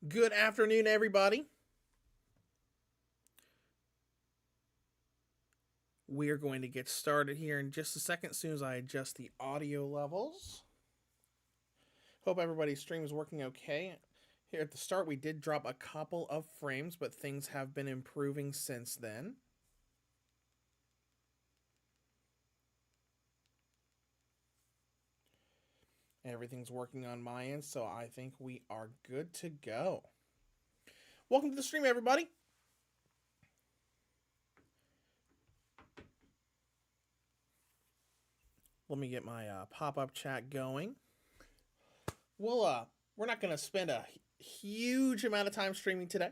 Good afternoon, everybody. We are going to get started here in just a second as soon as I adjust the audio levels. Hope everybody's stream is working okay. Here at the start, we did drop a couple of frames, but things have been improving since then. Everything's working on my end, so I think we are good to go. Welcome to the stream, everybody. Let me get my pop-up chat going. We're not going to spend a huge amount of time streaming today.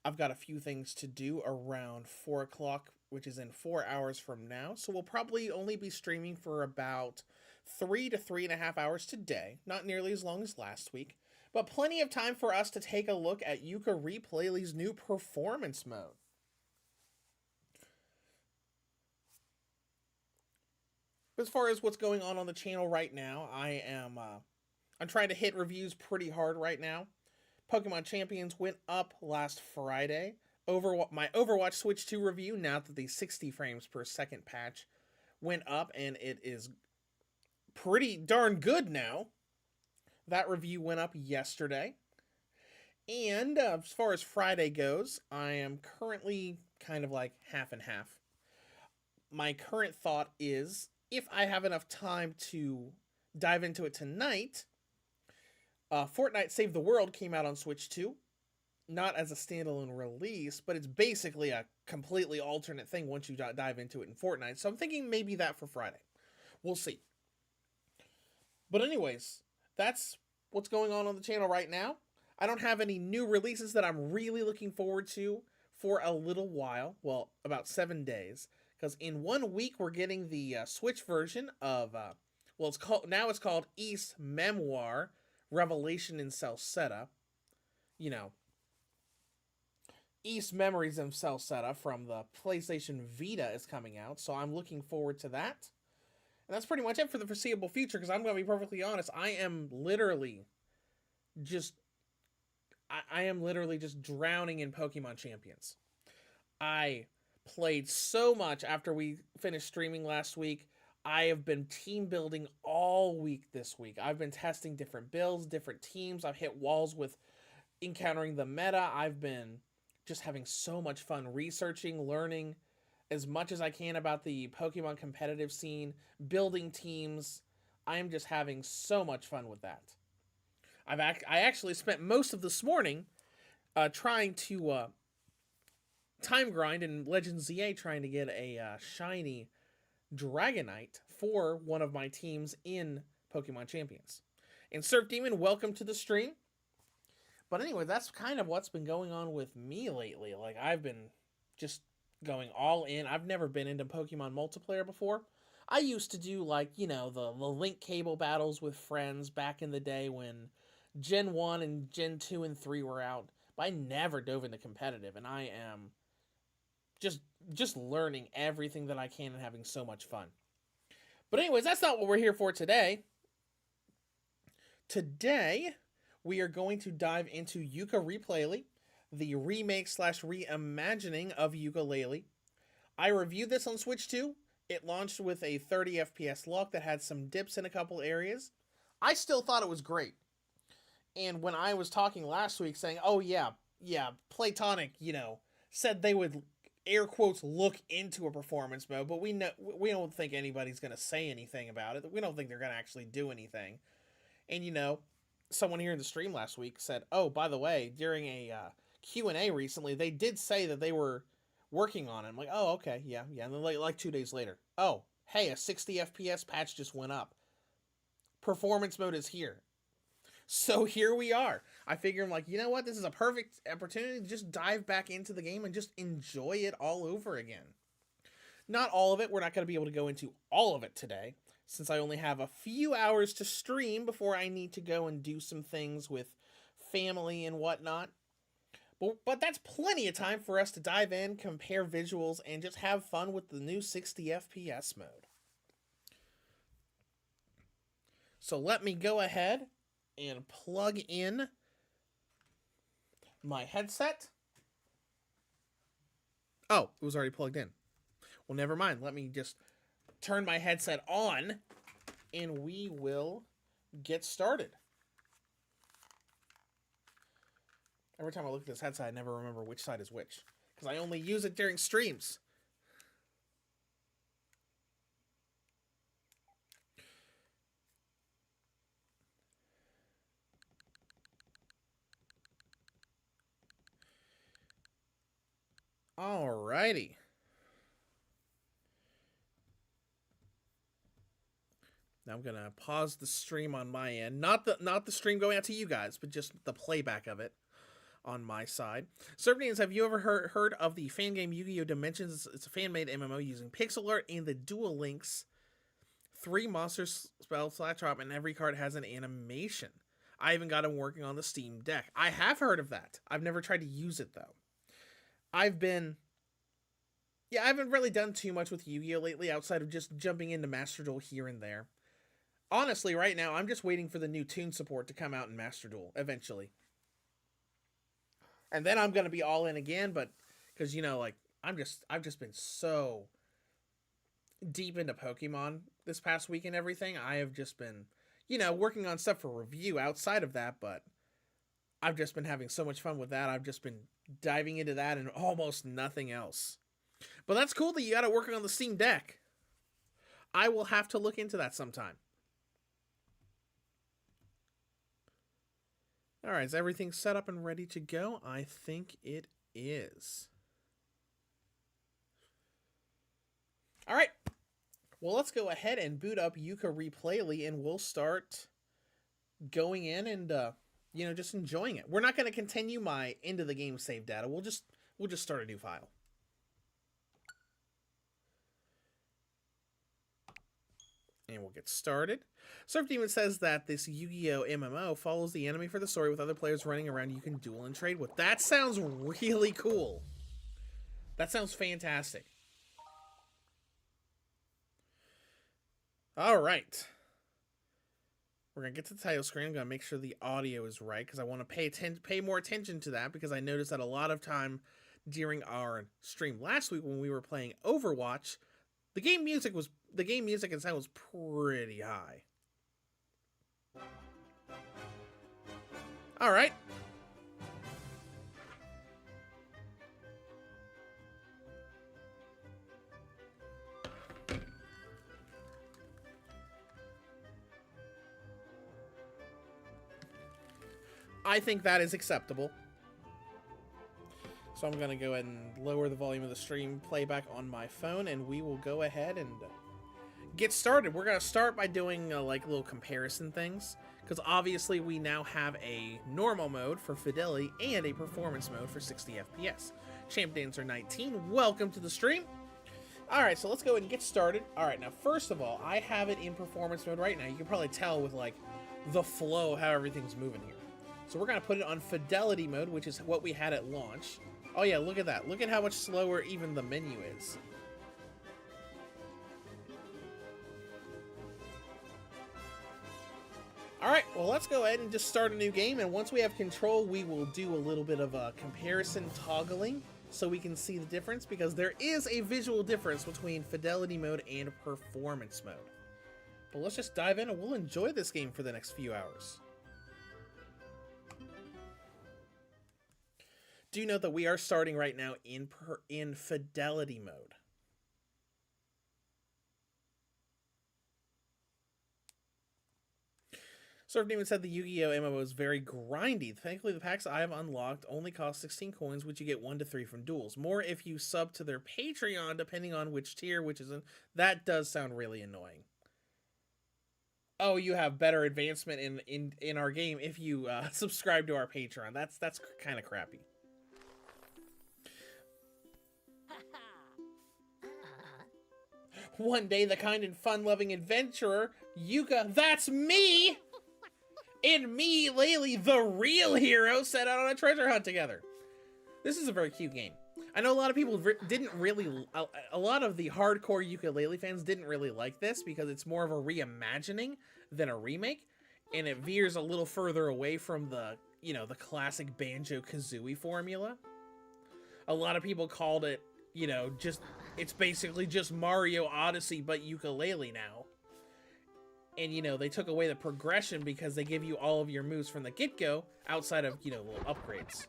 I've got a few things to do around 4 o'clock, which is in 4 hours from now. So we'll probably only be streaming for about 3 to 3.5 hours today. Not nearly as long as last week, but plenty of time for us to take a look at Yooka-Replaylee's new performance mode. As far as what's going on the channel right now, I'm trying to hit reviews pretty hard right now. Pokemon Champions went up last Friday. My Overwatch Switch 2 review, now that the 60 frames per second patch went up, and it is pretty darn good now. That review went up yesterday. And as far as Friday goes, I am currently kind of like half and half. My current thought is, if I have enough time to dive into it tonight, Fortnite Save the World came out on Switch 2. Not as a standalone release, but it's basically a completely alternate thing once you dive into it in Fortnite. So I'm thinking maybe that for Friday. We'll see. But anyways, that's what's going on the channel right now. I don't have any new releases that I'm really looking forward to for a little while. Well, about 7 days. Because in 1 week, we're getting the Switch version of, it's called Ys Memoir Revelation in Celceta. You know, Ys Memories in Celceta from the PlayStation Vita is coming out, so I'm looking forward to that. And that's pretty much it for the foreseeable future, because I'm going to be perfectly honest, I am literally just drowning in Pokemon Champions. I played so much after we finished streaming last week. I have been team building all week this week. I've been testing different builds, different teams. I've hit walls with encountering the meta. I've been just having so much fun researching, learning as much as I can about the Pokemon competitive scene, building teams. I am just having so much fun with that. I actually spent most of this morning trying to time grind in Legends ZA, trying to get a shiny Dragonite for one of my teams in Pokemon Champions. And Surf Demon, welcome to the stream. But anyway, that's kind of what's been going on with me lately. Like, I've been just going all in. I've never been into Pokemon multiplayer before. I used to do, like, the link cable battles with friends back in the day when Gen 1 and Gen 2 and 3 were out. But I never dove into competitive, and I am just learning everything that I can and having so much fun. But anyways, that's not what we're here for today. Today, we are going to dive into Yooka-Replaylee, the remake/reimagining of Yooka-Laylee. I reviewed this on Switch 2. It launched with a 30 FPS lock that had some dips in a couple areas. I still thought it was great. And when I was talking last week saying, oh yeah, Playtonic, said they would air quotes look into a performance mode, but we don't think anybody's going to say anything about it. We don't think they're going to actually do anything. And someone here in the stream last week said, oh, by the way, during a Q&A recently, they did say that they were working on it. I'm like, oh, okay, yeah. And then like 2 days later, oh, hey, a 60 FPS patch just went up. Performance mode is here. So here we are. I figure I'm like, you know what? This is a perfect opportunity to just dive back into the game and just enjoy it all over again. Not all of it. We're not going to be able to go into all of it today, since I only have a few hours to stream before I need to go and do some things with family and whatnot. But that's plenty of time for us to dive in, compare visuals, and just have fun with the new 60 FPS mode. So let me go ahead and plug in my headset. Oh, it was already plugged in. Well, never mind. Let me just turn my headset on, and we will get started. Every time I look at this headset, I never remember which side is which, because I only use it during streams. Alrighty. Now I'm gonna pause the stream on my end. Not the stream going out to you guys, but just the playback of it on my side. Serpentines, have you ever heard of the fan game Yu-Gi-Oh! Dimensions? It's a fan-made MMO using pixel art and the Duel Links. 3 monsters spell flat drop, and every card has an animation. I even got him working on the Steam Deck. I have heard of that. I've never tried to use it, though. I haven't really done too much with Yu-Gi-Oh! Lately, outside of just jumping into Master Duel here and there. Honestly, right now, I'm just waiting for the new Toon support to come out in Master Duel, eventually. And then I'm going to be all in again, but, because, you know, like, I've just been so deep into Pokemon this past week and everything. I have just been, you know, working on stuff for review outside of that, but I've just been having so much fun with that. I've just been diving into that and almost nothing else. But that's cool that you got it working on the Steam Deck. I will have to look into that sometime. Alright, is everything set up and ready to go? I think it is. Alright. Well, let's go ahead and boot up Yooka-Replaylee, and we'll start going in and, you know, just enjoying it. We're not going to continue my into the game save data. We'll just start a new file. And we'll get started. Surf Demon says that this Yu-Gi-Oh! MMO follows the enemy for the story with other players running around you can duel and trade with. That sounds really cool. That sounds fantastic. Alright. We're going to get to the title screen. I'm going to make sure the audio is right, because I want to pay more attention to that, because I noticed that a lot of time during our stream last week when we were playing Overwatch, the game music and sound was pretty high. All right. I think that is acceptable. So I'm going to go ahead and lower the volume of the stream playback on my phone, and we will go ahead and get started. We're going to start by doing like little comparison things, because obviously we now have a normal mode for fidelity and a performance mode for 60 FPS. Champ Dancer 19, welcome to the stream. Alright, so let's go ahead and get started. Alright, now first of all, I have it in performance mode right now. You can probably tell with like the flow how everything's moving here. So we're going to put it on fidelity mode, which is what we had at launch. Oh yeah, look at that. Look at how much slower even the menu is. Alright, well let's go ahead and just start a new game, and once we have control, we will do a little bit of a comparison toggling so we can see the difference, because there is a visual difference between fidelity mode and performance mode. But let's just dive in and we'll enjoy this game for the next few hours. Do note that we are starting right now in fidelity mode. Surf Demon said the Yu-Gi-Oh! MMO is very grindy. Thankfully, the packs I have unlocked only cost 16 coins, which you get 1 to 3 from duels. More if you sub to their Patreon, depending on which tier, which is in. That does sound really annoying. Oh, you have better advancement in our game if you subscribe to our Patreon. That's kind of crappy. One day, the kind and fun-loving adventurer, Yooka, that's me! And me, Laylee, the real hero, set out on a treasure hunt together. This is a very cute game. I know a lot of people didn't really... A lot of the hardcore Yooka-Laylee fans didn't really like this because it's more of a reimagining than a remake. and it veers a little further away from the, you know, the classic Banjo-Kazooie formula. A lot of people called it, you know, it's basically just Mario Odyssey but Yooka-Laylee now. And, you know, they took away the progression because they give you all of your moves from the get-go outside of, you know, little upgrades.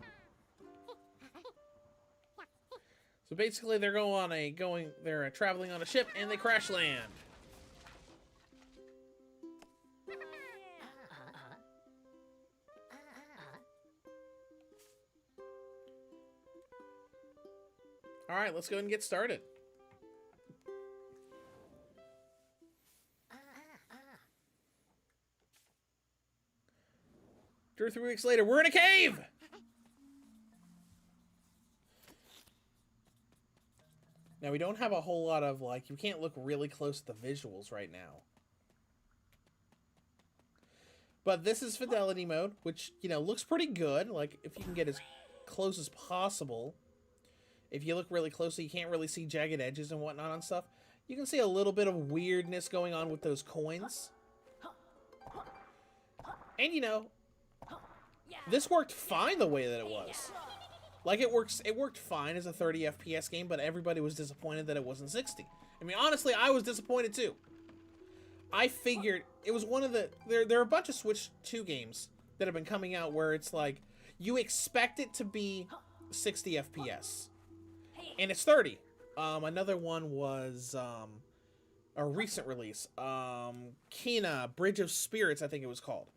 So basically they're they're traveling on a ship and they crash land. All right, let's go ahead and get started. Two or 3 weeks later, we're in a cave! Now, we don't have a whole lot of, like, you can't look really close at the visuals right now. But this is fidelity mode, which, you know, looks pretty good. Like, if you can get as close as possible. If you look really closely, you can't really see jagged edges and whatnot on stuff. You can see a little bit of weirdness going on with those coins. And, you know, this worked fine the way that it was. Like, it worked fine as a 30 FPS game, but everybody was disappointed that it wasn't 60. I mean, honestly, I was disappointed too. I figured it was one of the... There are a bunch of Switch 2 games that have been coming out where it's like, you expect it to be 60 FPS. And it's 30. Another one was a recent release. Kena, Bridge of Spirits, I think it was called.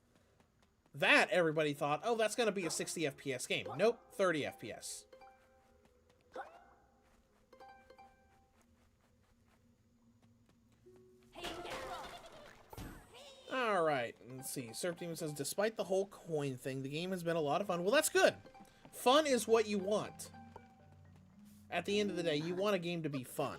That, everybody thought, oh, that's going to be a 60 FPS game. Nope, 30 FPS. Alright, let's see. Surf Demon says, despite the whole coin thing, the game has been a lot of fun. Well, that's good. Fun is what you want. At the end of the day, you want a game to be fun.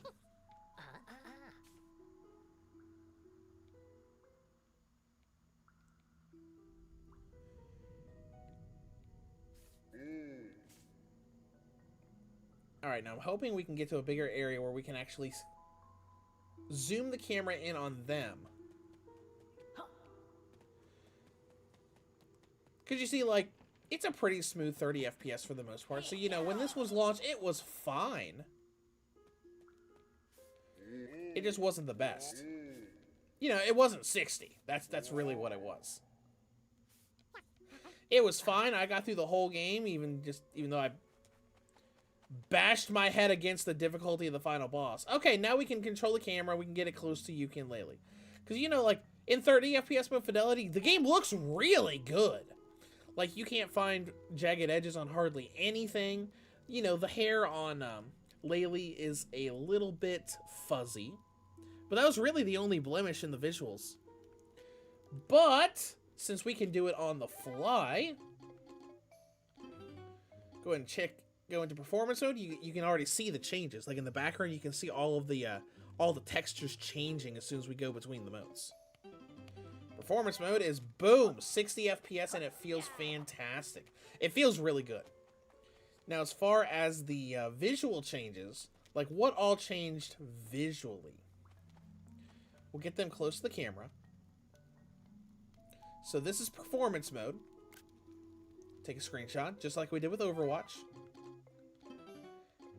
Alright, now I'm hoping we can get to a bigger area where we can actually zoom the camera in on them. Because you see, like, it's a pretty smooth 30 FPS for the most part. So, you know, when this was launched, it was fine. It just wasn't the best. You know, it wasn't 60. That's really what it was. It was fine. I got through the whole game, even though I bashed my head against the difficulty of the final boss. Okay, now we can control the camera. We can get it close to Yooka-Laylee. Because, you know, like, in 30 FPS mode fidelity, the game looks really good. Like, you can't find jagged edges on hardly anything. You know, the hair on Laylee is a little bit fuzzy. But that was really the only blemish in the visuals. But, since we can do it on the fly, go ahead and go into performance mode. You can already see the changes. Like, in the background, you can see all the textures changing as soon as we go between the modes. Performance mode is, boom, 60 FPS, and it feels fantastic. It feels really good. Now, as far as the visual changes, like, what all changed visually? We'll get them close to the camera. So this is performance mode. Take a screenshot, just like we did with Overwatch.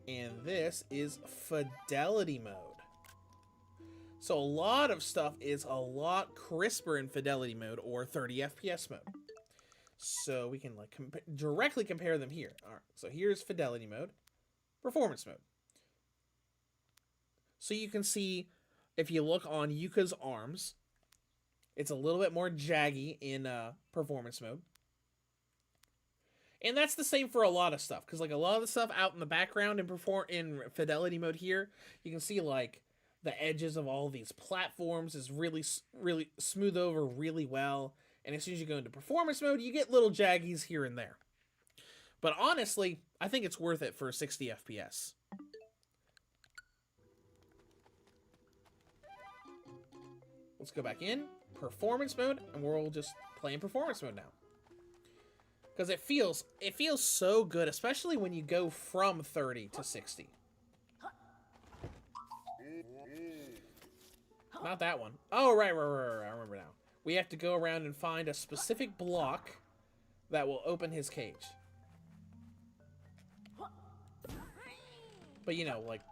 And this is fidelity mode. So a lot of stuff is a lot crisper in fidelity mode or 30 FPS mode. So we can like directly compare them here. All right, so here's fidelity mode, performance mode. So you can see if you look on Yuka's arms, it's a little bit more jaggy in performance mode. And that's the same for a lot of stuff, because like a lot of the stuff out in the background in fidelity mode here, you can see like the edges of all these platforms is really smooth over really well. And as soon as you go into performance mode, you get little jaggies here and there. But honestly, I think it's worth it for 60 FPS. Let's go back in performance mode, and we'll just play in performance mode now. Because it feels so good, especially when you go from 30 to 60. Not that one. Oh, right. I remember now. We have to go around and find a specific block that will open his cage. But, you know, like,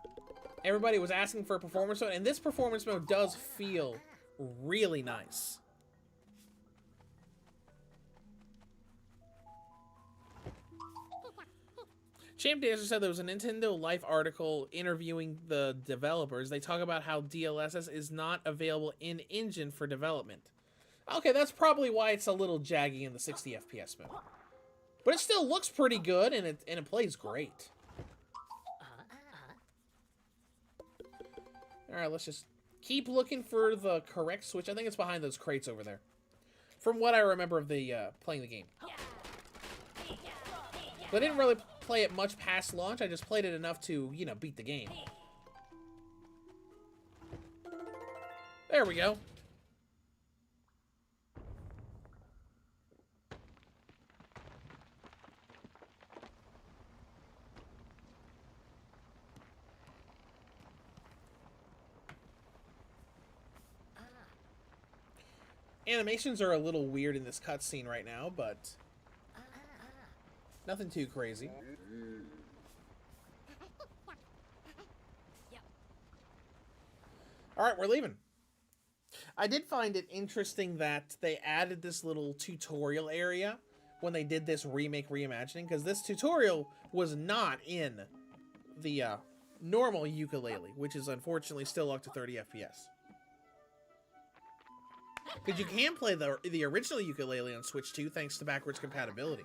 everybody was asking for a performance mode, and this performance mode does feel really nice. Champ Dancer said there was a Nintendo Life article interviewing the developers. They talk about how DLSS is not available in-engine for development. Okay, that's probably why it's a little jaggy in the 60 FPS mode. But it still looks pretty good, and it plays great. Alright, let's just keep looking for the correct switch. I think it's behind those crates over there. From what I remember of the playing the game. But I didn't really play it much past launch. I just played it enough to, you know, beat the game. There we go. Animations are a little weird in this cutscene right now, but nothing too crazy. Alright, we're leaving. I did find it interesting that they added this little tutorial area when they did this remake reimagining, because this tutorial was not in the normal Yooka-Laylee, which is unfortunately still locked to 30 FPS. Because you can play the original Yooka-Laylee on Switch 2 thanks to backwards compatibility.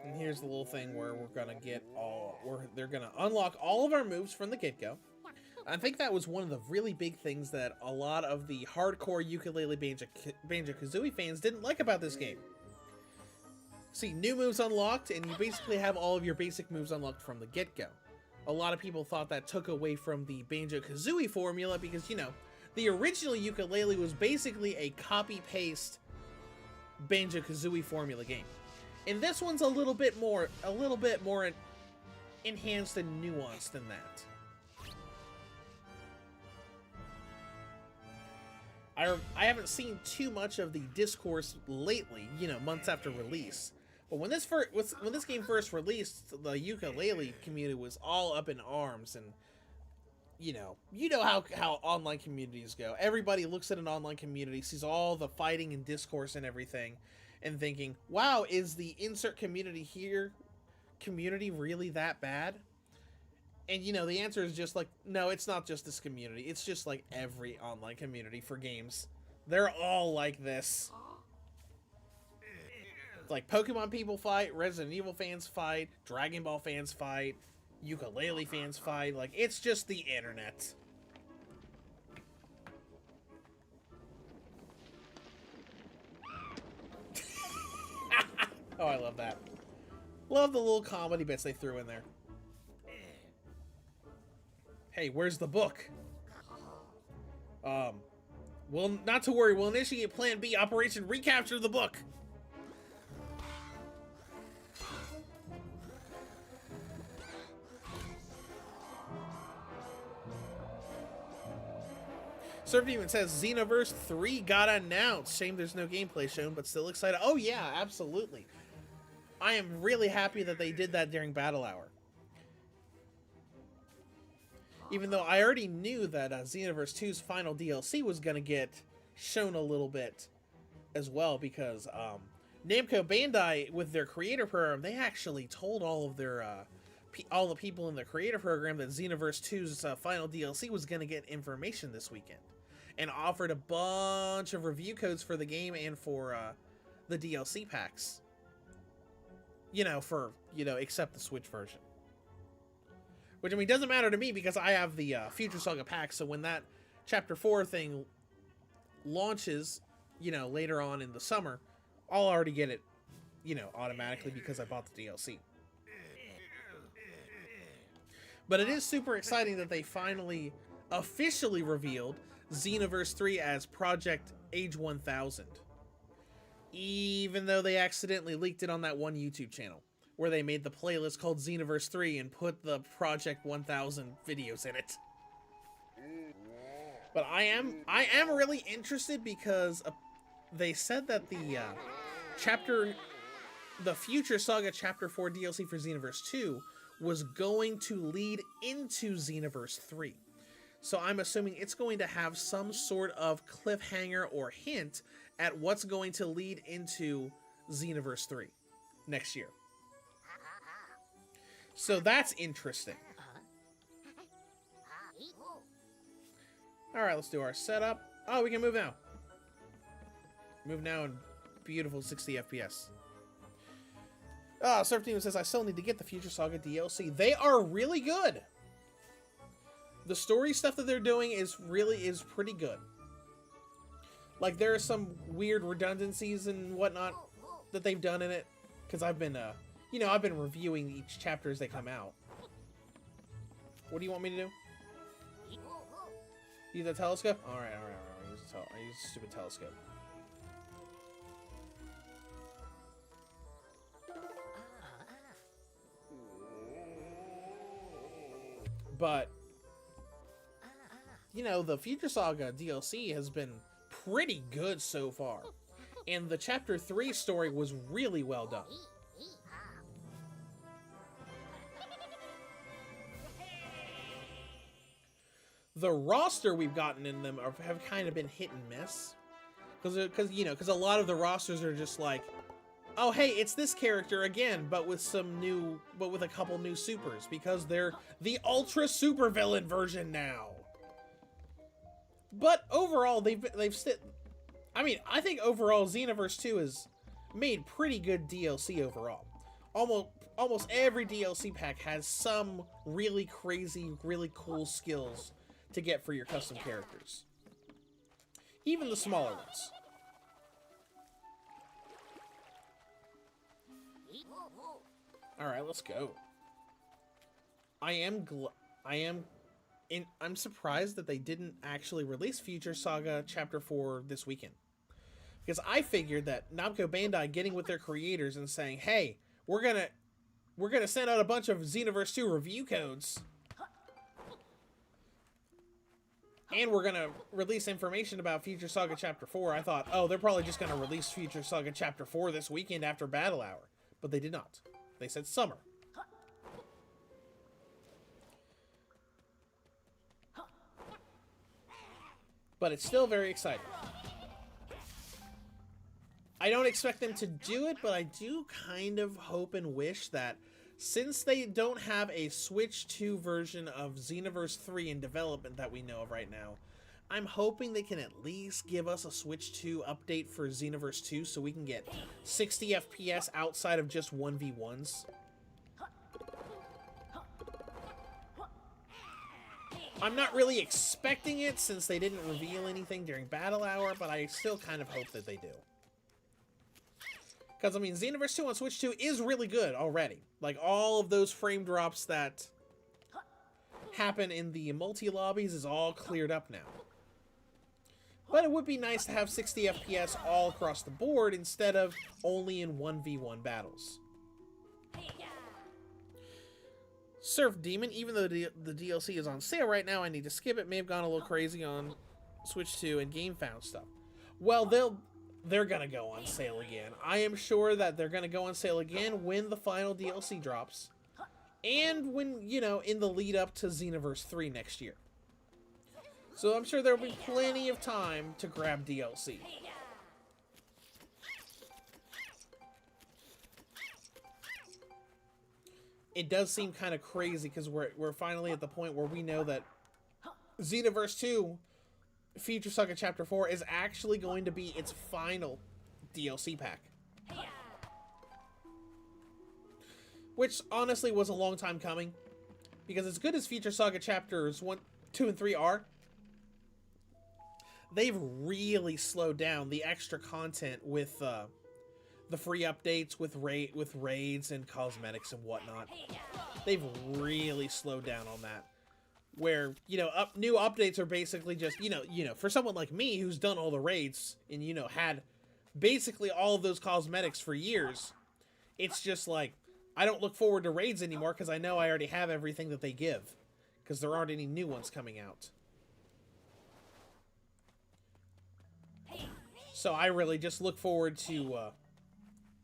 And here's the little thing where we're gonna get they're gonna unlock all of our moves from the get-go. I think that was one of the really big things that a lot of the hardcore Yooka-Laylee Banjo-Kazooie fans didn't like about this game. See, new moves unlocked, and you basically have all of your basic moves unlocked from the get-go. A lot of people thought that took away from the Banjo-Kazooie formula because, you know, the original Yooka-Laylee was basically a copy-paste Banjo-Kazooie formula game. And this one's a little bit more enhanced and nuanced than that. I haven't seen too much of the discourse lately, you know, months after release. But when this game first released, the Yooka-Laylee community was all up in arms, and you know how online communities go. Everybody looks at an online community, sees all the fighting and discourse and everything, and thinking, "Wow, is the insert community really that bad?" And you know, the answer is just like, no, it's not just this community. It's just like every online community for games. They're all like this. Like Pokemon people fight, Resident Evil fans fight, Dragon Ball fans fight, Yooka-Laylee fans fight. Like, it's just the internet. Oh, I love that. Love the little comedy bits they threw in there. Hey, where's the book? Well, not to worry. We'll initiate Plan B, Operation Recapture the Book. Surf even says Xenoverse 3 got announced. Shame there's no gameplay shown, but still excited. Oh yeah, absolutely. I am really happy that they did that during Battle Hour. Even though I already knew that Xenoverse 2's final DLC was going to get shown a little bit as well, because Namco Bandai, with their creator program, they actually told all of their all the people in the creator program that Xenoverse 2's final DLC was going to get information this weekend, and offered a bunch of review codes for the game and for the DLC packs. You know, except the Switch version. Which, I mean, doesn't matter to me because I have the Future Saga pack, so when that Chapter 4 thing launches, you know, later on in the summer, I'll already get it, you know, automatically because I bought the DLC. But it is super exciting that they finally officially revealed Xenoverse 3 as Project Age 1000. Even though they accidentally leaked it on that one YouTube channel, where they made the playlist called Xenoverse 3 and put the Project 1000 videos in it. But I am really interested because they said that the Future Saga Chapter 4 DLC for Xenoverse 2 was going to lead into Xenoverse 3. So I'm assuming it's going to have some sort of cliffhanger or hint at what's going to lead into Xenoverse 3 next year. So that's interesting. Alright, let's do our setup. Oh, we can move now. Move now in beautiful 60 FPS. Surf Demon says, I still need to get the Future Saga DLC. They are really good. The story stuff that they're doing is pretty good. Like, there are some weird redundancies and whatnot that they've done in it. Because I've been, I've been reviewing each chapter as they come out. What do you want me to do? Use that telescope? Alright. I use a stupid telescope. But, the Future Saga DLC has been pretty good so far. And the Chapter 3 story was really well done. The roster we've gotten in them have kind of been hit and miss. Because a lot of the rosters are just like, oh, hey, it's this character again, but with a couple new supers, because they're the ultra super villain version now. But overall, I think overall Xenoverse 2 has made pretty good DLC overall. Almost every DLC pack has some really crazy, really cool skills to get for your custom characters. Even the smaller ones. Alright, let's go. I'm surprised that they didn't actually release Future Saga Chapter 4 this weekend. Because I figured that Namco Bandai getting with their creators and saying, hey, we're gonna send out a bunch of Xenoverse 2 review codes. And we're gonna release information about Future Saga Chapter 4. I thought, oh, they're probably just gonna release Future Saga Chapter 4 this weekend after Battle Hour. But they did not. They said summer. But it's still very exciting. I don't expect them to do it, but I do kind of hope and wish that since they don't have a Switch 2 version of Xenoverse 3 in development that we know of right now, I'm hoping they can at least give us a Switch 2 update for Xenoverse 2 so we can get 60 FPS outside of just 1v1s. I'm not really expecting it since they didn't reveal anything during Battle Hour, but I still kind of hope that they do. Because, Xenoverse 2 on Switch 2 is really good already. Like, all of those frame drops that happen in the multi-lobbies is all cleared up now. But it would be nice to have 60 FPS all across the board instead of only in 1v1 battles. Surf Demon, even though the DLC is on sale right now, I need to skip it. May have gone a little crazy on Switch 2 and GameFound stuff. Well, they're gonna go on sale again. I am sure that they're gonna go on sale again when the final DLC drops. And when, in the lead up to Xenoverse 3 next year. So I'm sure there'll be plenty of time to grab DLC. It does seem kind of crazy because we're finally at the point where we know that Xenoverse 2 Future Saga Chapter 4 is actually going to be its final DLC pack. Which honestly was a long time coming. Because as good as Future Saga Chapters 1, 2, and 3 are, they've really slowed down the extra content with the free updates with raids and cosmetics and whatnot. They've really slowed down on that. Where, new updates are basically just, for someone like me who's done all the raids and, had basically all of those cosmetics for years. It's just like, I don't look forward to raids anymore because I know I already have everything that they give. Because there aren't any new ones coming out. So I really just look forward to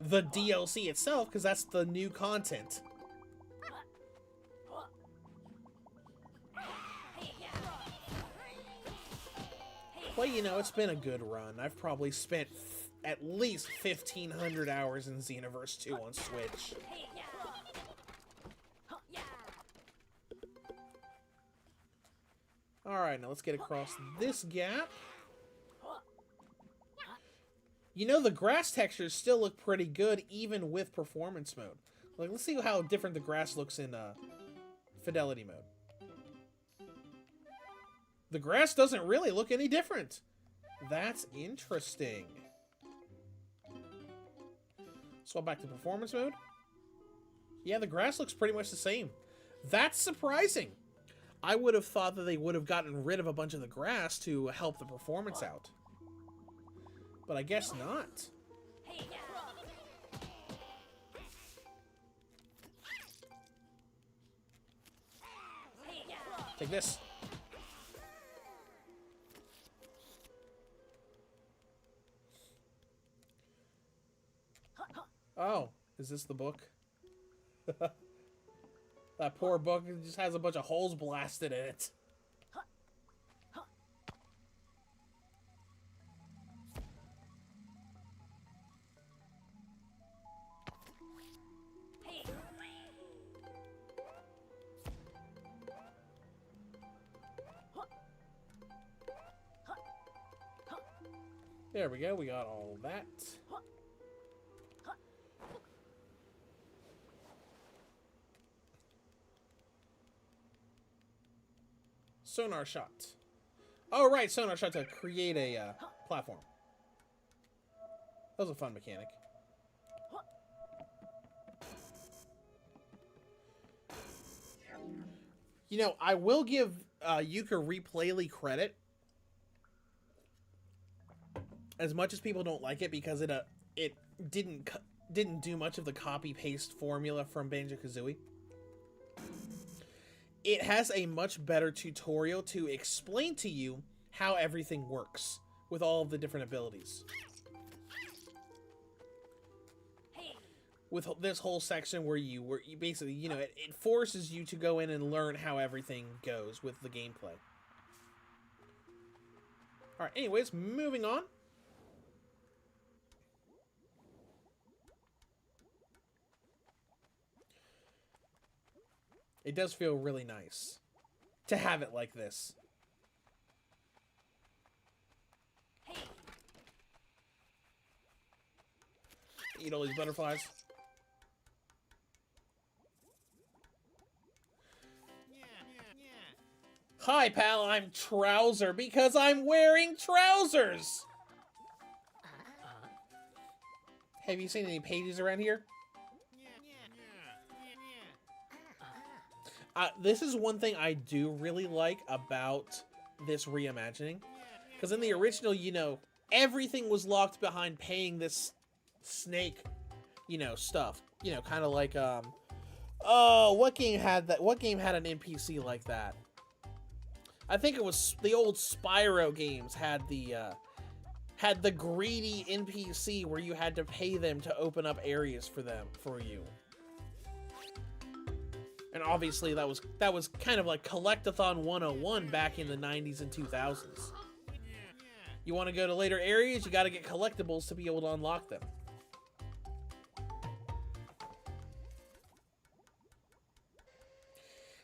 the DLC itself because that's the new content. Well, you know, it's been a good run. I've probably spent at least 1,500 hours in Xenoverse 2 on Switch. Alright, now let's get across this gap. You know, the grass textures still look pretty good even with performance mode. Like, let's see how different the grass looks in fidelity mode. The grass doesn't really look any different. That's interesting. Swap back to performance mode. Yeah, the grass looks pretty much the same. That's surprising. I would have thought that they would have gotten rid of a bunch of the grass to help the performance out. But I guess not. Take this. Oh, is this the book? That poor book just has a bunch of holes blasted in it. There we go, we got all that. Sonar shot. Oh, right, sonar shot to create a platform. That was a fun mechanic. You know, I will give Yooka-Replaylee credit. As much as people don't like it because it didn't do much of the copy-paste formula from Banjo-Kazooie. It has a much better tutorial to explain to you how everything works with all of the different abilities. With this whole section where you basically, you know, it forces you to go in and learn how everything goes with the gameplay. Alright, anyways, moving on. It does feel really nice to have it like this. Eat all these butterflies. Hi, pal, I'm Trouser because I'm wearing trousers! Have you seen any pages around here? This is one thing I do really like about this reimagining. Because in the original, you know, everything was locked behind paying this snake, you know, stuff. You know, kind of like, oh, what game had that? What game had an NPC like that? I think it was the old Spyro games had the greedy NPC where you had to pay them to open up areas for you. And obviously that was kind of like Collectathon 101 back in the 90s and 2000s. You want to go to later areas, you got to get collectibles to be able to unlock them.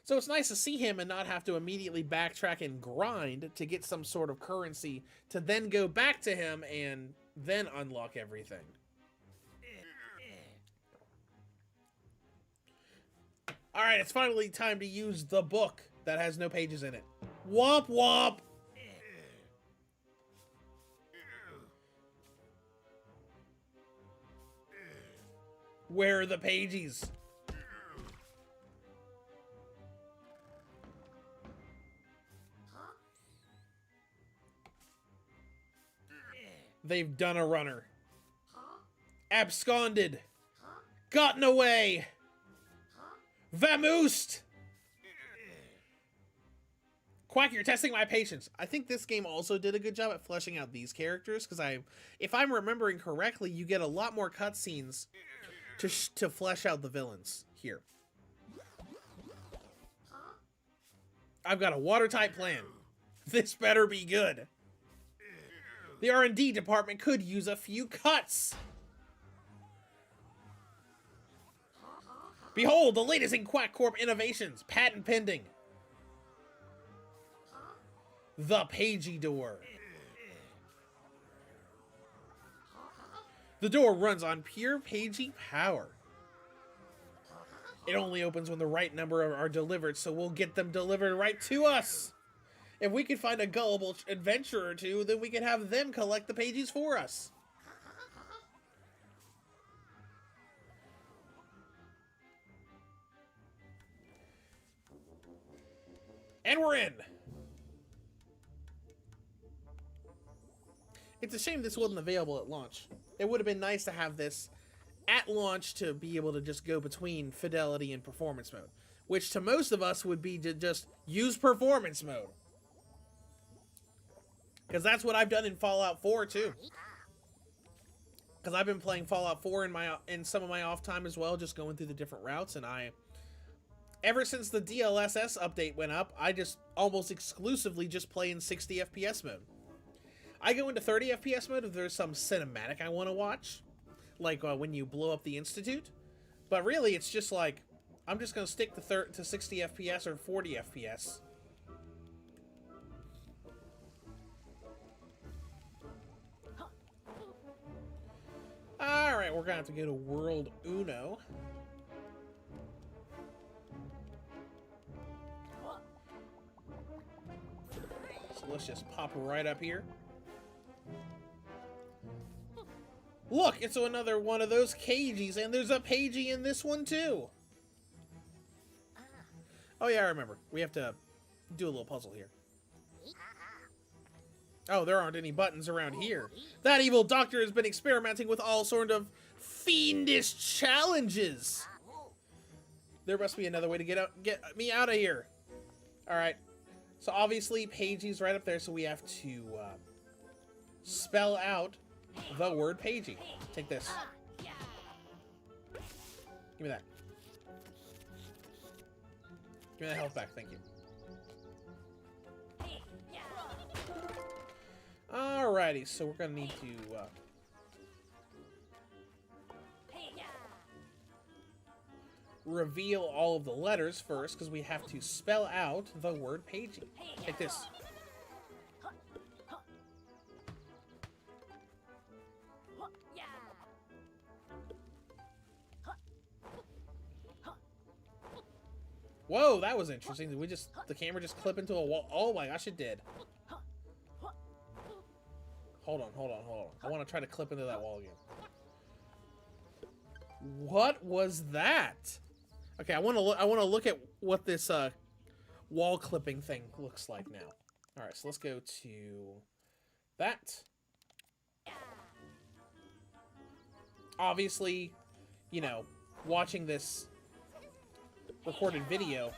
So it's nice to see him and not have to immediately backtrack and grind to get some sort of currency to then go back to him and then unlock everything. Alright, it's finally time to use the book that has no pages in it. Womp womp! Where are the pages? They've done a runner. Absconded. Gotten away. Vamoosed. Quack, you're testing my patience. I think this game also did a good job at fleshing out these characters, because if I'm remembering correctly, you get a lot more cutscenes to flesh out the villains here. I've got a watertight plan. This better be good. The R&D department could use a few cuts. Behold, the latest in Quack Corp innovations. Patent pending. The Pagey Door. The door runs on pure Pagey power. It only opens when the right number are delivered, so we'll get them delivered right to us. If we could find a gullible adventurer or two, then we could have them collect the pages for us. And we're in. It's a shame this wasn't available at launch. It would have been nice to have this at launch to be able to just go between fidelity and performance mode, which to most of us would be to just use performance mode. Because that's what I've done in Fallout 4 too. Because I've been playing Fallout 4 in some of my off time as well, just going through the different routes, and ever since the DLSS update went up, I just almost exclusively just play in 60 FPS mode. I go into 30 FPS mode if there's some cinematic I want to watch, like when you blow up the Institute. But really, it's just like, I'm just going to stick to 60 FPS or 40 FPS. Alright, we're going to have to go to World Uno. So let's just pop right up here. Look, it's another one of those cages, and there's a pagey in this one too. Oh yeah, I remember. We have to do a little puzzle here. Oh, there aren't any buttons around here. That evil doctor has been experimenting with all sort of fiendish challenges. There must be another way to get me out of here. Alright. So obviously, Pagey's right up there, so we have to spell out the word Pagey. Take this. Give me that. Give me that health back, thank you. Alrighty, so we're gonna need to reveal all of the letters first, because we have to spell out the word Pagey. Take this. Whoa, that was interesting. Did the camera just clip into a wall? Oh my gosh, it did. Hold on. I want to try to clip into that wall again. What was that? Okay, I want to look at what this wall clipping thing looks like now. All right, so let's go to that. Obviously, you know, watching this recorded video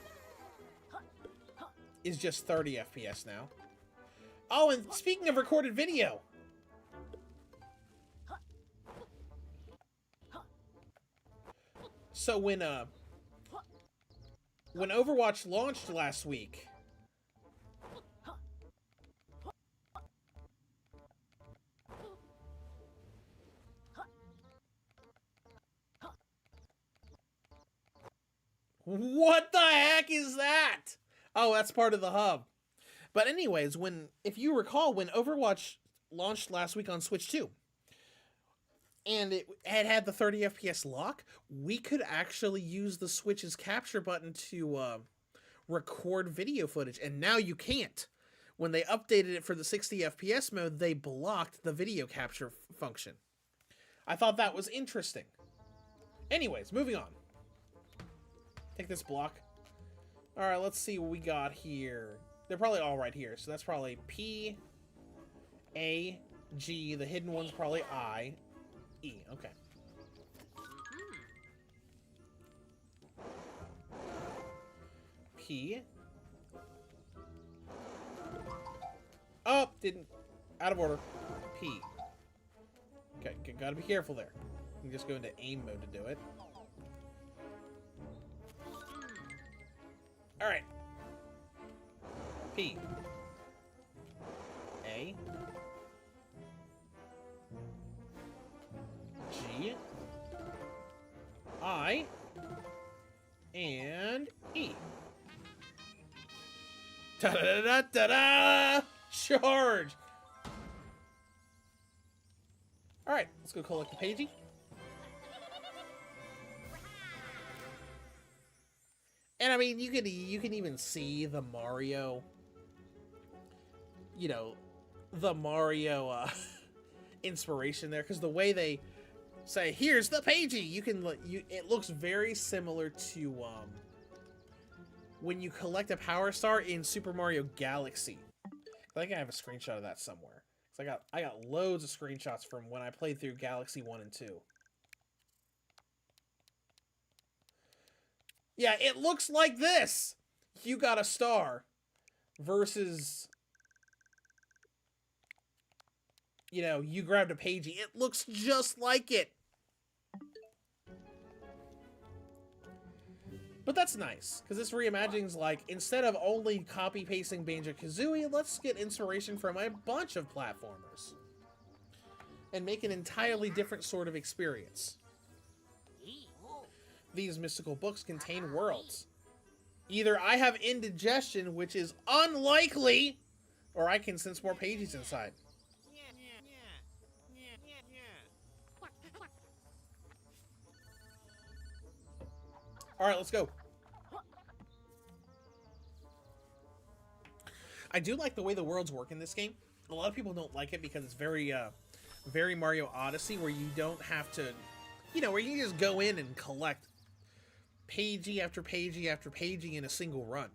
is just 30 FPS now. Oh, and speaking of recorded video, so when Overwatch launched last week, what the heck is that? Oh, that's part of the hub. But anyways, if you recall, when Overwatch launched last week on Switch 2, and it had the 30 FPS lock, we could actually use the Switch's capture button to record video footage, and now you can't. When they updated it for the 60 FPS mode, they blocked the video capture function. I thought that was interesting. Anyways, moving on. Take this block. Alright, let's see what we got here. They're probably all right here, so that's probably P, A, G. The hidden one's probably I, E. Okay. P. Oh, didn't. Out of order. P. Okay, gotta be careful there. You can just go into aim mode to do it. Alright. P. A. G. I. And E. Ta-da-da-da-da-da! Charge! Alright, let's go collect the pagey. And I mean, you can even see the Mario, you know, the Mario inspiration there, because the way they say, "Here's the pagey," it looks very similar to when you collect a Power Star in Super Mario Galaxy. I think I have a screenshot of that somewhere. So I got loads of screenshots from when I played through Galaxy 1 and 2. Yeah, it looks like this. You got a star versus, you know, you grabbed a pagey. It looks just like it. But that's nice, because this reimagining's like, instead of only copy-pasting Banjo-Kazooie, let's get inspiration from a bunch of platformers. And make an entirely different sort of experience. These mystical books contain worlds. Either I have indigestion, which is unlikely, or I can sense more pages inside. Alright, let's go. I do like the way the worlds work in this game. A lot of people don't like it because it's very, very Mario Odyssey, where you don't have to, you know, where you can just go in and collect pagey after pagey after pagey in a single run.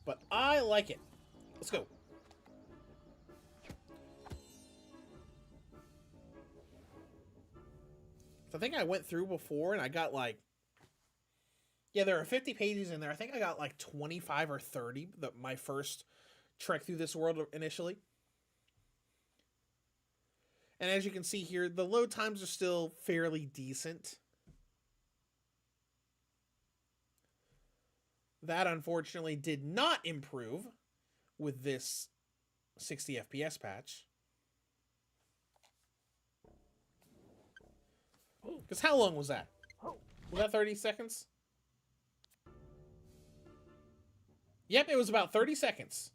But I like it. Let's go. So I think I went through before and I got like, yeah, there are 50 pages in there. I think I got like 25 or 30 my first trek through this world initially. And as you can see here, the load times are still fairly decent. That, unfortunately, did not improve with this 60 FPS patch. Because how long was that? Was that 30 seconds? Yep, it was about 30 seconds.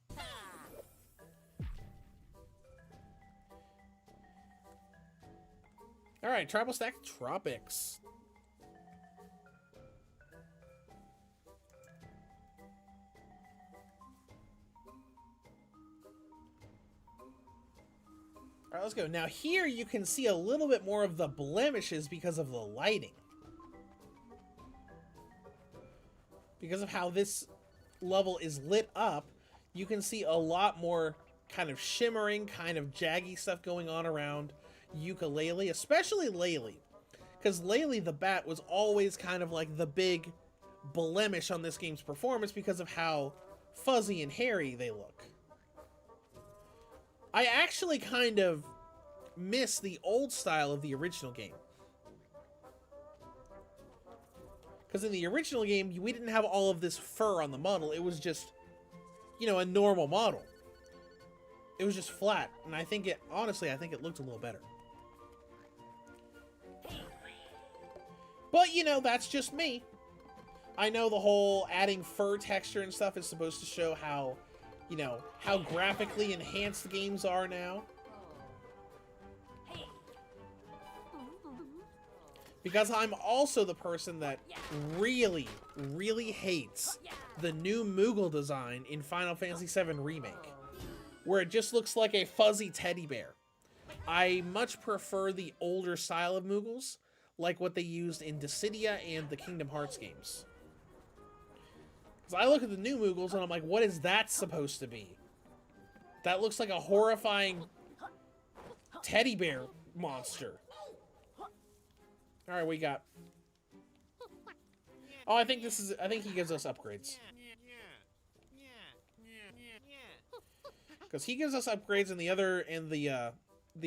Alright, Tribal Stack Tropics. Alright, let's go. Now here you can see a little bit more of the blemishes because of the lighting. Because of how this level is lit up, you can see a lot more kind of shimmering, kind of jaggy stuff going on around Yooka-Laylee, especially Laylee. Because Laylee the Bat was always kind of like the big blemish on this game's performance because of how fuzzy and hairy they look. I actually kind of miss the old style of the original game. Because in the original game, we didn't have all of this fur on the model. It was just, you know, a normal model. It was just flat. And I think honestly, I think it looked a little better. But, you know, that's just me. I know the whole adding fur texture and stuff is supposed to show how, you know, how graphically enhanced the games are now. Because I'm also the person that really, really hates the new Moogle design in Final Fantasy VII Remake, where it just looks like a fuzzy teddy bear. I much prefer the older style of Moogles, like what they used in Dissidia and the Kingdom Hearts games. Because I look at the new Moogles and I'm like, what is that supposed to be? That looks like a horrifying teddy bear monster. Alright, we got... Oh, I think this is. I think he gives us upgrades. Because he gives us upgrades, and the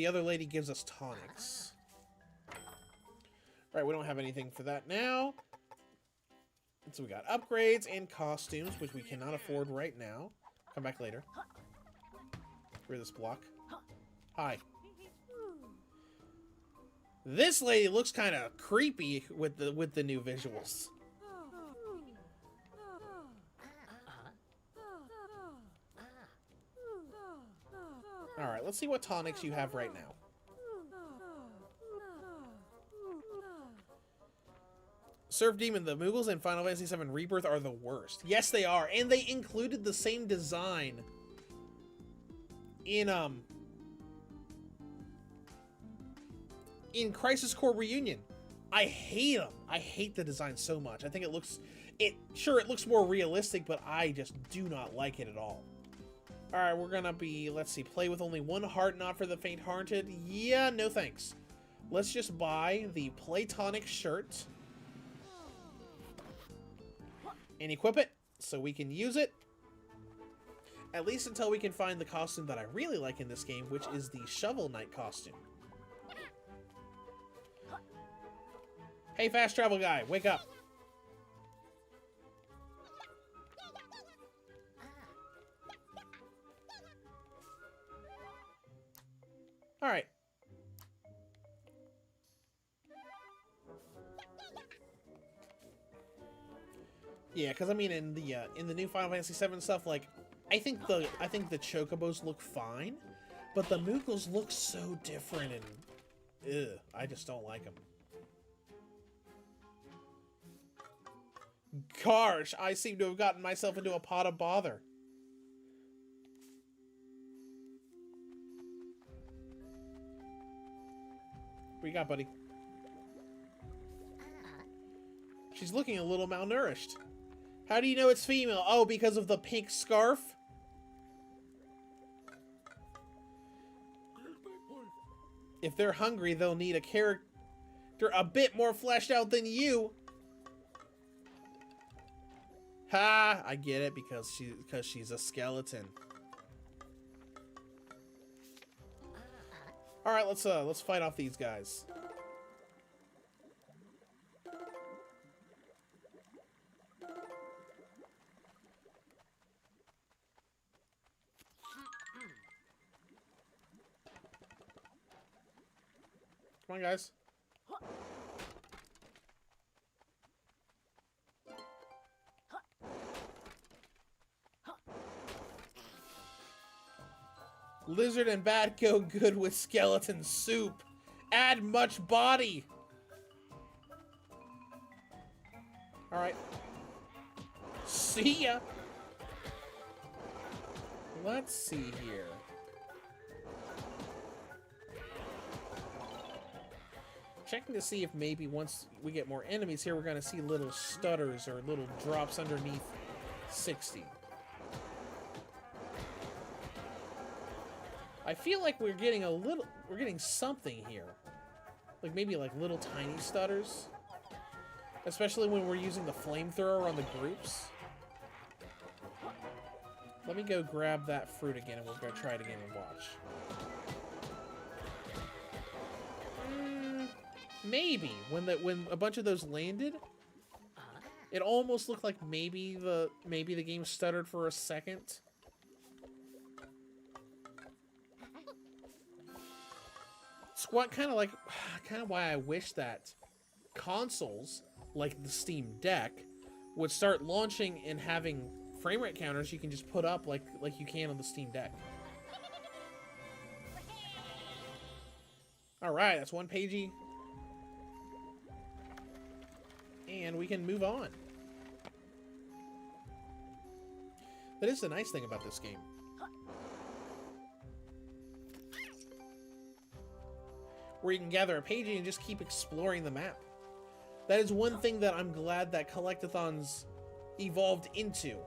other lady gives us tonics. Right, we don't have anything for that now. And so we got upgrades and costumes, which we cannot afford right now. Come back later. Clear this block. Hi. This lady looks kind of creepy with the new visuals. All right, let's see what tonics you have right now. Surf Demon, the Moogles in Final Fantasy VII Rebirth are the worst. Yes, they are, and they included the same design in Crisis Core Reunion. I hate them. I hate the design so much. I think it looks more realistic, but I just do not like it at all. All right, we're gonna be, let's see, play with only one heart, not for the faint-hearted. Yeah, no thanks. Let's just buy the Platonic shirt and equip it so we can use it. At least until we can find the costume that I really like in this game, which is the Shovel Knight costume. Hey, fast travel guy, wake up. All right. Yeah, because I mean, in the new Final Fantasy VII stuff, like, I think the Chocobos look fine, but the Moogles look so different, and I just don't like them. Gosh, I seem to have gotten myself into a pot of bother. What you got, buddy? She's looking a little malnourished. How do you know it's female? Oh, because of the pink scarf? If they're hungry, they'll need a character a bit more fleshed out than you. Ha! I get it, because she's a skeleton. All right, let's fight off these guys. Come on, guys. Lizard and bat go good with skeleton soup. Add much body. All right. See ya. Let's see here. Checking to see if maybe once we get more enemies here, we're going to see little stutters or little drops underneath 60. I feel like we're getting something here. Like maybe like little tiny stutters. Especially when we're using the flamethrower on the groups. Let me go grab that fruit again and we'll go try it again and watch. Maybe. When a bunch of those landed, it almost looked like maybe the game stuttered for a second. It's what kind of why I wish that consoles like the Steam Deck would start launching and having frame rate counters you can just put up like you can on the Steam Deck. All right, that's one pagey. And we can move on. That is the nice thing about this game. Where you can gather a page and just keep exploring the map. That is one thing that I'm glad that collectathons evolved into.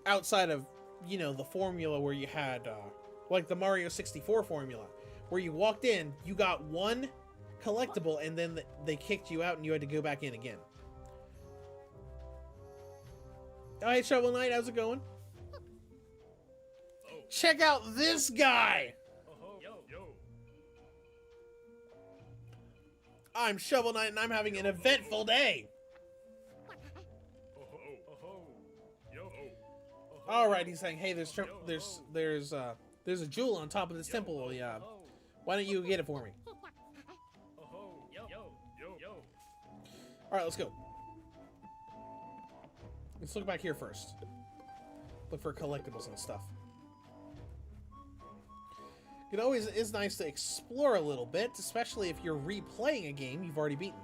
Outside of, you know, the formula where you had, like the Mario 64 formula, where you walked in, you got one collectible, and then they kicked you out and you had to go back in again. Oh, hey, Shovel Knight, how's it going? Check out this guy! I'm Shovel Knight and I'm having an eventful day! Alright, he's saying, hey, there's a jewel on top of this temple. Yeah, why don't you get it for me? Alright, let's go. Let's look back here first. Look for collectibles and stuff. It always is nice to explore a little bit, especially if you're replaying a game you've already beaten.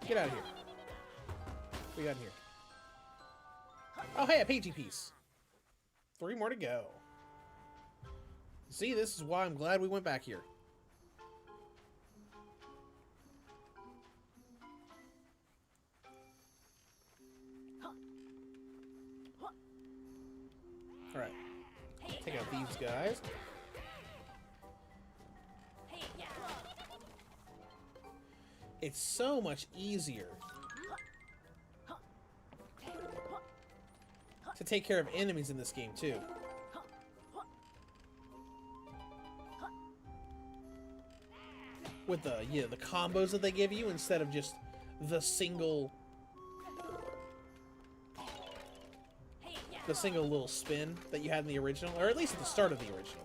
Get out of here. What we got in here? Oh, hey, a pagey piece. 3 more to go. See, this is why I'm glad we went back here. Alright. Take out these guys. It's so much easier to take care of enemies in this game, too. With the combos that they give you instead of just the single little spin that you had in the original, or at least at the start of the original.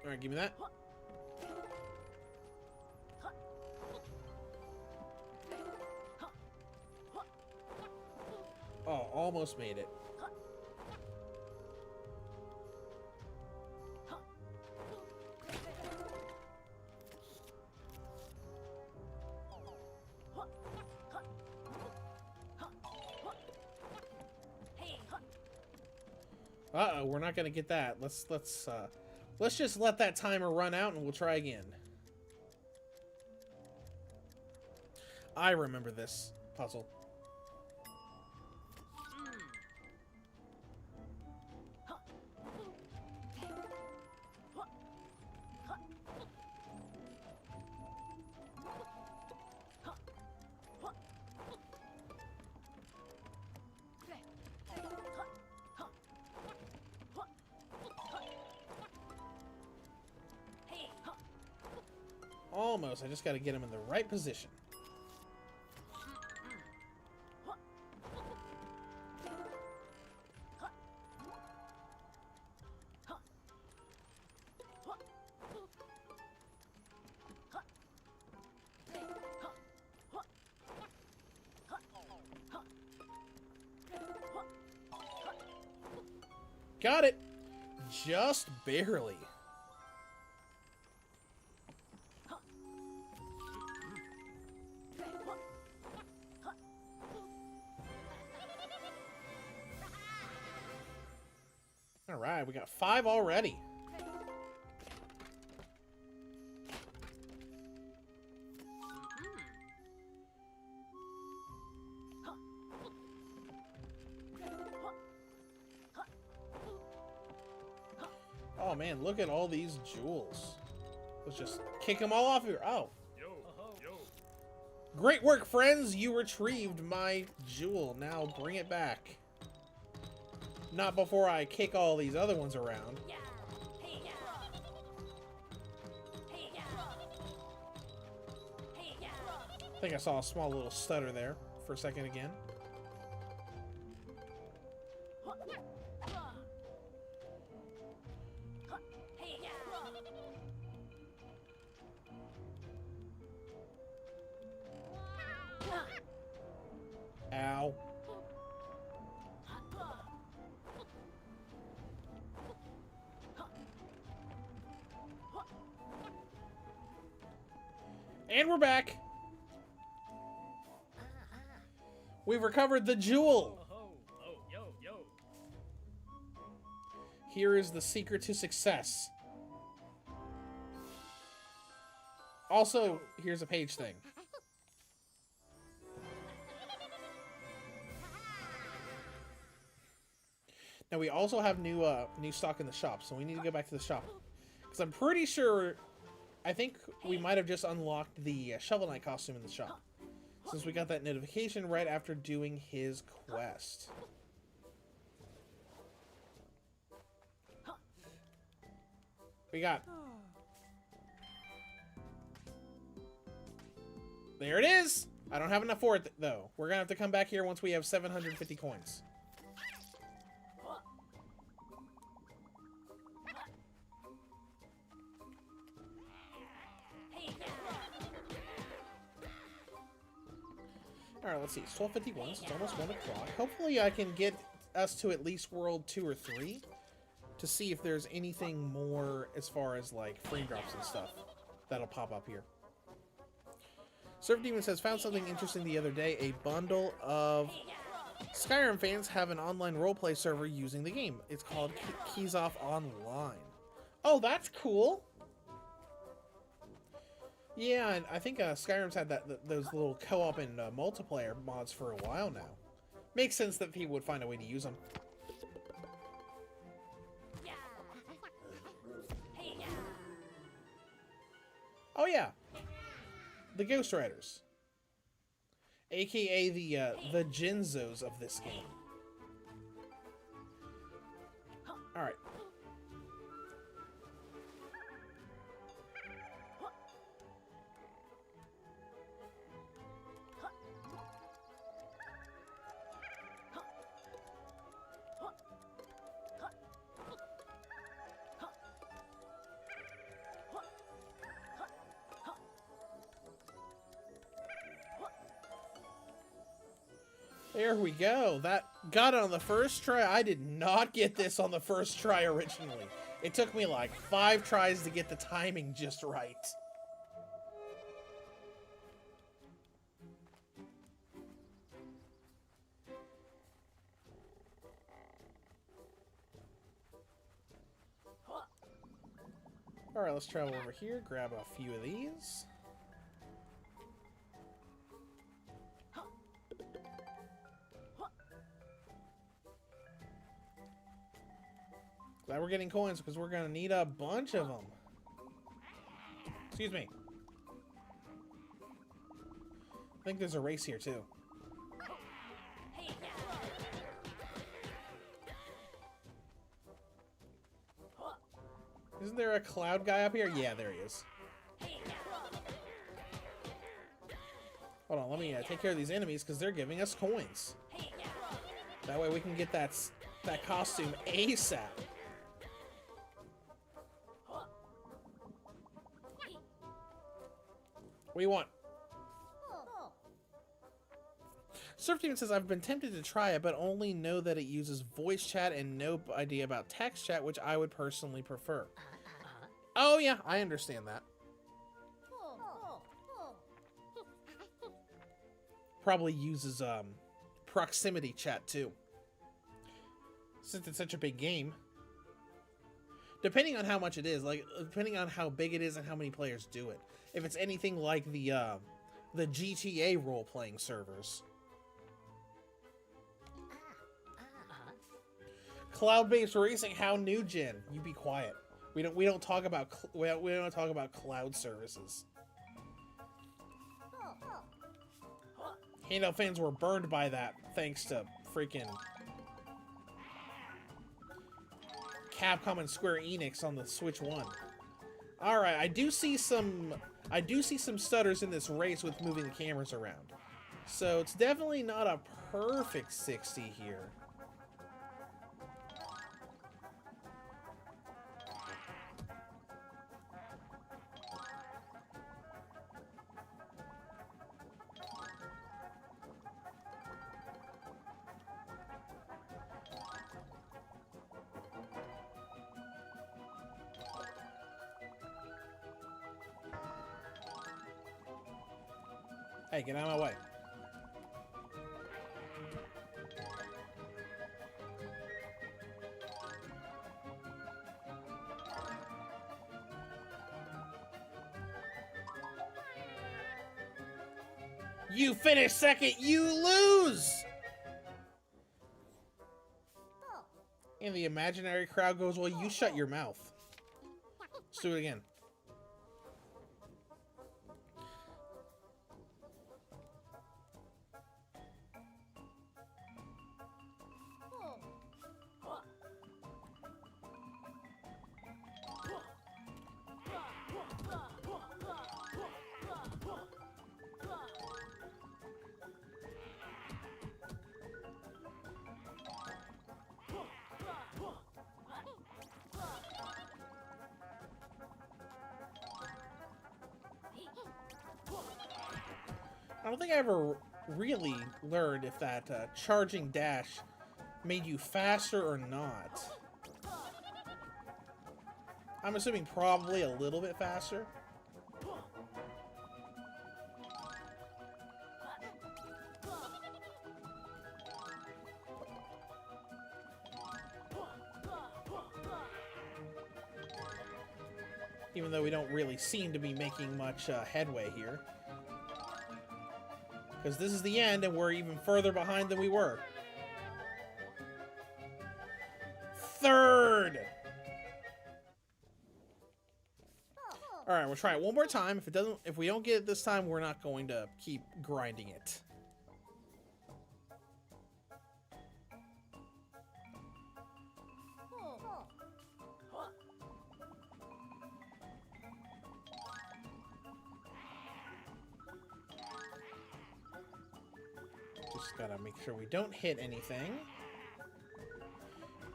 Alright, give me that. Oh, almost made it. Uh-oh, we're not gonna get that. Let's just let that timer run out and we'll try again. I remember this puzzle. Almost. I just got to get him in the right position. Got it. Just barely. Alright, we got 5 already. Oh man, look at all these jewels. Let's just kick them all off here. Oh. Great work, friends. You retrieved my jewel. Now bring it back. Not before I kick all these other ones around. I think I saw a small little stutter there for a second again. Ow. And we're back. We've recovered the jewel. Here is the secret to success. Also, here's a page thing. Now we also have new stock in the shop, so we need to go back to the shop. Because I'm pretty sure, I think we might have just unlocked the Shovel Knight costume in the shop. Since we got that notification right after doing his quest. We got. There it is! I don't have enough for it, though. We're gonna have to come back here once we have 750 coins. Alright, let's see. It's 12:51, so it's almost 1 o'clock. Hopefully I can get us to at least World 2 or 3 to see if there's anything more as far as, like, frame drops and stuff that'll pop up here. Surf Demon says, found something interesting the other day. A bundle of Skyrim fans have an online roleplay server using the game. It's called Keys Off Online. Oh, that's cool! Yeah, and I think Skyrim's had those little co-op and multiplayer mods for a while now. Makes sense that people would find a way to use them. Oh yeah, the Ghost Riders, aka the Jinzos of this game. All right. There we go. That got it on the first try. I did not get this on the first try originally. It took me like 5 tries to get the timing just right. Alright, let's travel over here, grab a few of these. Glad we're getting coins because we're going to need a bunch of them. Excuse me. I think there's a race here too. Isn't there a cloud guy up here? Yeah, there he is. Hold on, let me take care of these enemies because they're giving us coins. That way we can get that costume ASAP. What do you want? Surf Demon says, I've been tempted to try it, but only know that it uses voice chat and no idea about text chat, which I would personally prefer. Oh yeah, I understand that. Probably uses proximity chat too. Since it's such a big game. Depending on how much it is, like depending on how big it is and how many players do it. If it's anything like the GTA role-playing servers. Cloud-based racing, how new, Jen? You be quiet. We don't talk about cloud services. Handheld fans were burned by that, thanks to freaking Capcom and Square Enix on the Switch 1. All right, I do see some stutters in this race with moving the cameras around. So it's definitely not a perfect 60 here. Hey, get out of my way. You finish second, you lose! And the imaginary crowd goes, well, you shut your mouth. Let's do it again. I don't think I ever really learned if that charging dash made you faster or not. I'm assuming probably a little bit faster. Even though we don't really seem to be making much headway here. Because this is the end, and we're even further behind than we were. Third! Alright, we'll try it one more time. If we don't get it this time, we're not going to keep grinding it. Just gotta make sure we don't hit anything,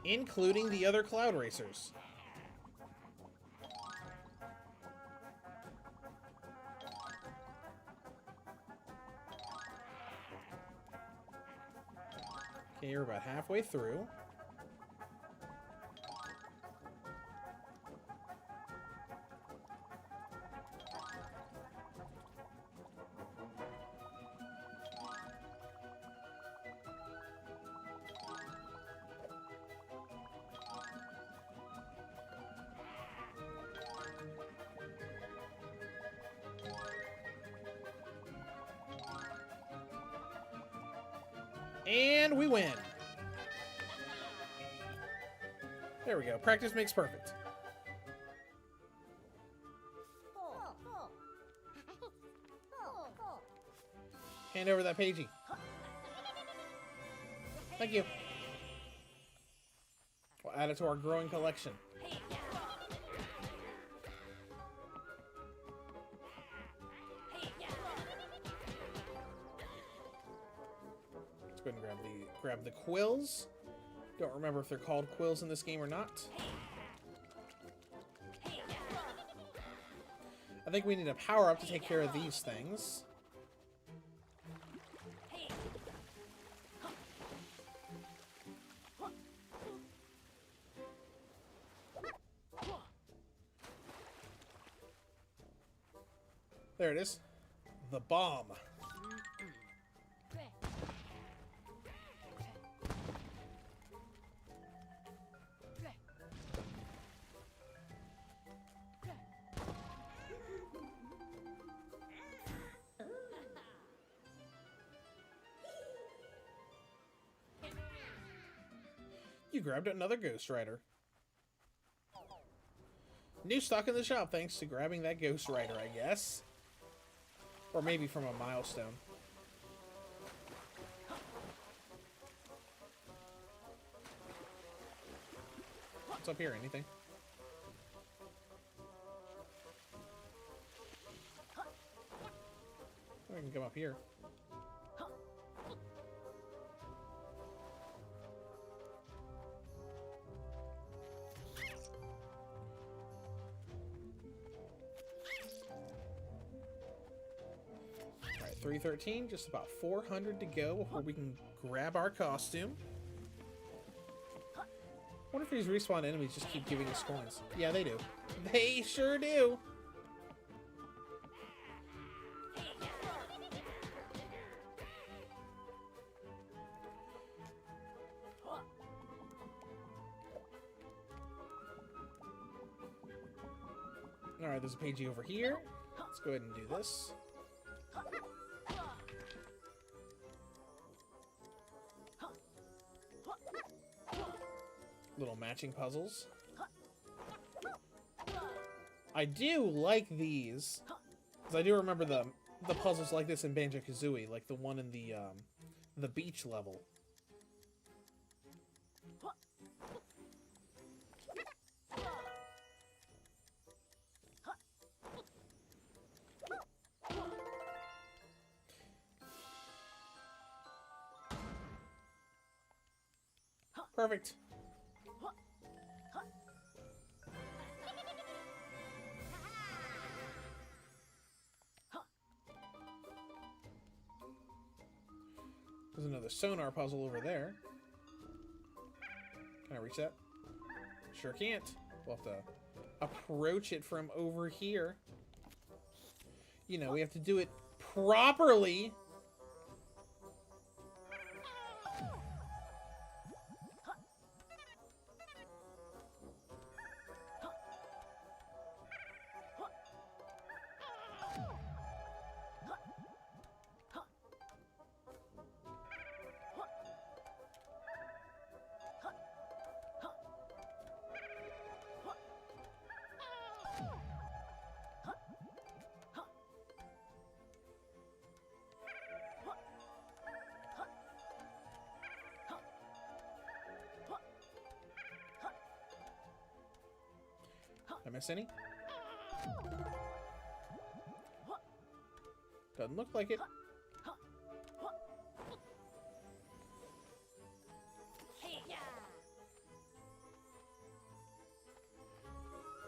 including the other cloud racers. Okay, you're about halfway through. And we win. There we go. Practice makes perfect. Hand over that pagey. Thank you. We'll add it to our growing collection. Let's go ahead and grab the quills. Don't remember if they're called quills in this game or not. I think we need a power up to take care of these things. There it is. The bomb. You grabbed another Ghost Rider. New stock in the shop thanks to grabbing that Ghost Rider, I guess. Or maybe from a milestone. What's up here? Anything? I can come up here. Alright, 313, just about 400 to go before we can grab our costume. I wonder if these respawn enemies just keep giving us coins. Yeah, they do. They sure do. Alright, there's a pagey over here. Let's go ahead and do this. Little matching puzzles. I do like these, because I do remember the puzzles like this in Banjo-Kazooie, like the one in the beach level. Perfect. There's another sonar puzzle over there. Can I reach that? Sure can't. We'll have to approach it from over here. You know, we have to do it properly. Did I miss any? Doesn't look like it.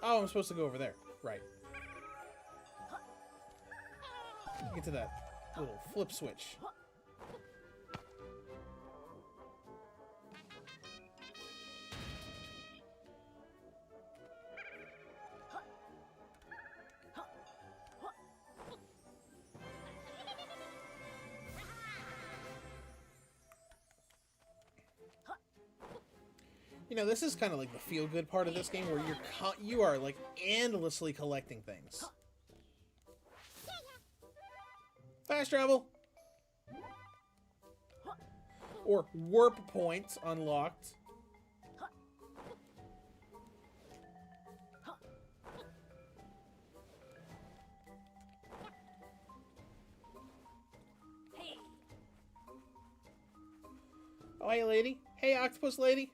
Oh, I'm supposed to go over there. Right. Get to that little flip switch. You know, this is kind of like the feel-good part of this game, where you are like endlessly collecting things. Fast travel, or warp points unlocked. Oh, hey, lady. Hey, octopus lady.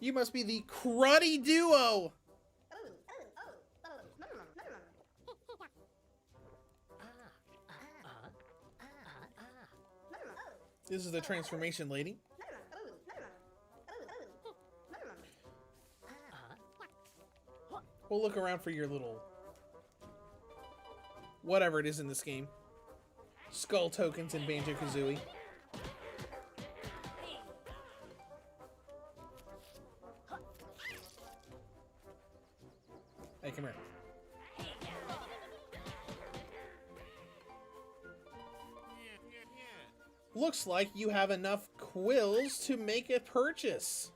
You must be the Cruddy Duo! This is the transformation lady. We'll look around for your little... whatever it is in this game. Skull tokens in Banjo-Kazooie. Hey, come here. Looks like you have enough quills to make a purchase.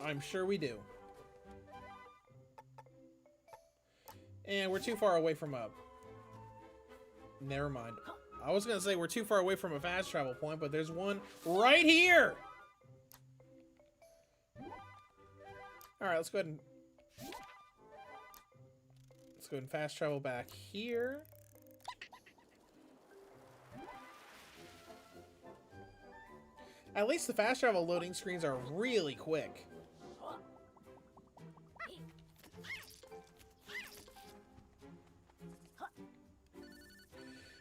I'm sure we do. And we're too far away from a... Never mind. I was gonna say we're too far away from a fast travel point, but there's one right here! Alright, let's go ahead and fast travel back here. At least the fast travel loading screens are really quick.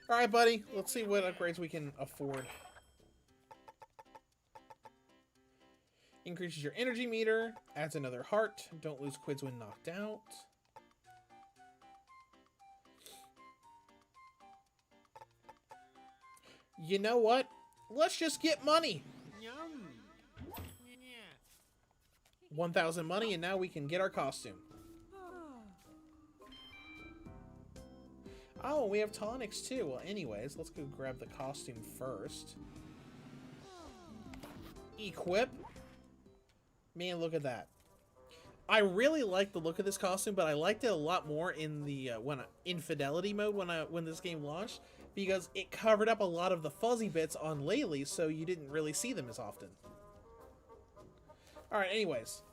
Alright, buddy. Let's see what upgrades we can afford. Increases your energy meter. Adds another heart. Don't lose quids when knocked out. You know what? Let's just get money. 1,000 money, and now we can get our costume. Oh, we have tonics too. Well, anyways, let's go grab the costume first. Equip. Man, look at that. I really like the look of this costume, but I liked it a lot more in the infidelity mode when this game launched, because it covered up a lot of the fuzzy bits on Laylee, so you didn't really see them as often. All right, anyways,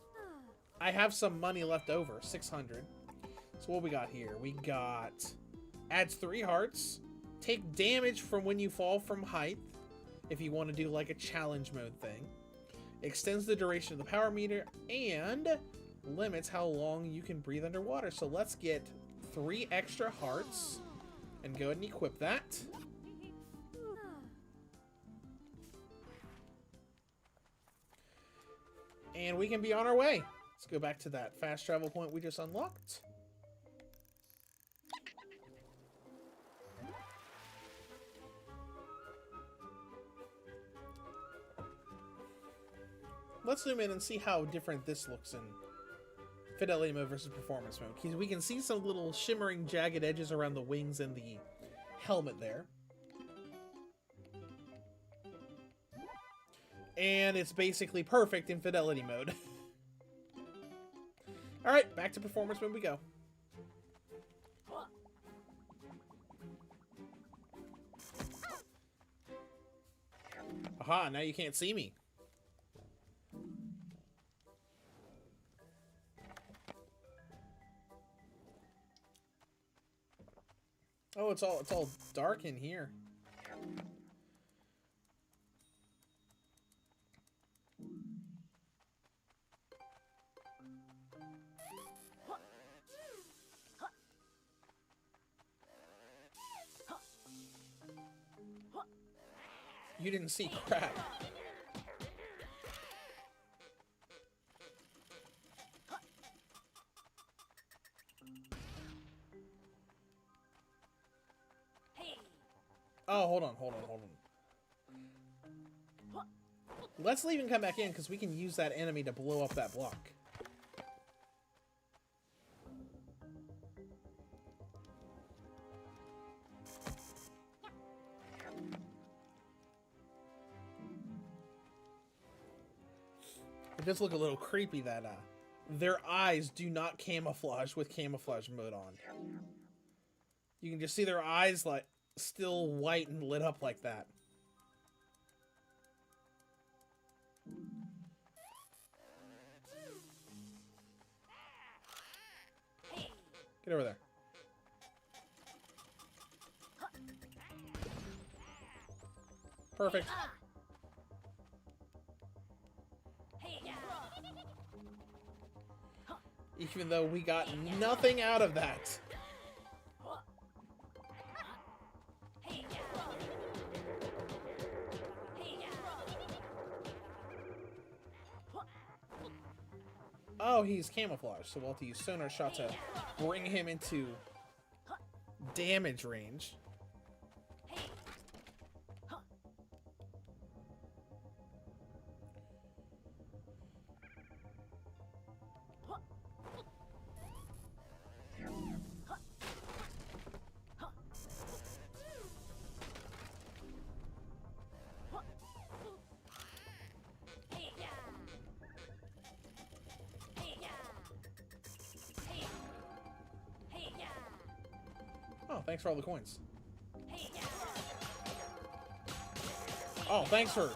I have some money left over, 600. So what we got here? We got adds 3 hearts, take damage from when you fall from height, if you want to do like a challenge mode thing, extends the duration of the power meter, and limits how long you can breathe underwater. So let's get 3 extra hearts and go ahead and equip that. And we can be on our way. Let's go back to that fast travel point we just unlocked. Let's zoom in and see how different this looks in fidelity mode versus performance mode. Because we can see some little shimmering jagged edges around the wings and the helmet there. And it's basically perfect in fidelity mode. Alright, back to performance mode we go. Aha, now you can't see me. Oh, it's all dark in here. You didn't see crap. Oh, hold on. Let's leave and come back in, because we can use that enemy to blow up that block. It does look a little creepy that their eyes do not camouflage with camouflage mode on. You can just see their eyes like still white and lit up like that. Get over there. Perfect. Even though we got nothing out of that. Oh, he's camouflaged, so we'll have to use Sonar Shot to bring him into damage range. Oh, thanks for all the coins. Oh, thanks for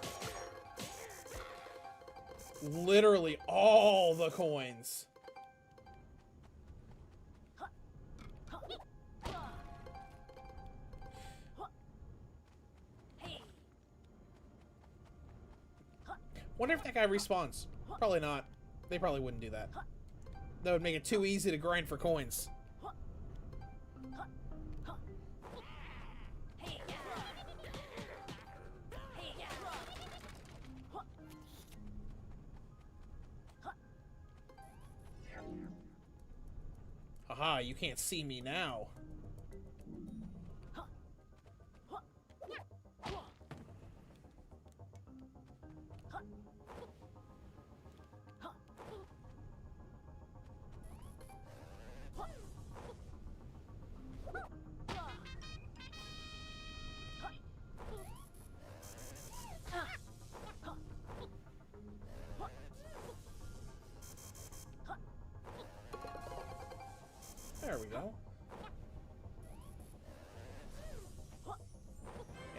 literally all the coins. Wonder if that guy respawns. Probably not. They probably wouldn't do that. That would make it too easy to grind for coins. Haha, you can't see me now.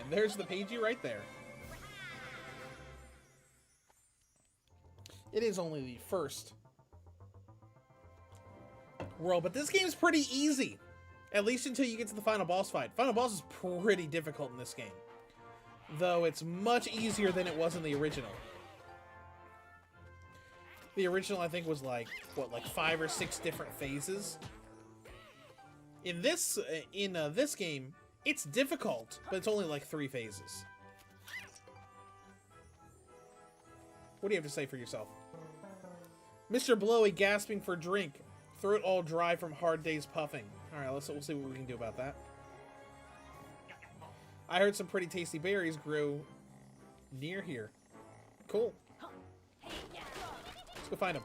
There's the Pagey right there. It is only the first world, but this game's pretty easy. At least until you get to the final boss fight. Final boss is pretty difficult in this game. Though it's much easier than it was in the original. The original, I think, was like, what, like 5 or 6 different phases? In this game, it's difficult, but it's only like 3 phases. What do you have to say for yourself? Mr. Blowy gasping for drink. Throat all dry from hard days puffing. Alright, we'll see what we can do about that. I heard some pretty tasty berries grew near here. Cool. Let's go find them.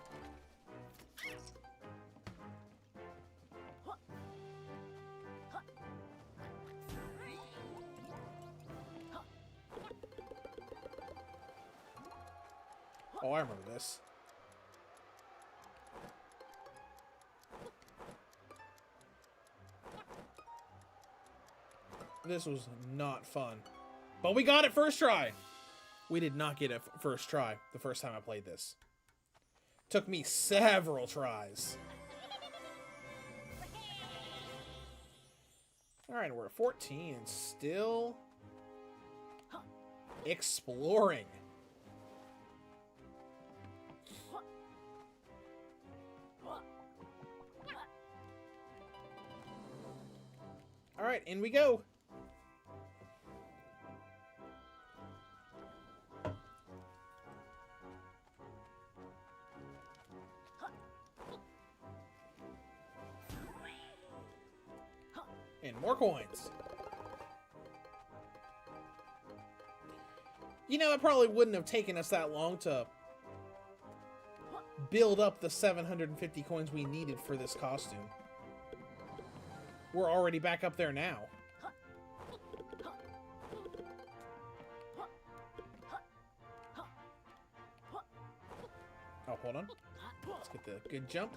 Oh, I remember this. This was not fun. But we got it first try! We did not get it first try the first time I played this. Took me several tries. Alright, we're at 14 and still exploring. Alright, in we go. And more coins. You know, it probably wouldn't have taken us that long to build up the 750 coins we needed for this costume. We're already back up there now. Oh, hold on. Let's get the good jump.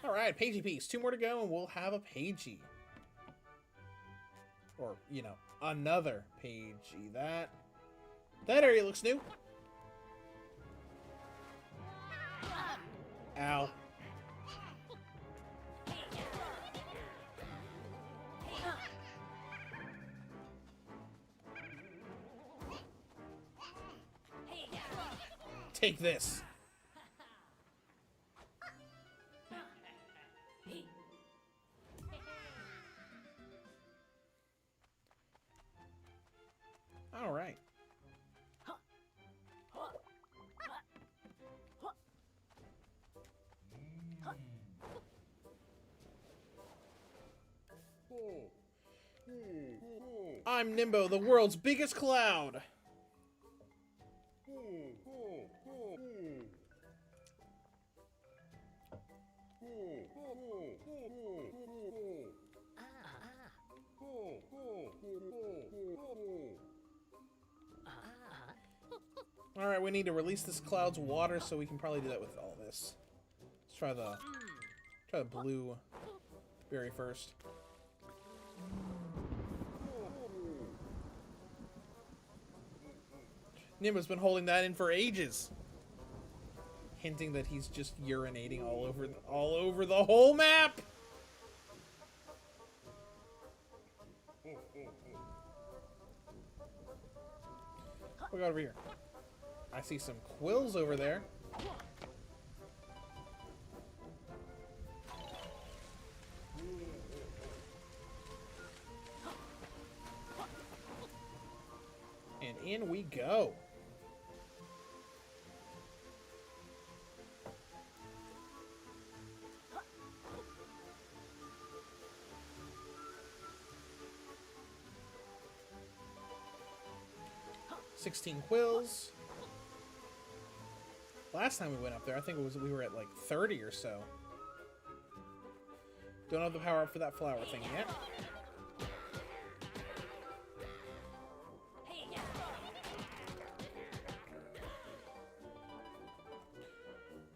Alright, Pagey piece. 2 more to go and we'll have a Pagey. Or, you know, another Pagey. That area looks new. Ow. Take this. All right. I'm Nimbo, the world's biggest cloud. Alright, we need to release this cloud's water, so we can probably do that with all this. Let's try the blue berry first. Nimbo's been holding that in for ages. Hinting that he's just urinating all over the whole map. We got over here. I see some quills over there. And in we go. $16 quills. Last time we went up there, I think we were at like 30 or so. Don't have the power up for that flower thing yet.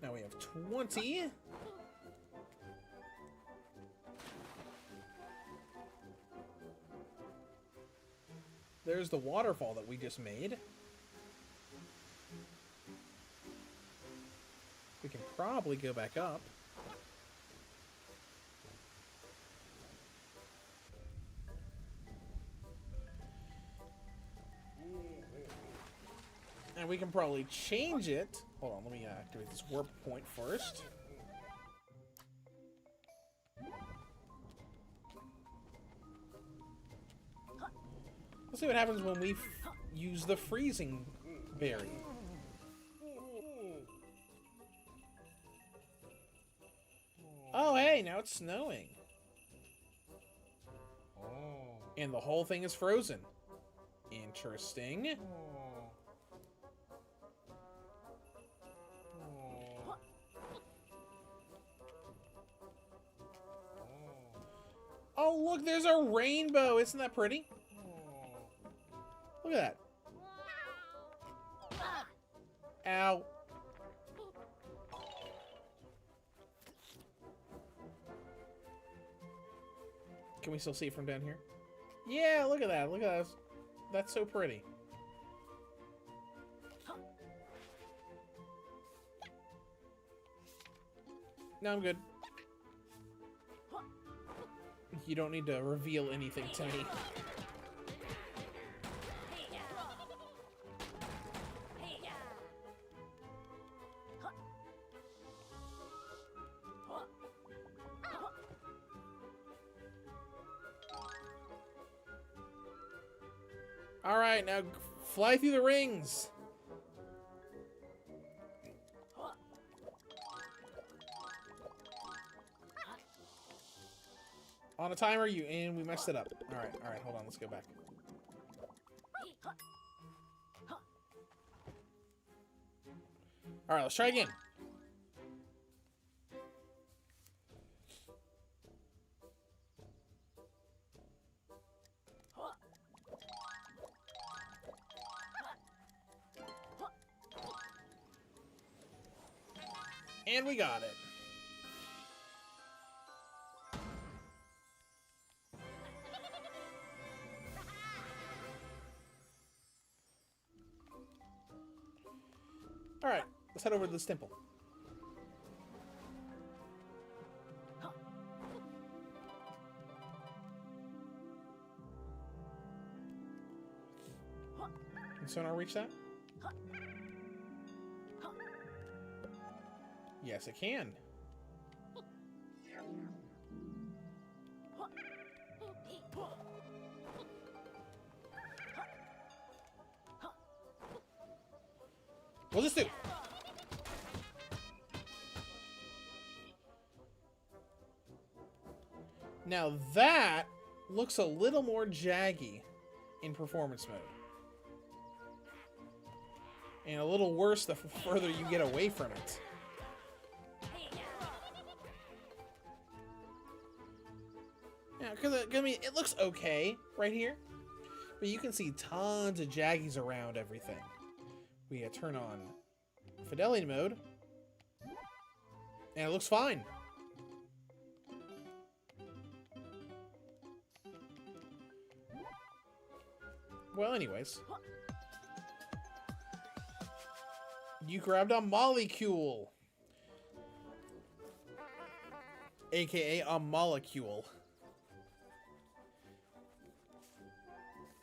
Now we have 20. there's the waterfall that we just made. We can probably go back up. And we can probably change it. Hold on, let me activate this warp point first. Let's see what happens when we use the freezing berry. Oh, hey, now it's snowing. And the whole thing is frozen. Interesting. Oh, look, there's a rainbow. Isn't that pretty? Look at that. Ow. Can we still see it from down here? Yeah, look at that. Look at that. That's so pretty. No, I'm good. You don't need to reveal anything to me. Alright, now fly through the rings. On a timer, and we messed it up. Alright, hold on, let's go back. Alright, let's try again. And we got it. Alright, let's head over to this temple. Can sonar reach that? Yes, it can. We'll just do. Now that looks a little more jaggy in performance mode. And a little worse the further you get away from it. Yeah, because I mean, it looks okay right here. But you can see tons of jaggies around everything. We turn on fidelity mode. And it looks fine. Well, anyways. You grabbed a molecule. AKA a molecule.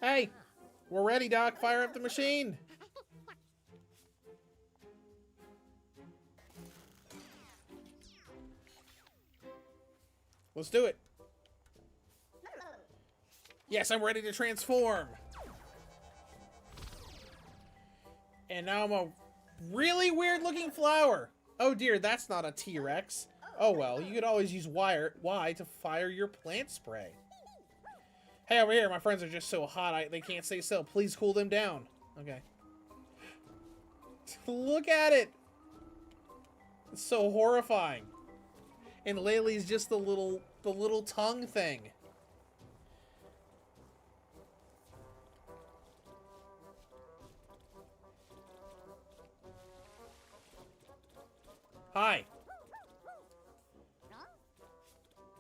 Hey! We're ready, Doc. Fire up the machine! Let's do it. Yes, I'm ready to transform. And now I'm a really weird looking flower. Oh dear, that's not a T-Rex. Oh well, you could always use Y to fire your plant spray. Hey, over here, my friends are just so hot they can't stay still. Please cool them down. Okay. Look at it. It's so horrifying. And Laylee's just the little tongue thing. Hi.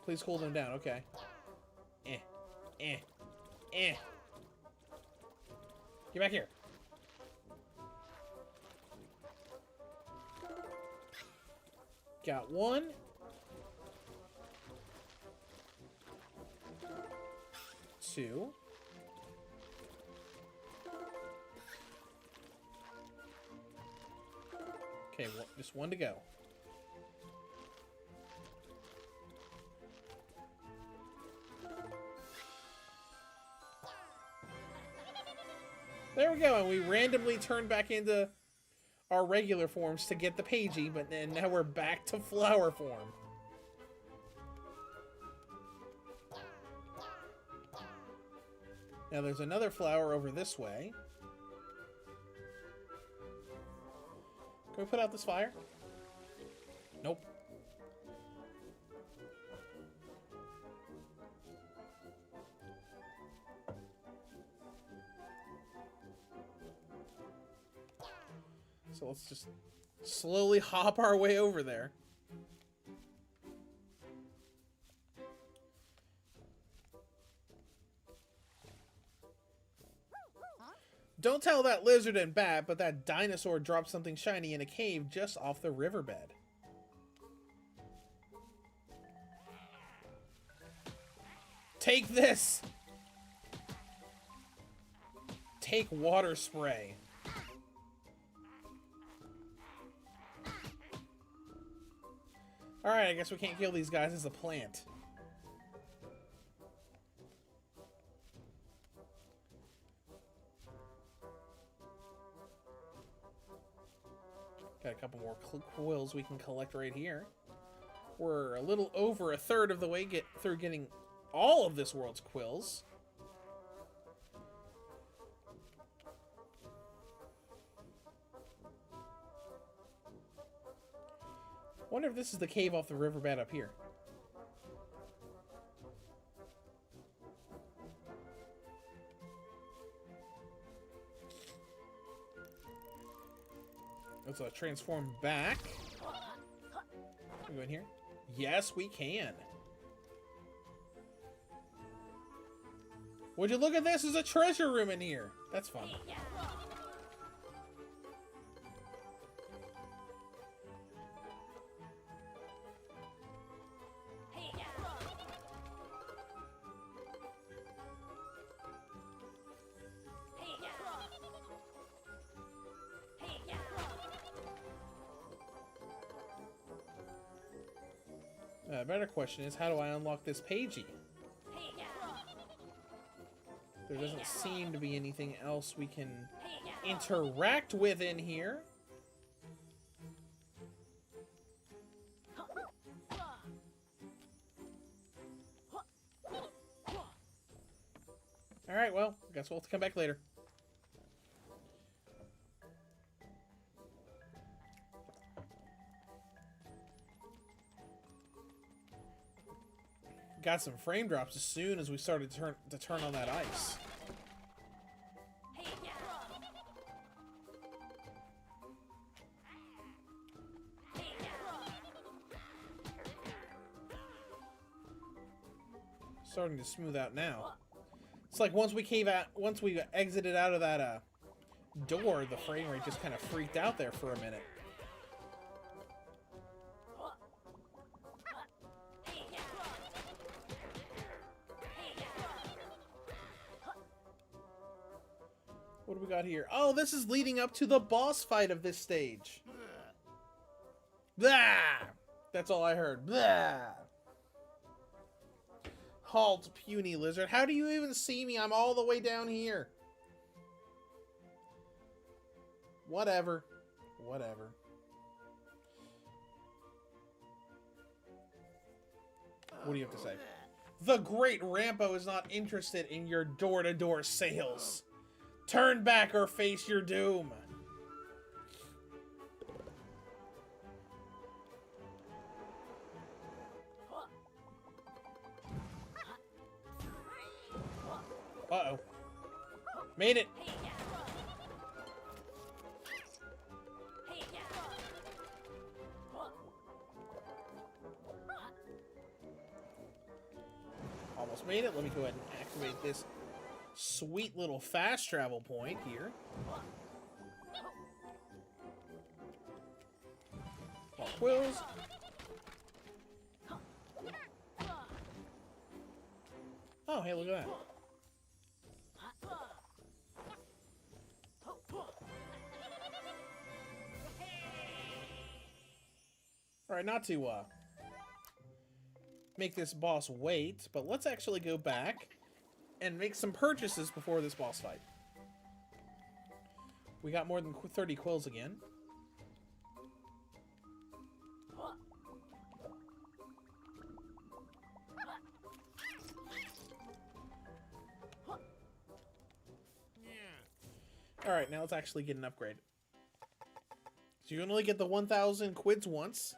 Please cool them down. Okay. Get back here. Got one. Two. Okay, well, just one to go. There we go, and we randomly turned back into our regular forms to get the pagey, but then now we're back to flower form. Now there's another flower over this way. Can we put out this fire? Nope. So let's just slowly hop our way over there. Don't tell that lizard and bat, but that dinosaur dropped something shiny in a cave just off the riverbed. Take this! Take water spray. Alright, I guess we can't kill these guys as a plant. Got a couple more quills we can collect right here. We're a little over a third of the way through getting all of this world's quills. Wonder if this is the cave off the riverbed up here. Let's transform back. Can we go in here? Yes, we can. Would you look at this? There's a treasure room in here. That's fun. A better question is, how do I unlock this pagey? There doesn't seem to be anything else we can interact with in here. Alright, well, I guess we'll have to come back later. Got some frame drops as soon as we started to turn on that ice. Starting to smooth out now. It's like once we exited out of that door, the frame rate just kind of freaked out there for a minute. What do we got here? Oh, this is leading up to the boss fight of this stage. Blah! That's all I heard. Blah! Halt, puny lizard. How do you even see me? I'm all the way down here. Whatever. Whatever. What do you have to say? The great Rampo is not interested in your door-to-door sales. Turn back or face your doom. Uh-oh. Made it. Almost made it. Let me go ahead and activate this Sweet little fast travel point here. More quills. Oh, hey, look at that. Alright, not to make this boss wait, but let's actually go back and make some purchases before this boss fight. We got more than 30 quills again. Alright, now let's actually get an upgrade. So you can only get the 1,000 quids once.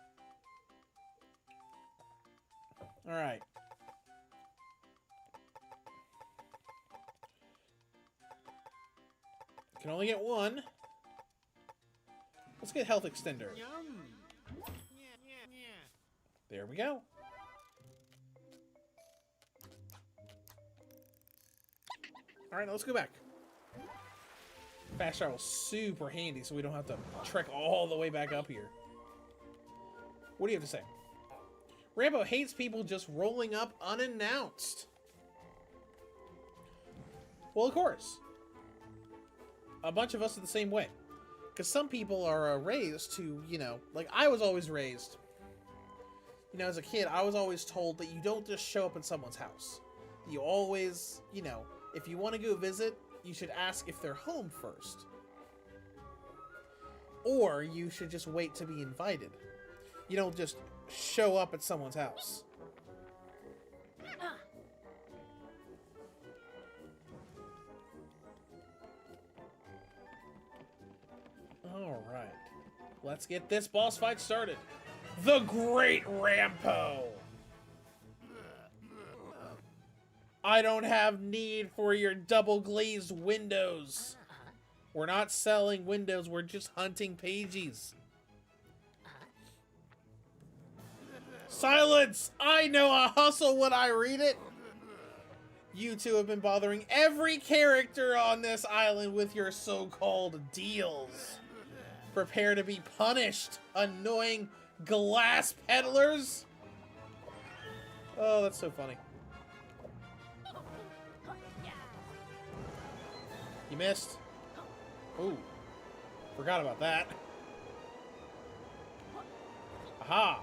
Alright. Can only get one. Let's get health extender. There we go. Alright, now let's go back. Fast travel super handy so we don't have to trek all the way back up here. What do you have to say? Rambo hates people just rolling up unannounced. Well, of course. A bunch of us are the same way. Because some people are raised to, you know, like I was always raised. You know, as a kid, I was always told that you don't just show up in someone's house. You always, you know, if you want to go visit, you should ask if they're home first. Or you should just wait to be invited. You don't just show up at someone's house. Alright. Let's get this boss fight started. The Great Rampo! I don't have need for your double glazed windows. We're not selling windows, we're just hunting pages. Silence! I know a hustle when I read it! You two have been bothering every character on this island with your so-called deals. Prepare to be punished, annoying glass peddlers! Oh, that's so funny. You missed. Ooh. Forgot about that. Aha!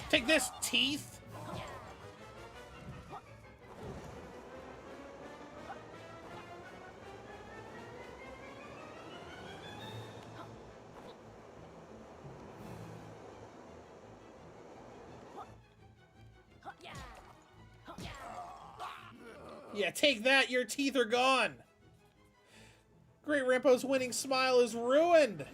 Take this, teeth! Yeah, take that, your teeth are gone! Great Rampo's winning smile is ruined!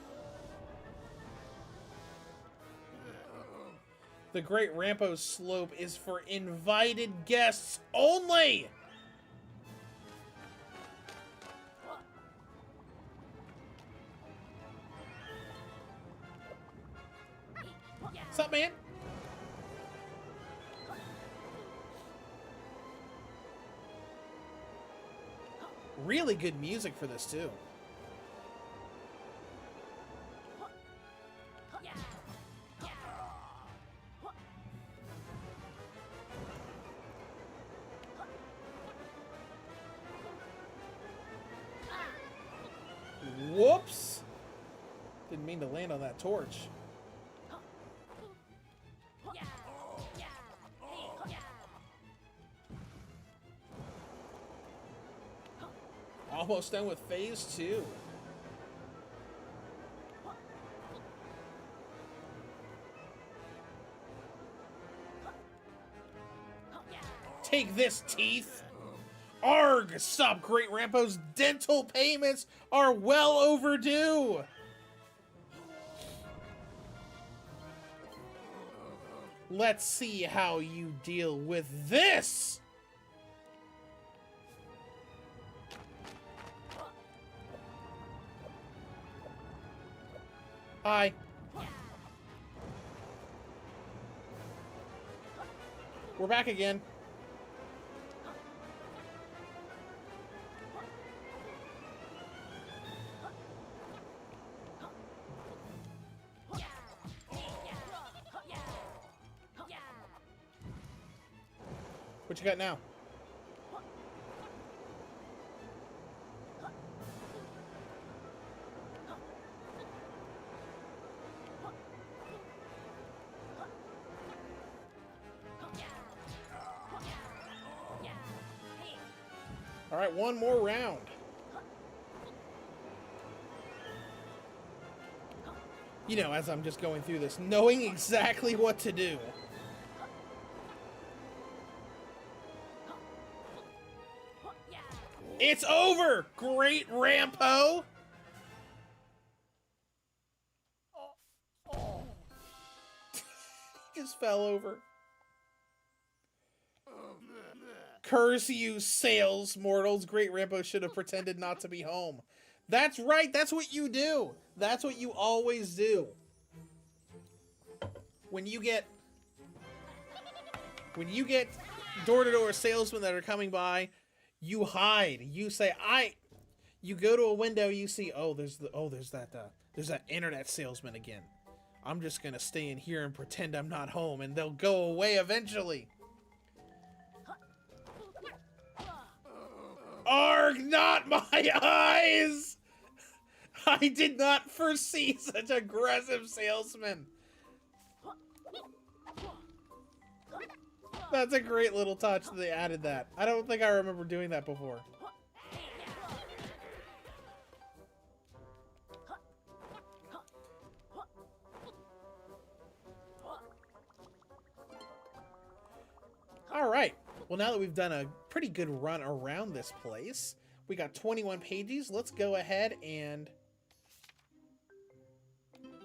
The Great Rampo slope is for invited guests only! What's up, man? Really good music for this, too. Whoops! Didn't mean to land on that torch. Almost done with phase 2. Take this, teeth! Arg! Stop, Great Rampo's dental payments are well overdue! Let's see how you deal with this! Hi. We're back again. What you got now? All right, one more round. You know, as I'm just going through this, knowing exactly what to do. It's over! Great Rampo! He just fell over. Curse you, sales mortals. Great Rampo should have pretended not to be home. That's right, that's what you do. That's what you always do. When you get door-to-door salesmen that are coming by, you hide. You say, you go to a window, you see, there's that internet salesman again. I'm just gonna stay in here and pretend I'm not home, and they'll go away eventually. Arg, not my eyes! I did not foresee such aggressive salesmen. That's a great little touch that they added that. I don't think I remember doing that before. All right. Well, now that we've done a pretty good run around this place, we got 21 pages. Let's go ahead and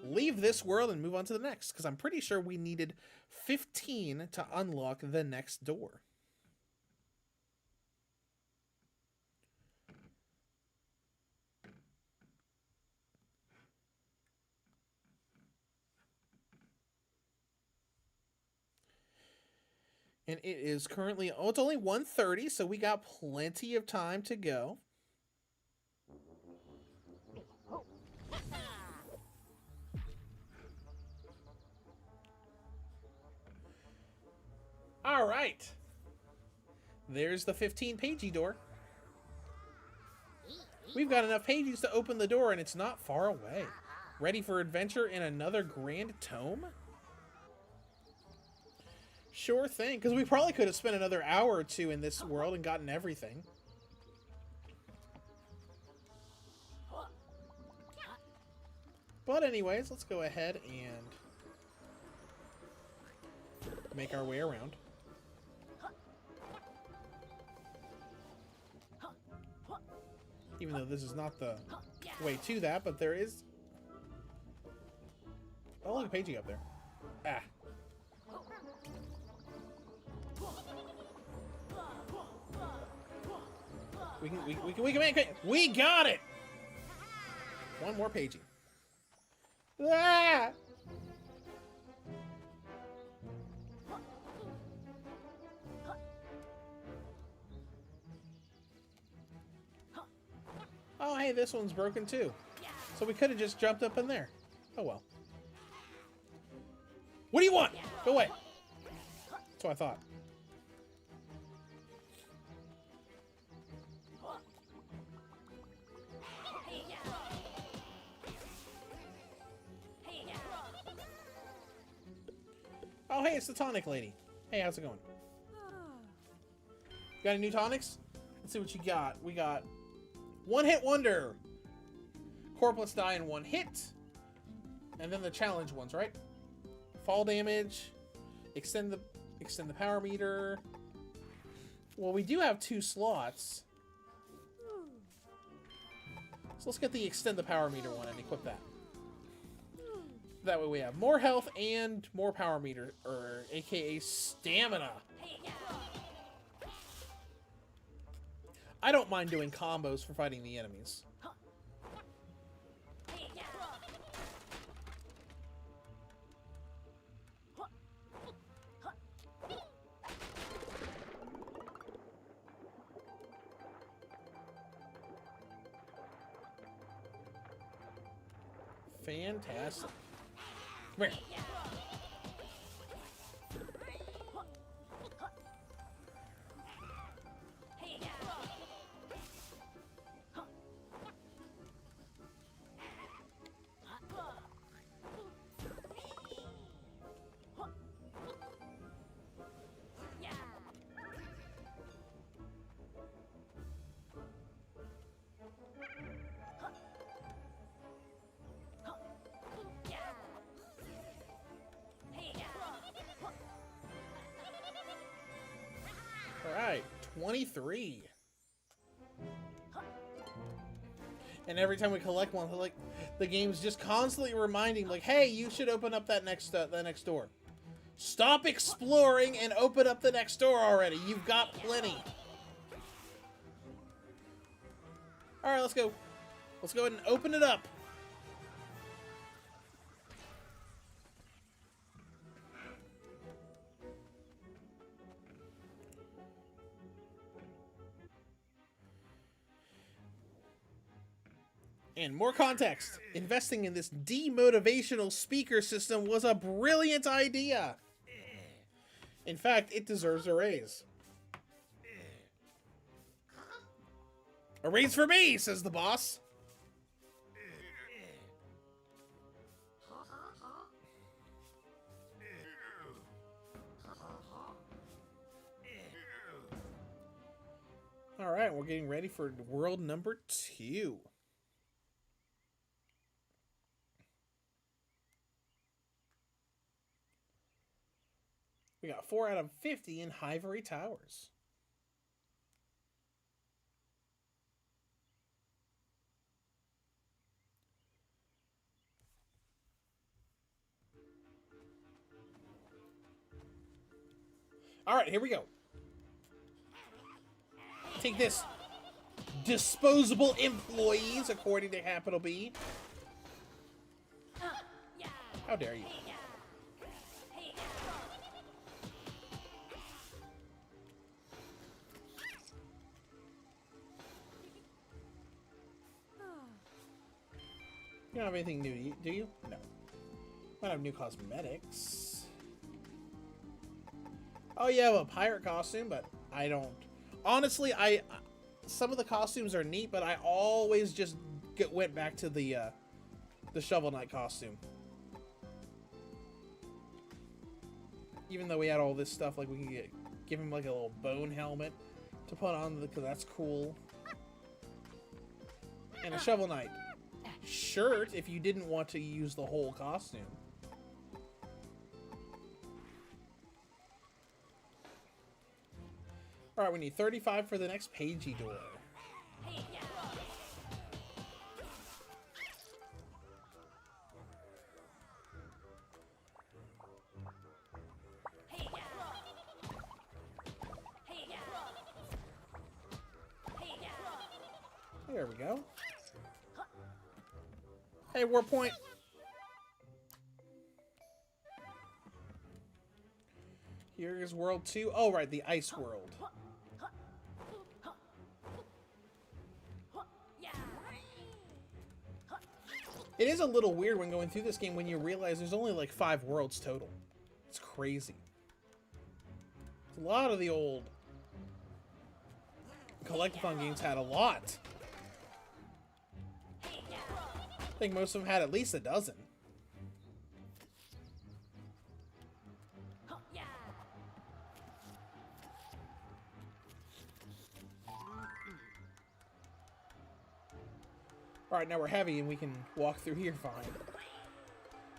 leave this world and move on to the next, because I'm pretty sure we needed 15 to unlock the next door. And it is currently, it's only 1:30, so we got plenty of time to go. All right. There's the 15-pagey door. We've got enough pages to open the door, and it's not far away. Ready for adventure in another grand tome? Sure thing, because we probably could have spent another hour or two in this world and gotten everything. But anyways, let's go ahead and make our way around. Even though this is not the way to that, but there is... Oh, look, a pagey up there. Ah. We got it! One more pagey. Ah! Oh, hey, this one's broken too. So we could have just jumped up in there. Oh, well. What do you want? Go away. That's what I thought. Oh, hey, it's the tonic lady. Hey, how's it going? Got any new tonics? Let's see what you got. We got one-hit wonder. Corplets die in one hit. And then the challenge ones, right? Fall damage. Extend the power meter. Well, we do have 2 slots. So let's get the extend the power meter one and equip that. That way we have more health and more power meter, or aka stamina. I don't mind doing combos for fighting the enemies. Fantastic. Come here. Alright, 23. And every time we collect one, like, the game's just constantly reminding, like, hey, you should open up that next door. Stop exploring and open up the next door already. You've got plenty. Alright, let's go. Let's go ahead and open it up. And more context. Investing in this demotivational speaker system was a brilliant idea. In fact, it deserves a raise. A raise for me, says the boss. All right, we're getting ready for world number 2. We got 4 out of 50 in Ivory Towers. All right, here we go. Take this. Disposable employees, according to Capital B. How dare you? You don't have anything new, do you? No. Might have new cosmetics. Oh, you have a pirate costume, but I don't. Honestly, some of the costumes are neat, but I always just went back to the Shovel Knight costume. Even though we had all this stuff, like we can give him like a little bone helmet to put on, because that's cool. And a Shovel Knight shirt if you didn't want to use the whole costume. Alright, we need 35 for the next pagey door. There we go. Hey, War Point. Here is World 2. Oh, right, the Ice World. It is a little weird when going through this game when you realize there's only like 5 worlds total. It's crazy. A lot of the old collectathon games had a lot. I think most of them had at least a dozen. Alright, now we're heavy and we can walk through here fine.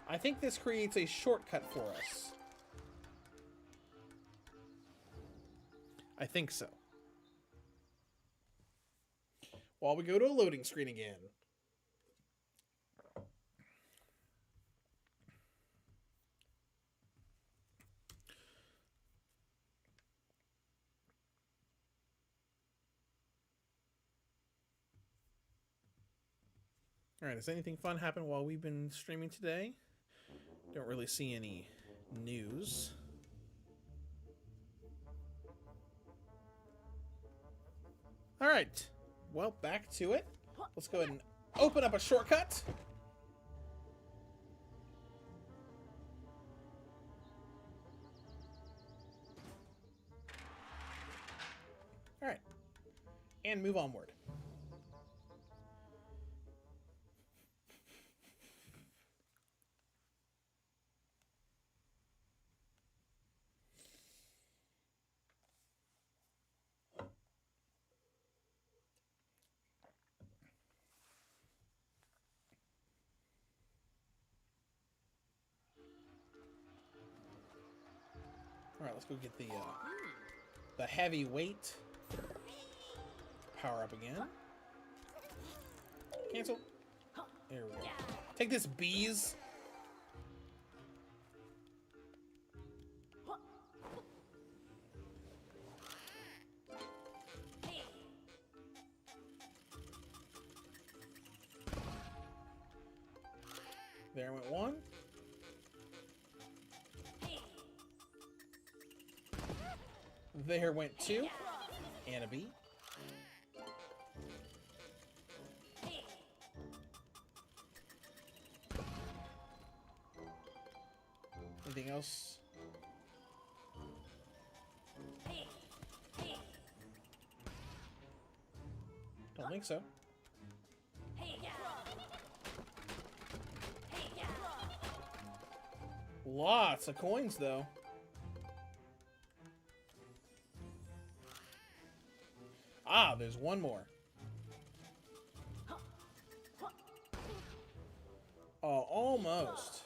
I think this creates a shortcut for us. I think so. While we go to a loading screen again. Alright, has anything fun happened while we've been streaming today? Don't really see any news. Alright, well, back to it. Let's go ahead and open up a shortcut. and move onward. All right, let's go get the heavy weight. Power up again. Cancel. There we go. Take this, bees. There went one. There went two. And a bee. Anything else? Don't think so. Lots of coins, though. Ah, there's one more. Oh, almost.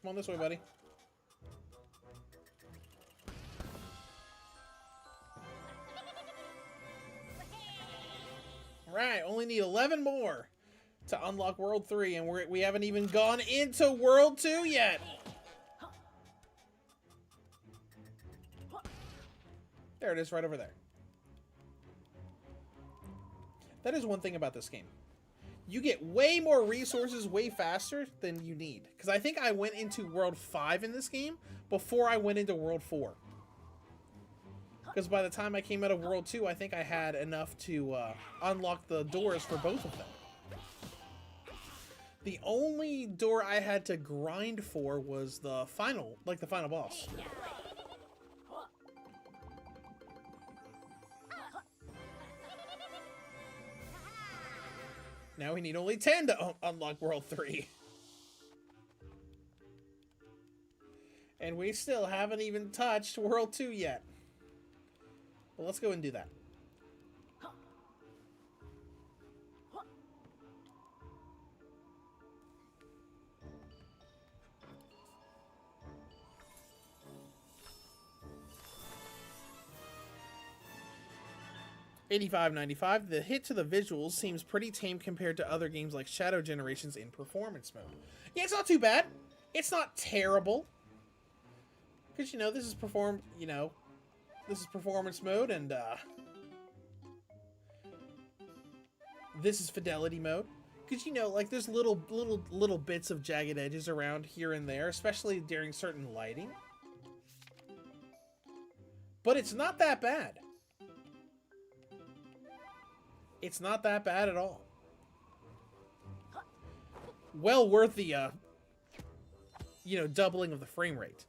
Come on this way, buddy. Alright, only need 11 more to unlock World 3, and we haven't even gone into World 2 yet! There it is, right over there. That is one thing about this game. You get way more resources way faster than you need. Because I think I went into World 5 in this game before I went into World 4. Because by the time I came out of World 2, I think I had enough to unlock the doors for both of them. The only door I had to grind for was the final, like the final boss. Now we need only 10 to unlock World 3. And we still haven't even touched World 2 yet. Well, let's go and do that. $85.95. The hit to the visuals seems pretty tame compared to other games like Shadow Generations in performance mode. Yeah, it's not too bad. It's not terrible. Because, you know, this is performance mode, and this is fidelity mode. Because, you know, like, there's little bits of jagged edges around here and there, especially during certain lighting. But it's not that bad. It's not that bad at all. Well worth the, doubling of the frame rate.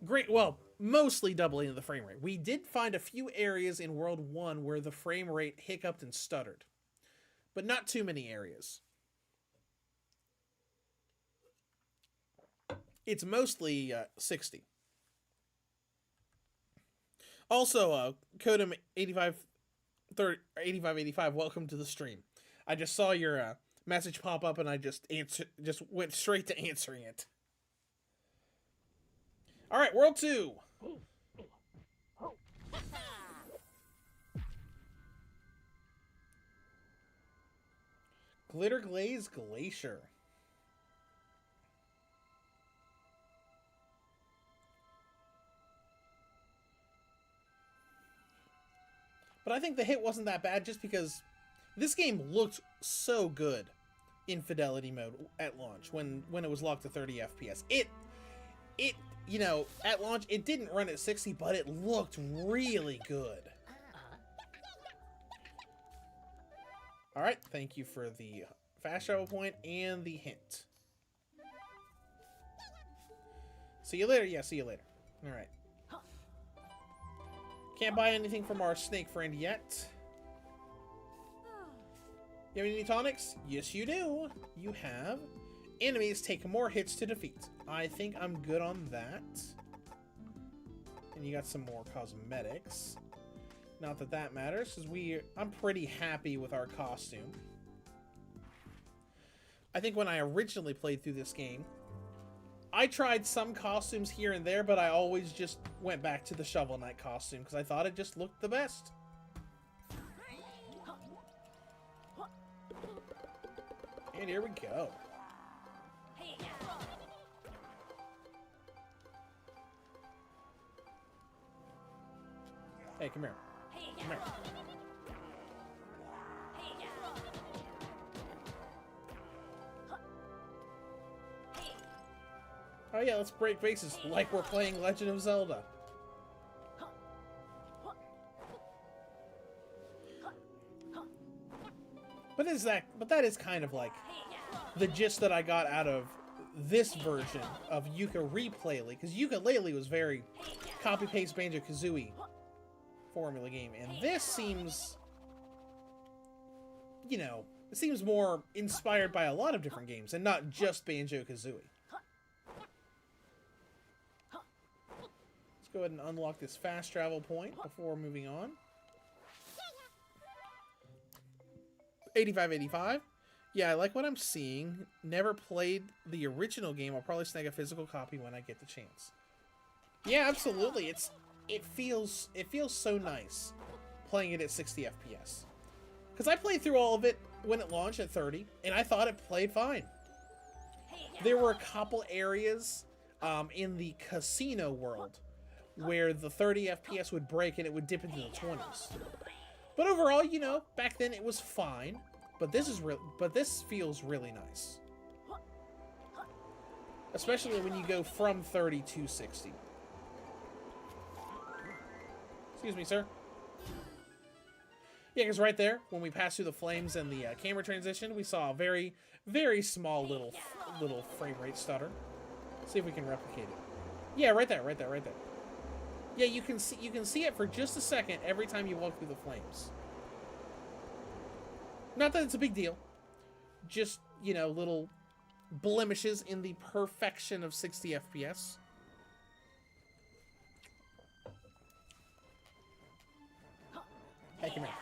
Great, well, mostly doubling of the frame rate. We did find a few areas in World 1 where the frame rate hiccuped and stuttered. But not too many areas. It's mostly 60. Also, Codem 8585, welcome to the stream. I just saw your message pop up and I just went straight to answering it. All right, World 2. Glitter Glaze Glacier. But I think the hit wasn't that bad just because this game looked so good in fidelity mode at launch when it was locked to 30 FPS. At launch, it didn't run at 60, but it looked really good. All right, thank you for the fast travel point and the hint. See you later. Yeah, see you later. All right. Can't buy anything from our snake friend yet. You have any tonics? Yes, you do. You have. Enemies take more hits to defeat. I think I'm good on that. And you got some more cosmetics. Not that that matters, because I'm pretty happy with our costume. I think when I originally played through this game, I tried some costumes here and there, but I always just went back to the Shovel Knight costume, because I thought it just looked the best. And here we go. Hey, come here. Come here. Oh yeah, let's break bases like we're playing Legend of Zelda. But that is kind of like the gist that I got out of this version of Yooka-Replaylee, because Yooka-Laylee was very copy-paste Banjo-Kazooie formula game, and this seems, you know, it seems more inspired by a lot of different games and not just Banjo-Kazooie. Let's go ahead and unlock this fast travel point before moving on. 8585. Yeah, I like what I'm seeing. Never played the original game. I'll probably snag a physical copy when I get the chance. Yeah, absolutely. It feels so nice playing it at 60 FPS. Because I played through all of it when it launched at 30, and I thought it played fine. There were a couple areas in the casino world where the 30 FPS would break and it would dip into the 20s. But overall, you know, back then it was fine. But this feels really nice. Especially when you go from 30 to 60. Excuse me, sir. Yeah, because right there, when we passed through the flames and the camera transition, we saw a very, very small little frame rate stutter. See if we can replicate it. Yeah, right there, right there, right there. Yeah, you can see it for just a second every time you walk through the flames. Not that it's a big deal. Just, you know, little blemishes in the perfection of 60 FPS. Hey, come here.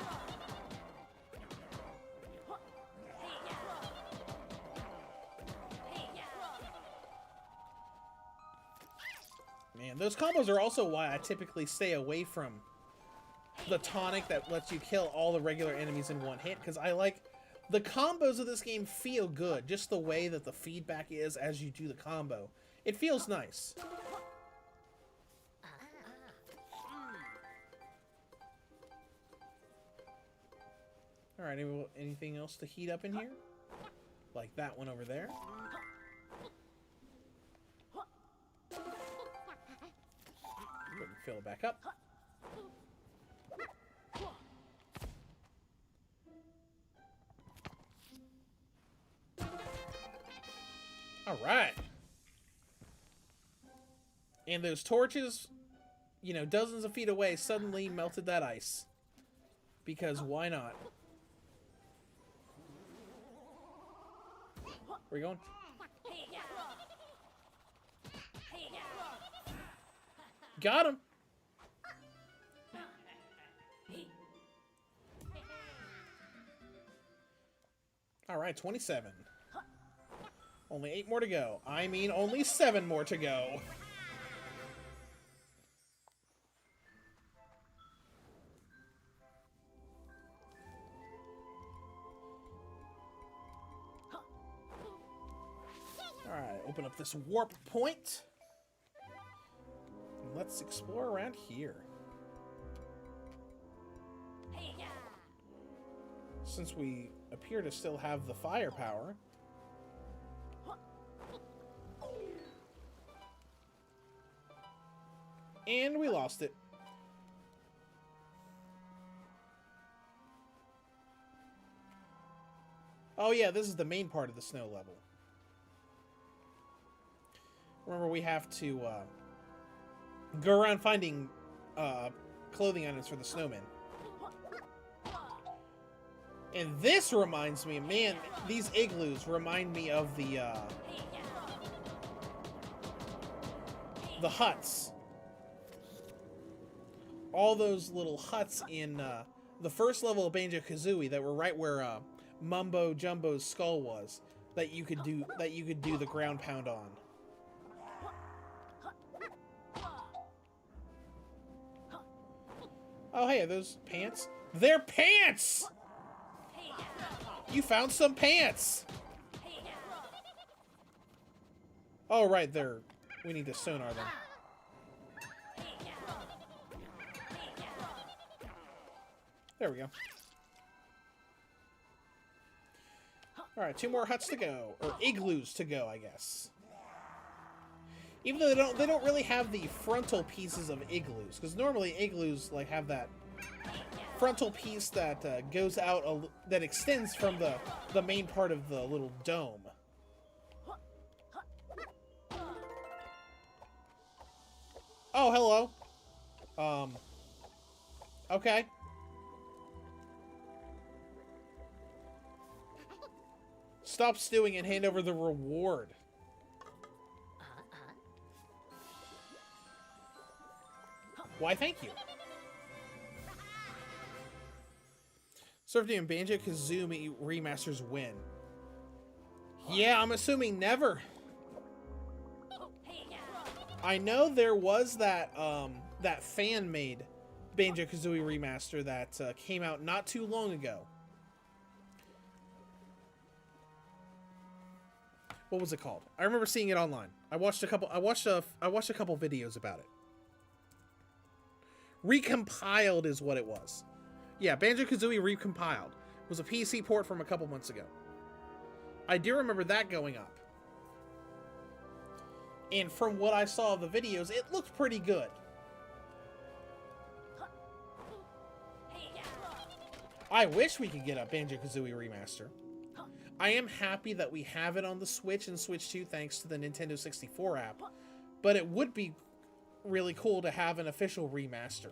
Man, those combos are also why I typically stay away from the tonic that lets you kill all the regular enemies in one hit, because I like the combos of this game feel good. Just the way that the feedback is as you do the combo. It feels nice. Alright, anything else to heat up in here? Like that one over there. Go ahead and fill it back up. Alright. And those torches, you know, dozens of feet away, suddenly melted that ice. Because why not? Where are you going? Got him! Alright, 27. Only 8 more to go. I mean, only 7 more to go. Alright, open up this warp point. And let's explore around here. Since we appear to still have the firepower. And we lost it. Oh yeah, this is the main part of the snow level. Remember, we have to go around finding clothing items for the snowmen. And this reminds me, man, these igloos remind me of the huts. All those little huts in the first level of Banjo-Kazooie that were right where Mumbo Jumbo's skull was, that you could do the ground pound on. Oh hey, are those pants? They're pants! You found some pants! Oh right, we need to sonar them. There we go. Alright, 2 more huts to go. Or igloos to go, I guess. Even though they don't really have the frontal pieces of igloos, because normally igloos like have that frontal piece that goes out, that extends from the main part of the little dome. Oh, hello. Okay. Stop stewing and hand over the reward. Why, thank you. Surfing and Banjo-Kazooie remasters win. Yeah, I'm assuming never. I know there was that that fan-made Banjo-Kazooie remaster that came out not too long ago. What was it called? I remember seeing it online. I watched a couple videos about it. Recompiled is what it was. Yeah, Banjo-Kazooie Recompiled. It was a PC port from a couple months ago. I do remember that going up. And from what I saw of the videos, it looked pretty good. I wish we could get a Banjo-Kazooie remaster. I am happy that we have it on the Switch and Switch 2 thanks to the Nintendo 64 app. But it would be really cool to have an official remaster.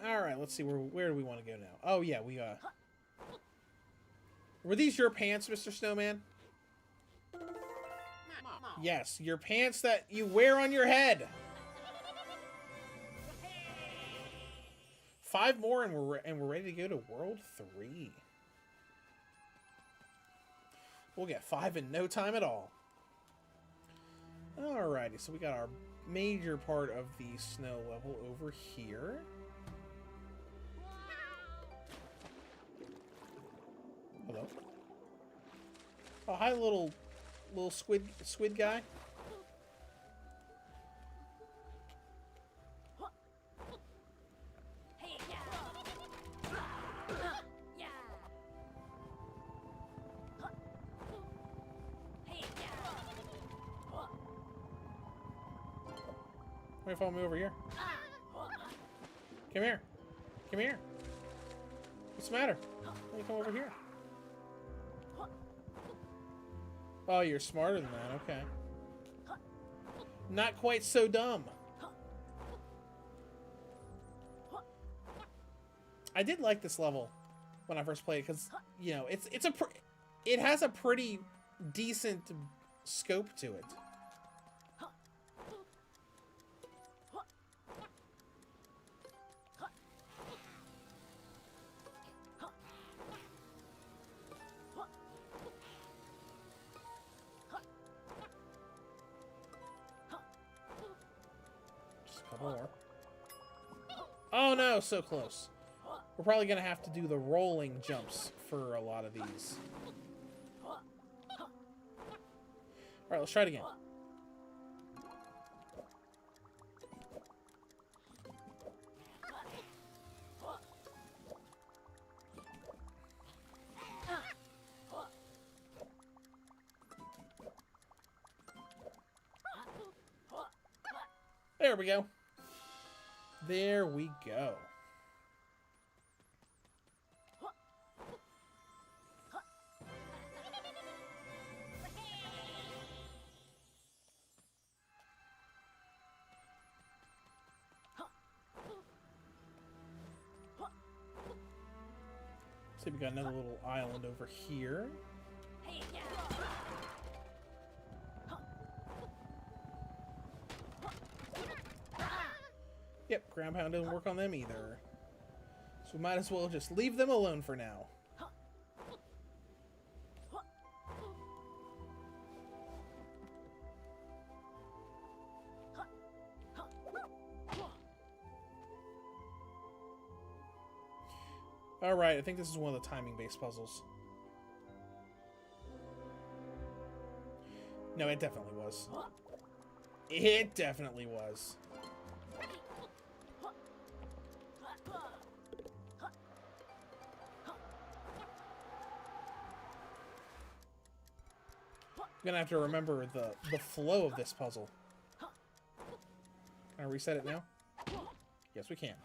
Alright, let's see, where do we want to go now? Oh yeah, were these your pants, Mr. Snowman? Yes, your pants that you wear on your head! 5 more and we're ready to go to World 3. We'll get 5 in no time at all. Alrighty, so we got our major part of the snow level over here. Hello. Oh, hi, little squid guy. Wait, follow me over here. Come here. Come here. What's the matter? Let me come over here. Oh, you're smarter than that. Okay. Not quite so dumb. I did like this level when I first played it because, you know, it has a pretty decent scope to it. More. Oh no, so close. We're probably gonna have to do the rolling jumps for a lot of these. Alright, let's try it again. There we go. There we go. See, we got another little island over here. Yep, ground pound doesn't work on them either. So we might as well just leave them alone for now. Alright, I think this is one of the timing-based puzzles. No, it definitely was. It definitely was. I'm gonna have to remember the flow of this puzzle. Can I reset it now? Yes, we can.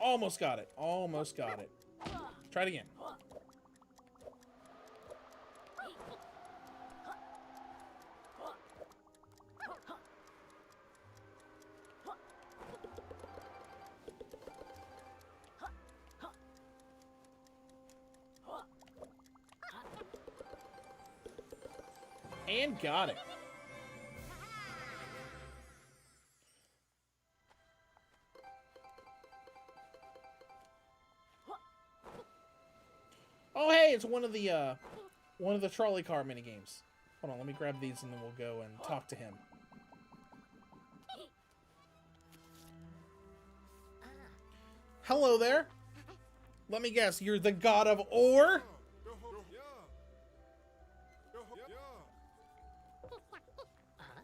Almost got it. Almost got it. Try it again. And got it. Oh, hey, it's one of the trolley car mini games. Hold on, let me grab these and then we'll go and talk to him. Hello there. Let me guess, you're the god of ore?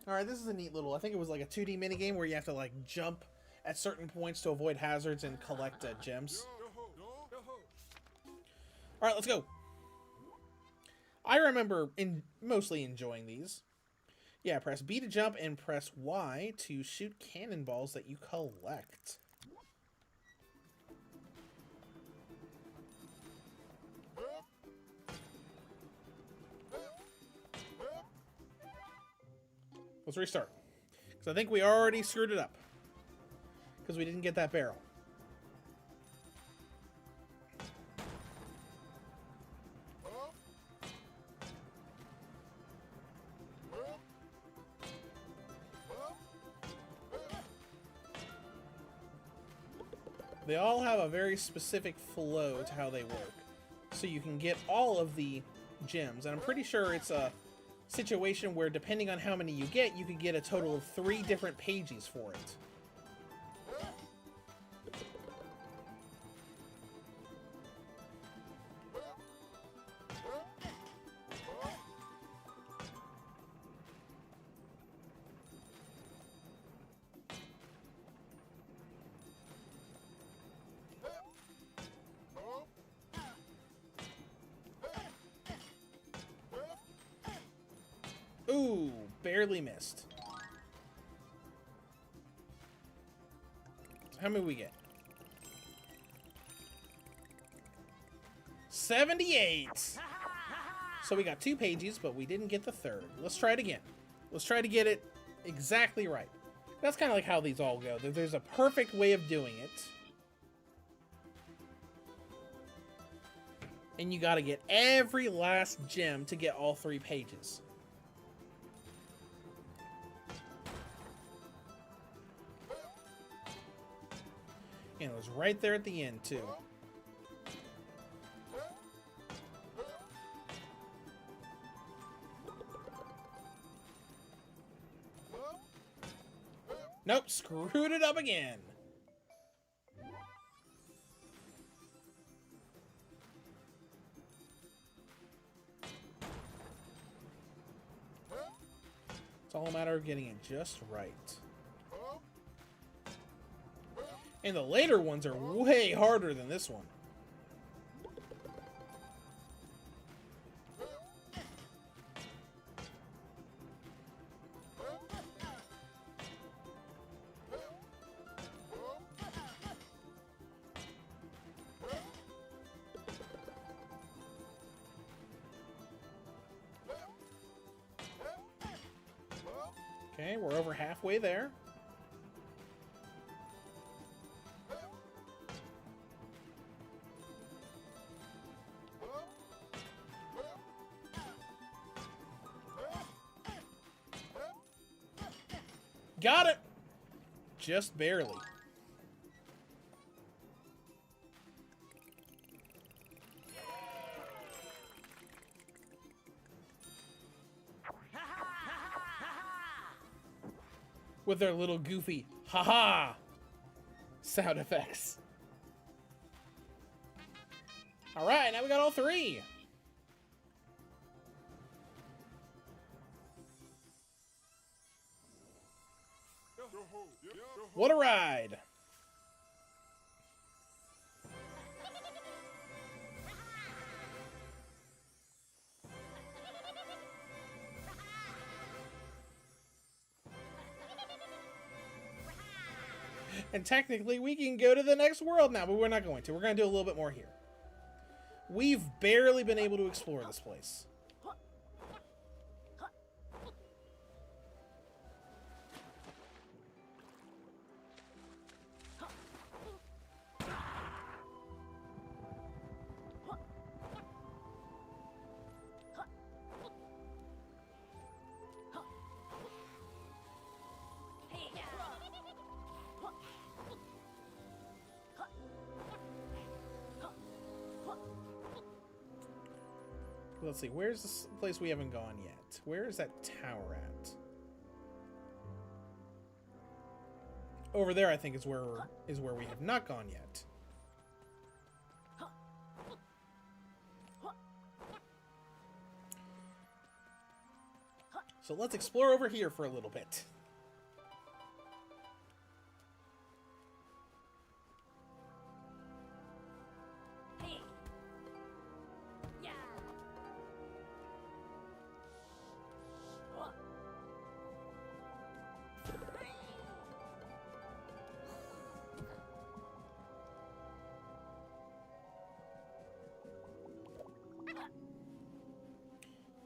Alright, this is a neat little, I think it was like a 2D minigame where you have to like jump at certain points to avoid hazards and collect gems. Alright, let's go. I remember mostly enjoying these. Yeah, press B to jump and press Y to shoot cannonballs that you collect. Let's restart. Because I think we already screwed it up. Because we didn't get that barrel. They all have a very specific flow to how they work. So you can get all of the gems. And I'm pretty sure it's a situation where depending on how many you get, you could get a total of 3 different pages for it. Ooh, barely missed. So how many we get? 78! So we got 2 pages, but we didn't get the 3rd. Let's try it again. Let's try to get it exactly right. That's kind of like how these all go. There's a perfect way of doing it. And you gotta get every last gem to get all 3 pages. And it was right there at the end, too. Nope, screwed it up again. all a matter of getting it just right. And the later ones are way harder than this one. Okay, we're over halfway there. Got it! Just barely. With their little goofy haha sound effects. All right, now we got all three. What a ride. And technically, we can go to the next world now, but we're not going to. We're going to do a little bit more here. We've barely been able to explore this place. Let's see, where's this place we haven't gone yet? Where is that tower at? Over there, I think, is where we have not gone yet. So let's explore over here for a little bit.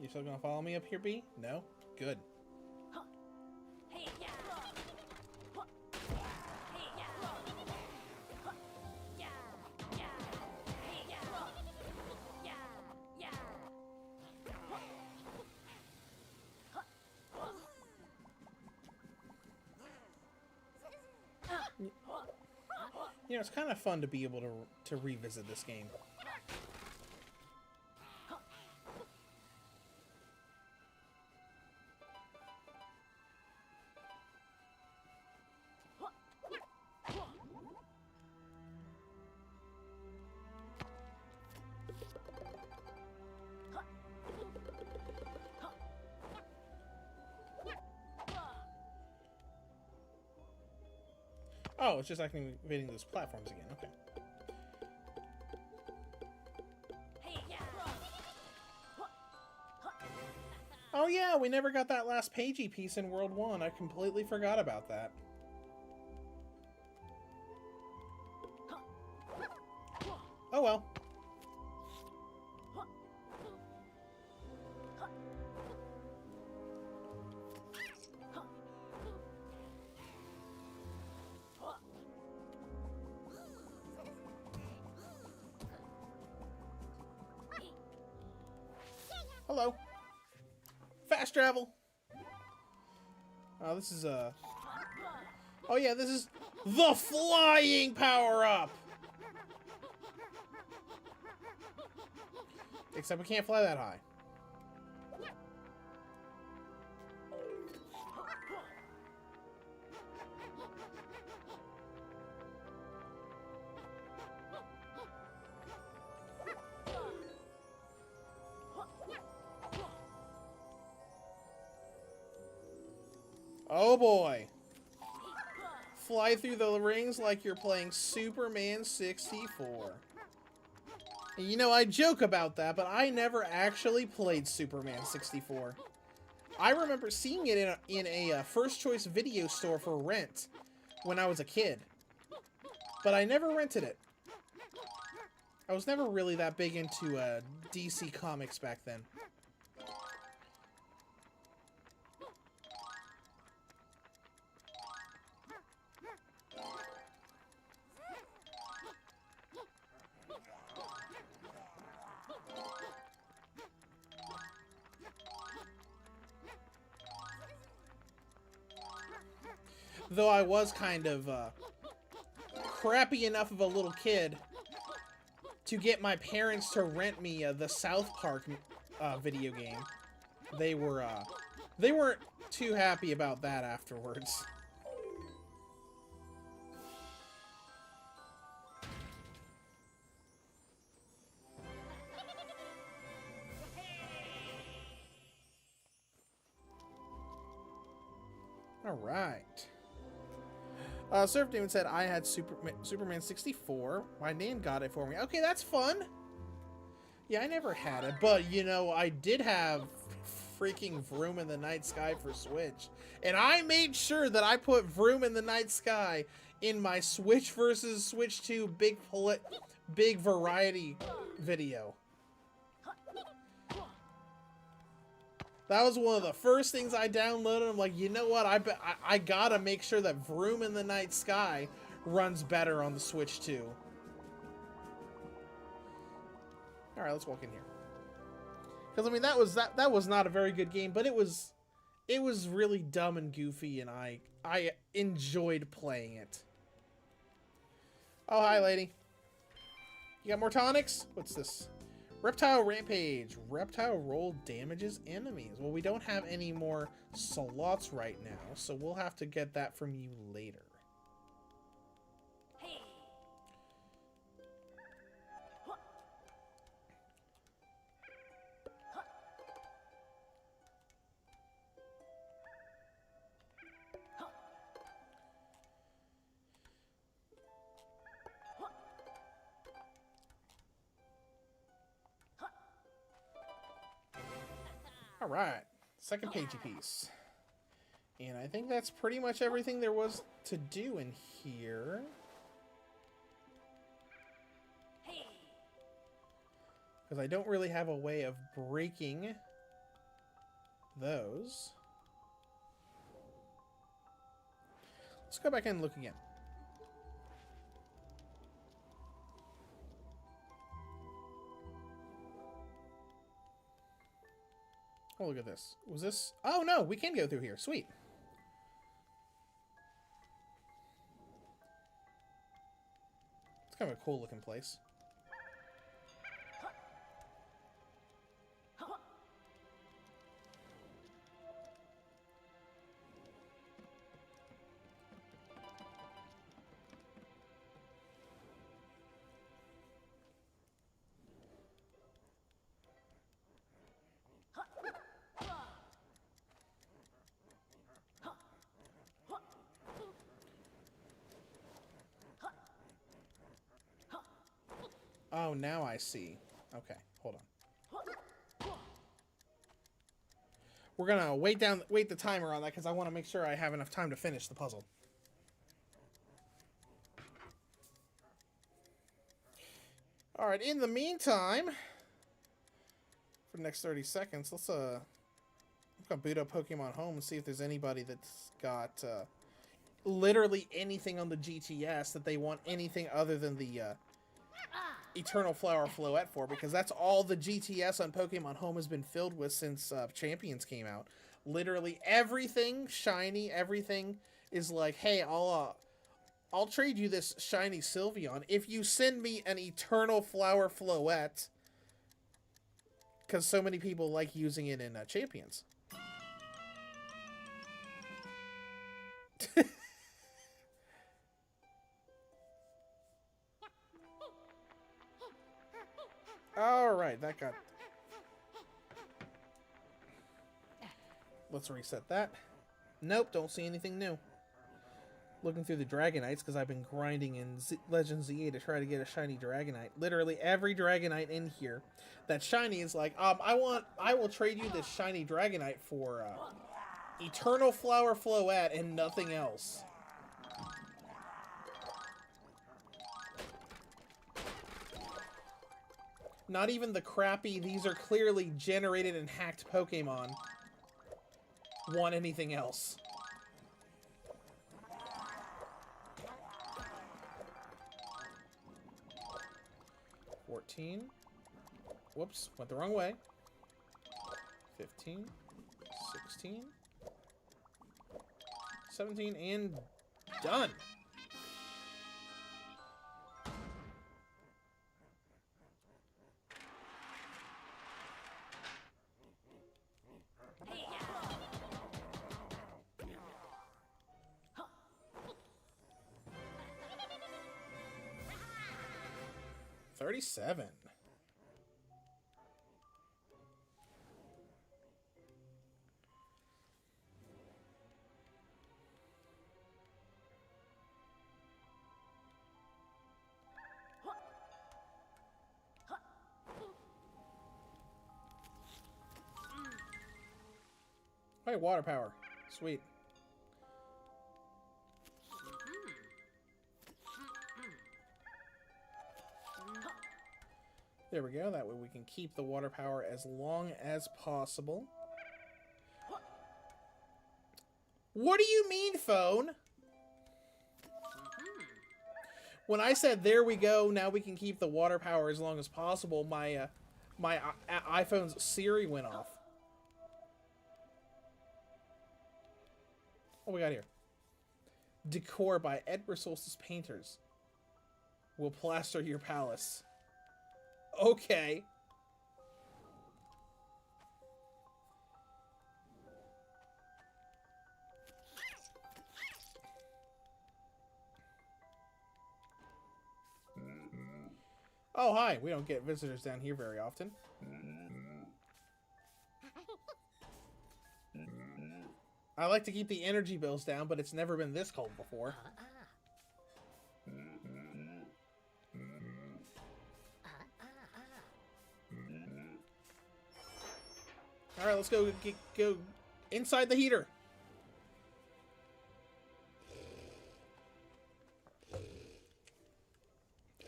You still gonna follow me up here, B? No? Good. You know, it's kind of fun to be able to revisit this game. Oh, it's just activating those platforms again. Okay. Oh yeah, we never got that last pagey piece in World 1. I completely forgot about that. Oh well. Hello. Fast travel. Oh, this is oh yeah, this is the flying power-up. Except we can't fly that high. Oh boy. Fly through the rings like you're playing Superman 64. You know, I joke about that, but I never actually played Superman 64. I remember seeing it in a first choice video store for rent when I was a kid. But I never rented it. I was never really that big into DC Comics back then. Though I was kind of crappy enough of a little kid to get my parents to rent me the South Park video game. They weren't too happy about that afterwards. All right. Surf Demon said, I had Superman 64. My name got it for me. Okay, that's fun. Yeah, I never had it. But, you know, I did have freaking Vroom in the Night Sky for Switch. And I made sure that I put Vroom in the Night Sky in my Switch versus Switch 2 big variety video. That was one of the first things I downloaded. I'm like, you know what? I gotta make sure that Vroom in the Night Sky runs better on the Switch 2. All right, let's walk in here. Because I mean, that was not a very good game, but it was really dumb and goofy, and I enjoyed playing it. Oh, hi, lady. You got more tonics? What's this? Reptile Rampage. Reptile roll damages enemies. Well, we don't have any more slots right now, so we'll have to get that from you later. Alright, second pagey piece. And I think that's pretty much everything there was to do in here. Because I don't really have a way of breaking those. Let's go back and look again. Oh, look at this. Was this... Oh, no! We can go through here. Sweet. It's kind of a cool looking place. Oh, now I see. Okay, hold on. We're gonna wait the timer on that because I want to make sure I have enough time to finish the puzzle. All right. In the meantime, for the next 30 seconds, let's I'm gonna boot up Pokemon Home and see if there's anybody that's got literally anything on the GTS that they want anything other than the Eternal Flower Floette for, because that's all the GTS on Pokemon Home has been filled with since Champions came out. Literally everything shiny, everything is like, hey, I'll trade you this shiny Sylveon if you send me an Eternal Flower Floette, because so many people like using it in Champions. Alright, that got... Let's reset that. Nope, don't see anything new. Looking through the Dragonites because I've been grinding in Legend ZA to try to get a shiny Dragonite. Literally every Dragonite in here that's shiny is like, I will trade you this shiny Dragonite for Eternal Flower Floette and nothing else. Not even the crappy, these are clearly generated and hacked Pokemon want anything else. $14. Whoops, went the wrong way. 15, 16, 17, and done. $37. Hey, water power. Sweet. There we go. That way we can keep the water power as long as possible. What do you mean, phone? When I said, there we go, now we can keep the water power as long as possible, my iPhone's Siri went off. What we got here? Decor by Edward Solstice Painters. Will plaster your palace. Okay. Oh, hi. We don't get visitors down here very often. I like to keep the energy bills down, but it's never been this cold before. All right, let's go inside the heater.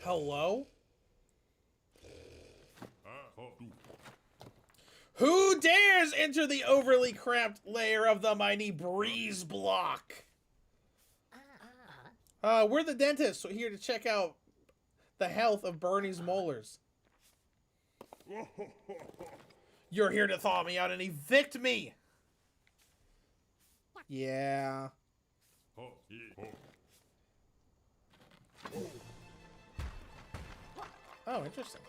Hello? Who dares enter the overly cramped lair of the mighty Breeze Block? We're the dentists, so here to check out the health of Bernie's molars. You're here to thaw me out and evict me! Yeah. Oh, interesting.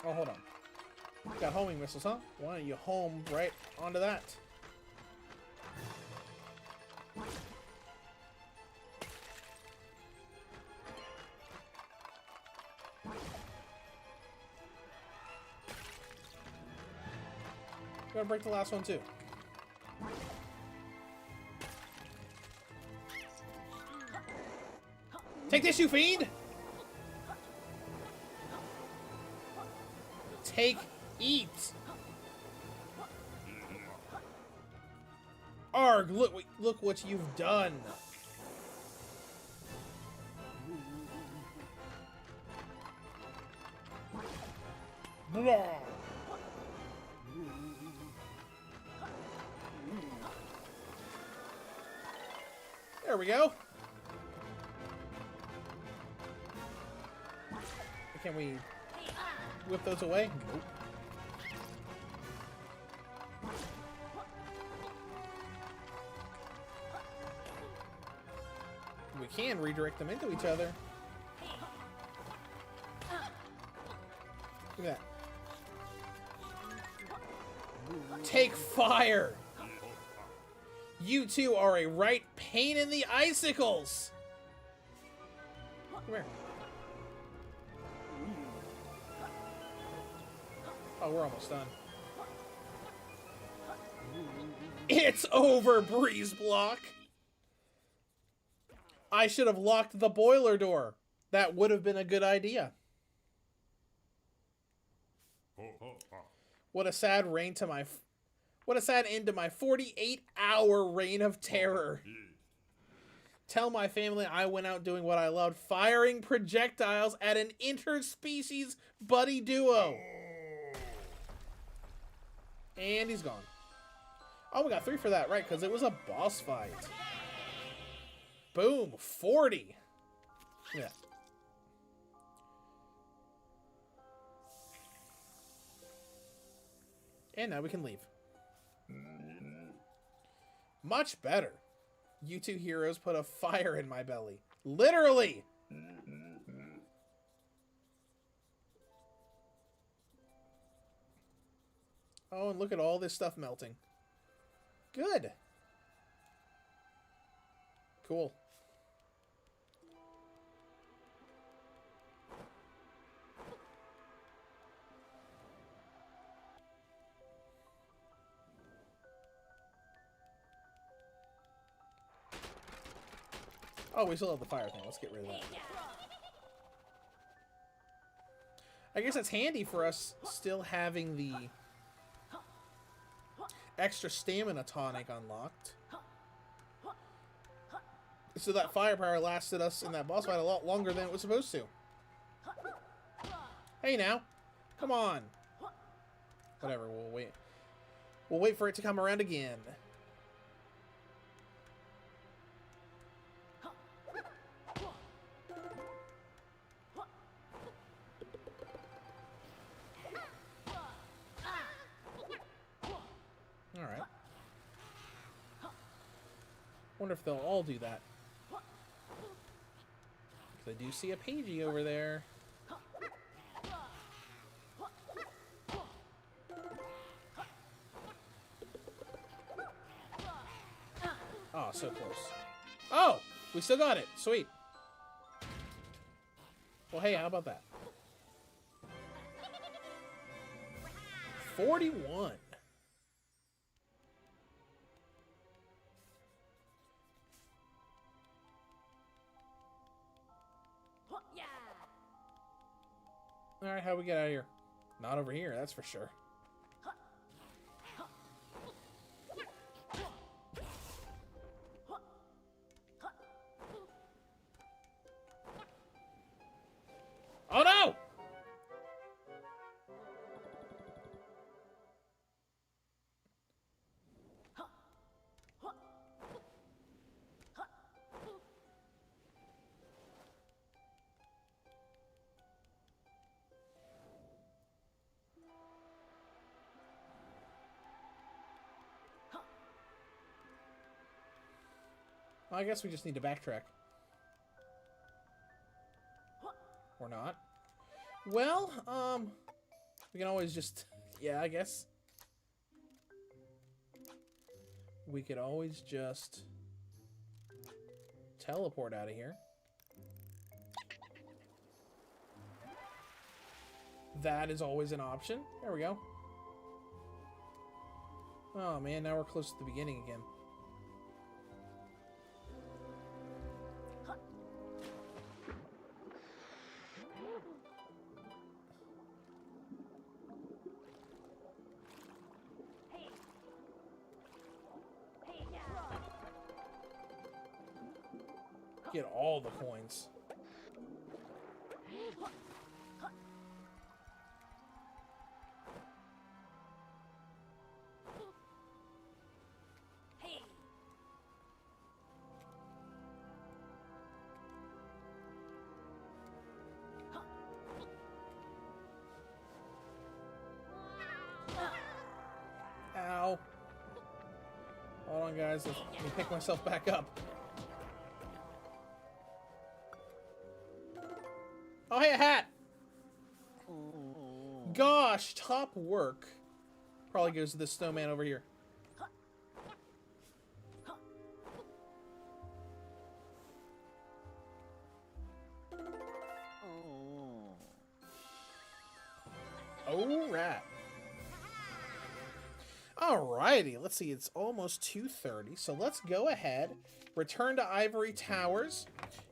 Oh, hold on. Got homing missiles, huh? Why don't you home right onto that? Gotta break the last one too. Take this, you fiend! Take, eat! Arg, look what you've done! Blah. There we go. Can we whip those away? Nope. We can redirect them into each other. Look at that. Take fire! You two are a right pain in the icicles! Come here. Oh, we're almost done. It's over, Breeze Block. I should have locked the boiler door. That would have been a good idea. What a sad end to my 48-hour reign of terror. Tell my family I went out doing what I loved, firing projectiles at an interspecies buddy duo. And he's gone. Oh, we got 3 for that, right? Because it was a boss fight. Boom, 40. Yeah. And now we can leave. Much better. You two heroes put a fire in my belly. Literally! Oh, and look at all this stuff melting. Good. Cool. Oh, we still have the fire thing. Let's get rid of that. I guess it's handy for us still having the extra stamina tonic unlocked. So that firepower lasted us in that boss fight a lot longer than it was supposed to. Hey now. Come on. Whatever, we'll wait. We'll wait for it to come around again. Alright. Wonder if they'll all do that. Because I do see a pagey over there. Oh, so close. Oh! We still got it. Sweet. Well, hey, how about that? 41. Alright, how do we get out of here? Not over here, that's for sure. Oh no! I guess we just need to backtrack. Or not. Well, we can always just... Yeah, I guess. We could always just teleport out of here. That is always an option. There we go. Oh man, now we're close to the beginning again. Get all the coins. Ow. Hold on, guys. Let me pick myself back up. Oh, hey, a hat! Gosh, top work. Probably goes to this snowman over here. Oh, rat. Alrighty, let's see, it's almost 2:30, so let's go ahead, return to Ivory Towers,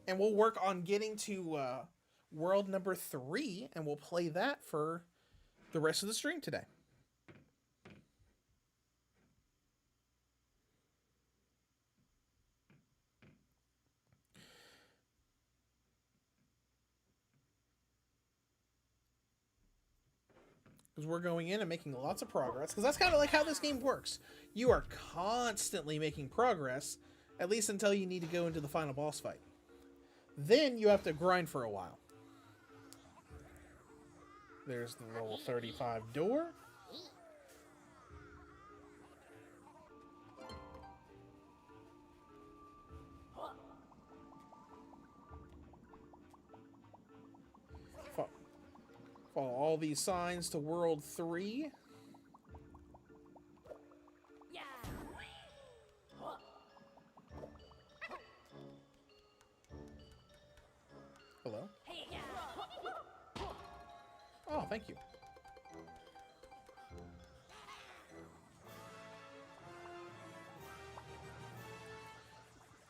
and we'll work on getting to world number 3, and we'll play that for the rest of the stream today. Because we're going in and making lots of progress. Because that's kind of like how this game works. You are constantly making progress, at least until you need to go into the final boss fight. Then you have to grind for a while. There's the level 35 door. Follow all these signs to World 3. Hello? Oh, thank you.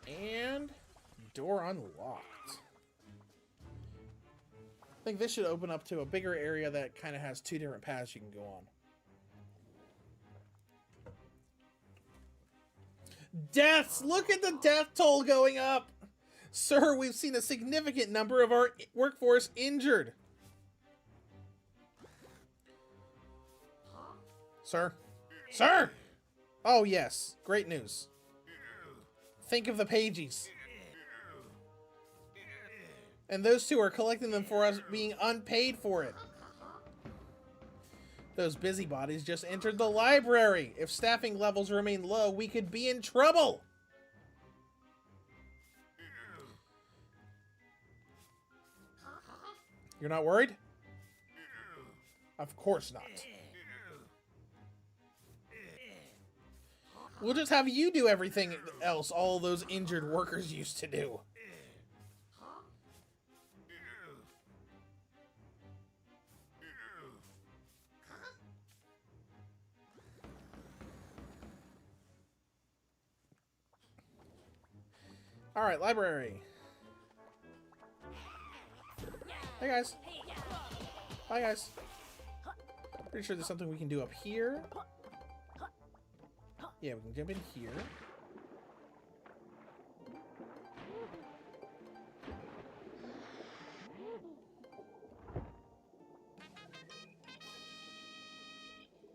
And door unlocked. I think this should open up to a bigger area that kind of has 2 different paths you can go on. Deaths! Look at the death toll going up! Sir, we've seen a significant number of our workforce injured. Sir? Sir! Oh, yes. Great news. Think of the pages. And those 2 are collecting them for us, being unpaid for it. Those busybodies just entered the library. If staffing levels remain low, we could be in trouble. You're not worried? Of course not. We'll just have you do everything else all those injured workers used to do. Alright, library. Hey guys. Bye guys. Pretty sure there's something we can do up here. Yeah, we can jump in here.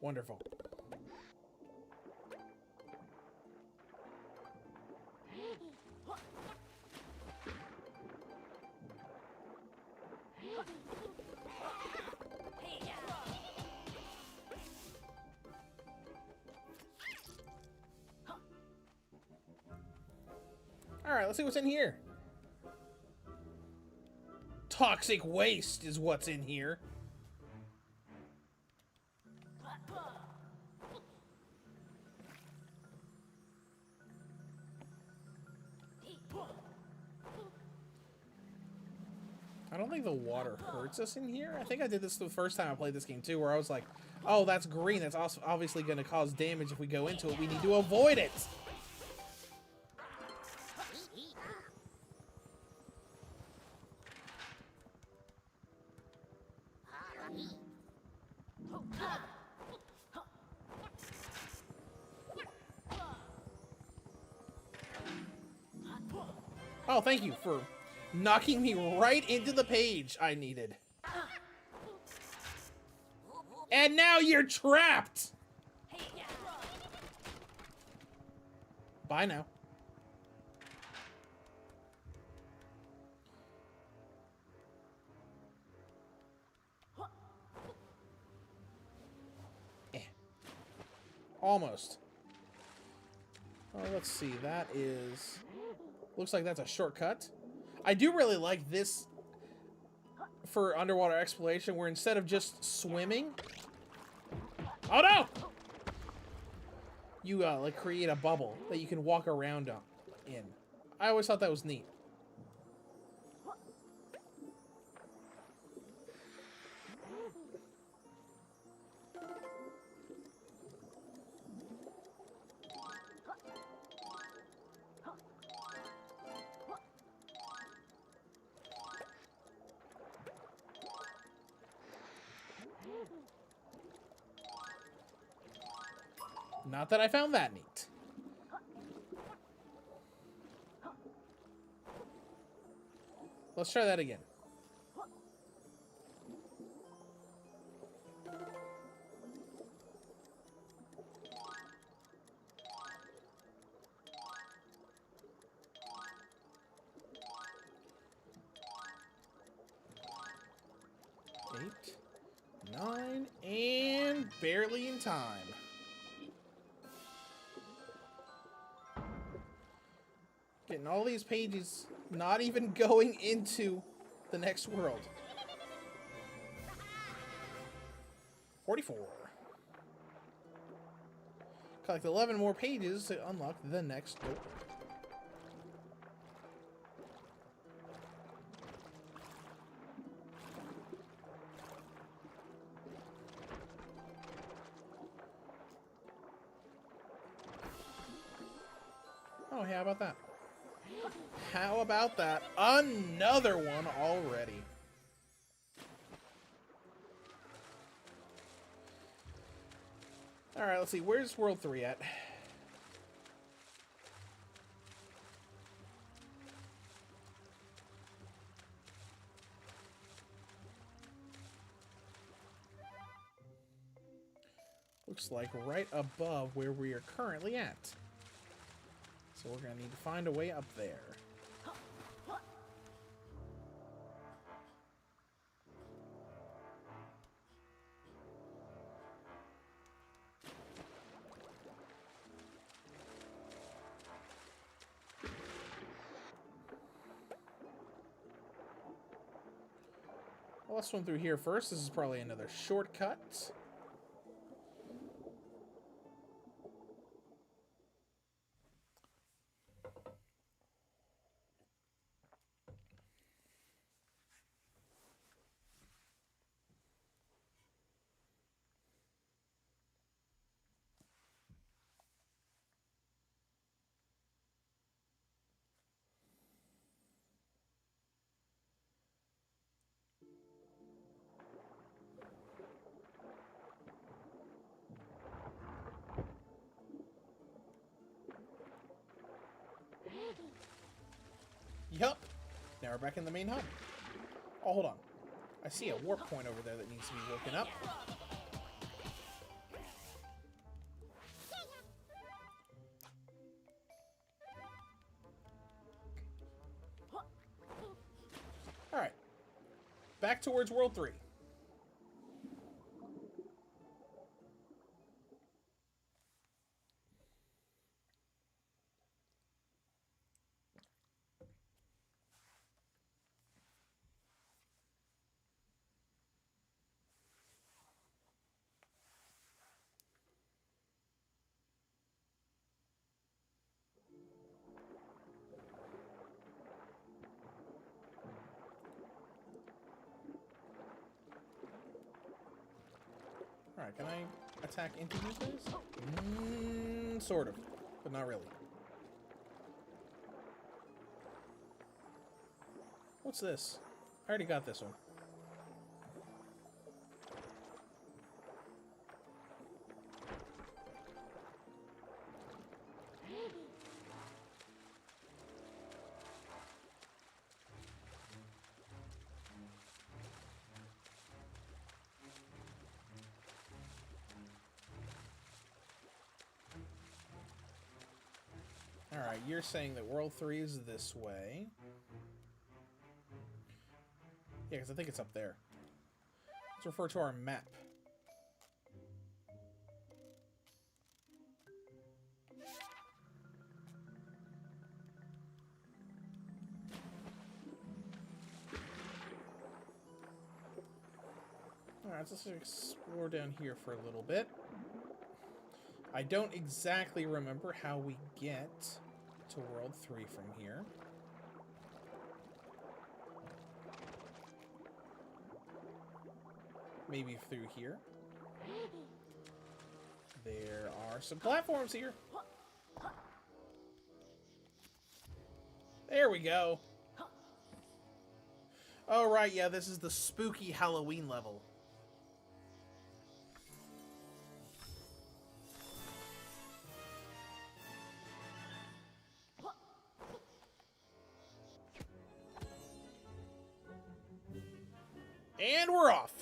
Wonderful. Alright, let's see what's in here. Toxic waste is what's in here. I don't think the water hurts us in here. I think I did this the first time I played this game too, where I was like, oh, that's green. That's also obviously going to cause damage if we go into it. We need to avoid it. Oh, thank you for knocking me right into the page I needed. And now you're trapped! Bye now. Almost. Oh, let's see. That is... Looks like that's a shortcut. I do really like this for underwater exploration, where instead of just swimming... Oh no! You, like, create a bubble that you can walk around in. I always thought that was neat. Not that I found that neat. Let's try that again. Eight, 9, and barely in time. Getting all these pages, not even going into the next world. 44. Collect 11 more pages to unlock the next door. Oh, yeah, how about that? How about that? Another one already. Alright, let's see. Where's World 3 at? Looks like right above where we are currently at. So we're going to need to find a way up there. Well, let's swim through here first. This is probably another shortcut. Yup. Now we're back in the main hub. Oh, hold on. I see a warp point over there that needs to be woken up. Alright. Back towards World 3. Alright, can I attack into these guys? Sort of, but not really. What's this? I already got this one. Alright, you're saying that World 3 is this way. Yeah, because I think it's up there. Let's refer to our map. Alright, let's explore down here for a little bit. I don't exactly remember how we get to World 3 from here. Maybe through here. There are some platforms here. There we go. Oh, right, yeah, this is the spooky Halloween level. And we're off.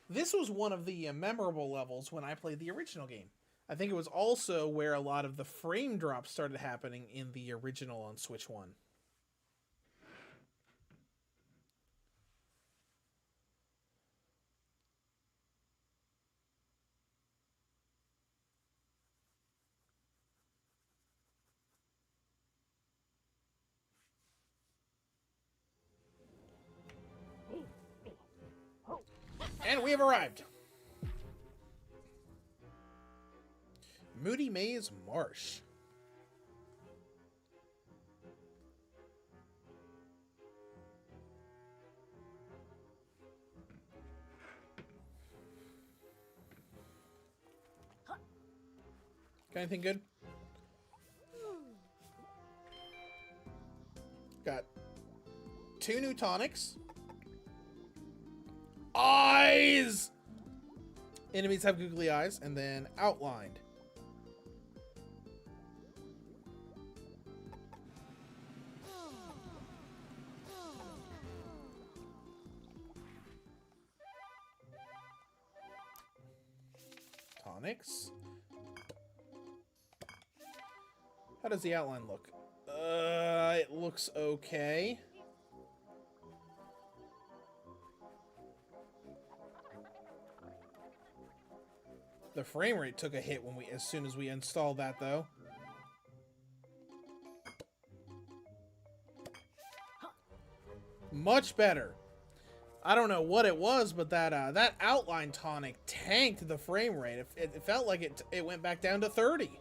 This was one of the memorable levels when I played the original game. I think it was also where a lot of the frame drops started happening in the original on Switch 1. And we have arrived. Moody Maze Marsh. Got anything good? Got 2 new tonics. Eyes! Enemies have googly eyes, and then outlined. Tonics. How does the outline look? It looks okay. The frame rate took a hit as soon as we installed that, though. Much better. I don't know what it was, but that outline tonic tanked the frame rate. It felt like it went back down to 30.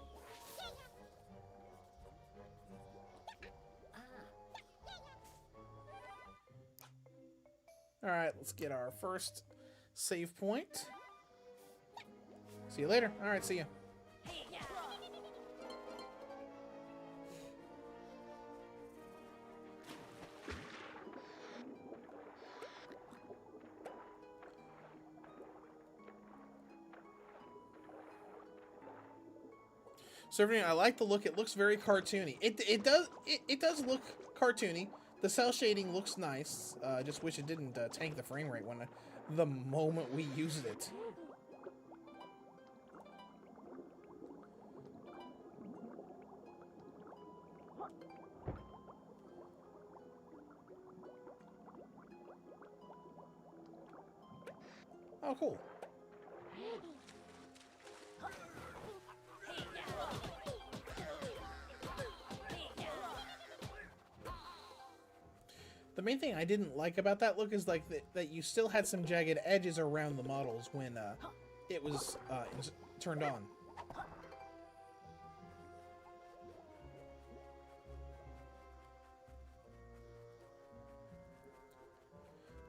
All right, let's get our first save point. See you later. All right, see ya. Serving, I like the look. It looks very cartoony. It does look cartoony. The cell shading looks nice. I just wish it didn't tank the frame rate the moment we used it. Oh, cool. The main thing I didn't like about that look is like that you still had some jagged edges around the models when it was turned on.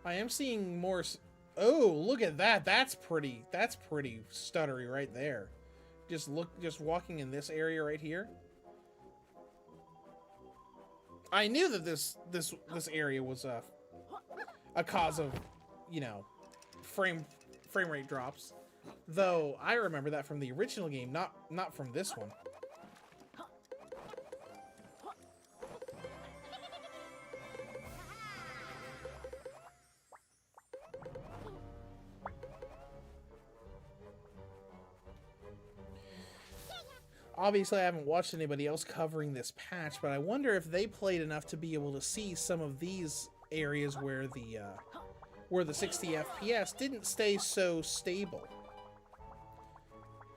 I am seeing more. Oh, look at that! That's pretty stuttery right there. Just walking in this area right here. I knew that this area was a cause of, you know, frame rate drops, though I remember that from the original game, not from this one. Obviously, I haven't watched anybody else covering this patch, but I wonder if they played enough to be able to see some of these areas where the 60 FPS didn't stay so stable.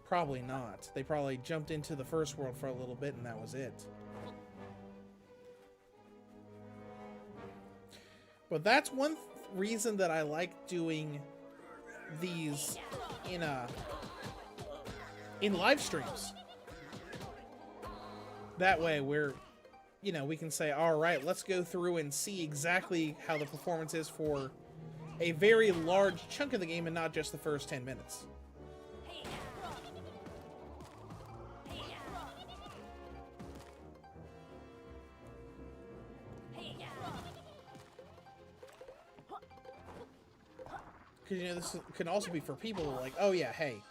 Probably not. They probably jumped into the first world for a little bit and that was it. But that's one reason that I like doing these in live streams. That way we can say, all right, let's go through and see exactly how the performance is for a very large chunk of the game and not just the first 10 minutes. Because, you know, this can also be for people who are like, oh yeah, hey.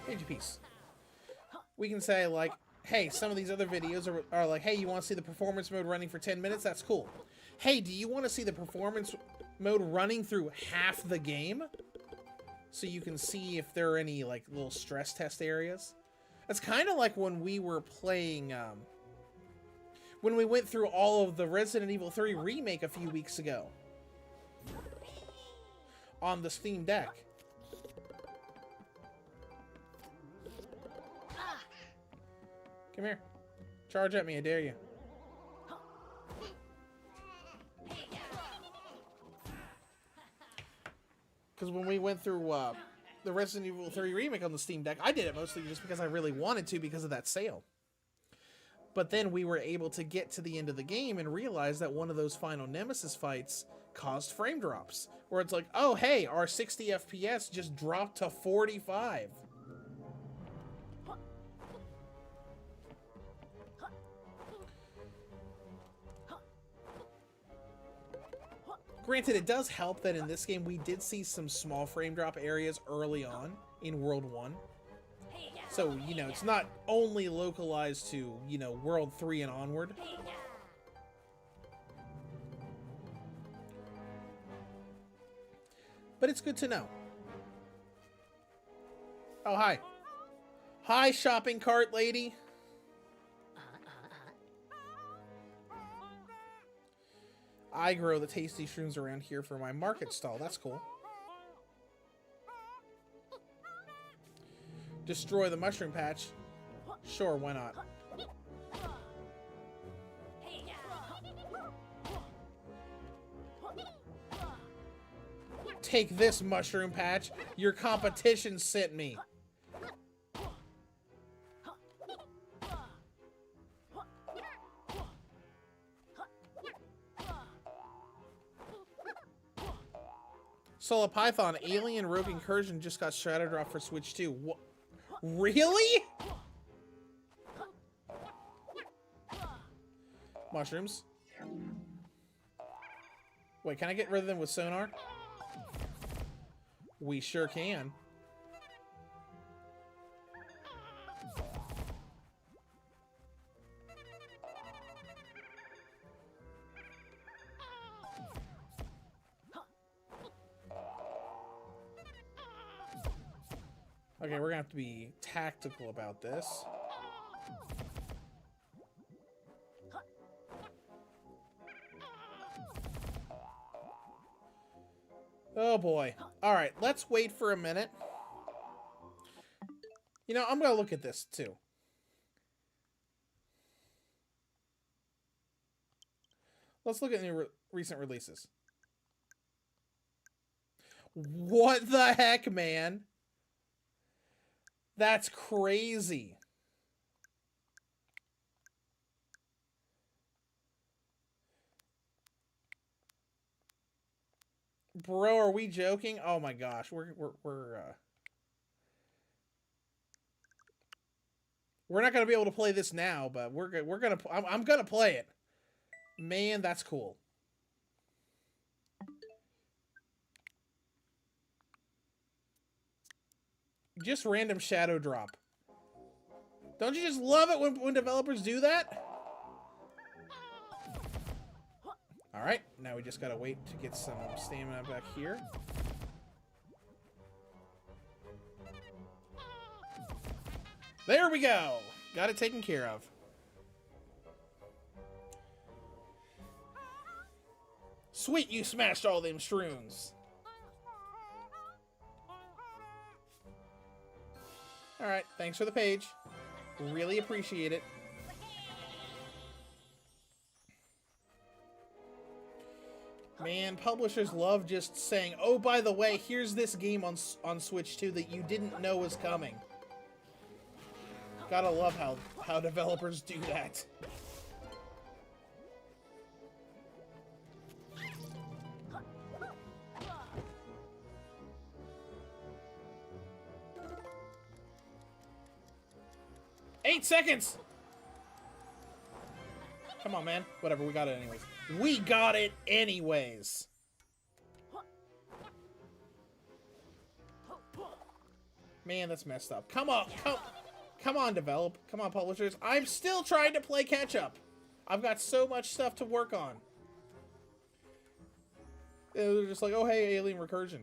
Change your piece. We can say, like, hey, some of these other videos are like, hey, you want to see the performance mode running for 10 minutes? That's cool. Hey, do you want to see the performance mode running through half the game? So you can see if there are any, like, little stress test areas? It's kind of like when we were playing, when we went through all of the Resident Evil 3 remake a few weeks ago. On the Steam Deck. Come here. Charge at me, I dare you. Because when we went through the Resident Evil 3 remake on the Steam Deck, I did it mostly just because I really wanted to because of that sale. But then we were able to get to the end of the game and realize that one of those final Nemesis fights caused frame drops. Where it's like, oh hey, our 60 FPS just dropped to 45. Granted, it does help that in this game we did see some small frame drop areas early on in World 1. So, you know, it's not only localized to, you know, World 3 and onward. But it's good to know. Oh, hi. Hi, shopping cart lady. I grow the tasty shrooms around here for my market stall. That's cool. Destroy the mushroom patch. Sure, why not? Take this, mushroom patch. Your competition sent me. Solar Python, Alien Rogue Incursion just got Shadow Drop for Switch 2. What? Really? Mushrooms. Wait, can I get rid of them with sonar? We sure can. Okay, we're gonna have to be tactical about this. Oh boy. Alright, let's wait for a minute. You know, I'm gonna look at this too. Let's look at new recent releases. What the heck, man? That's crazy. Bro, are we joking? Oh my gosh, we're not gonna be able to play this now, but I'm gonna play it. Man, that's cool. Just random shadow drop. Don't you just love it when developers do that? Alright, now we just gotta wait to get some stamina back here. There we go! Got it taken care of. Sweet, you smashed all them shrooms. Alright, thanks for the page. Really appreciate it. Man, publishers love just saying, oh, by the way, here's this game on Switch 2 that you didn't know was coming. Gotta love how developers do that. Eight seconds! Come on, man. Whatever, we got it anyways. We got it anyways! Man, that's messed up. Come on! Come on, develop. Come on, publishers. I'm still trying to play catch-up. I've got so much stuff to work on. They're just like, oh, hey, alien recursion.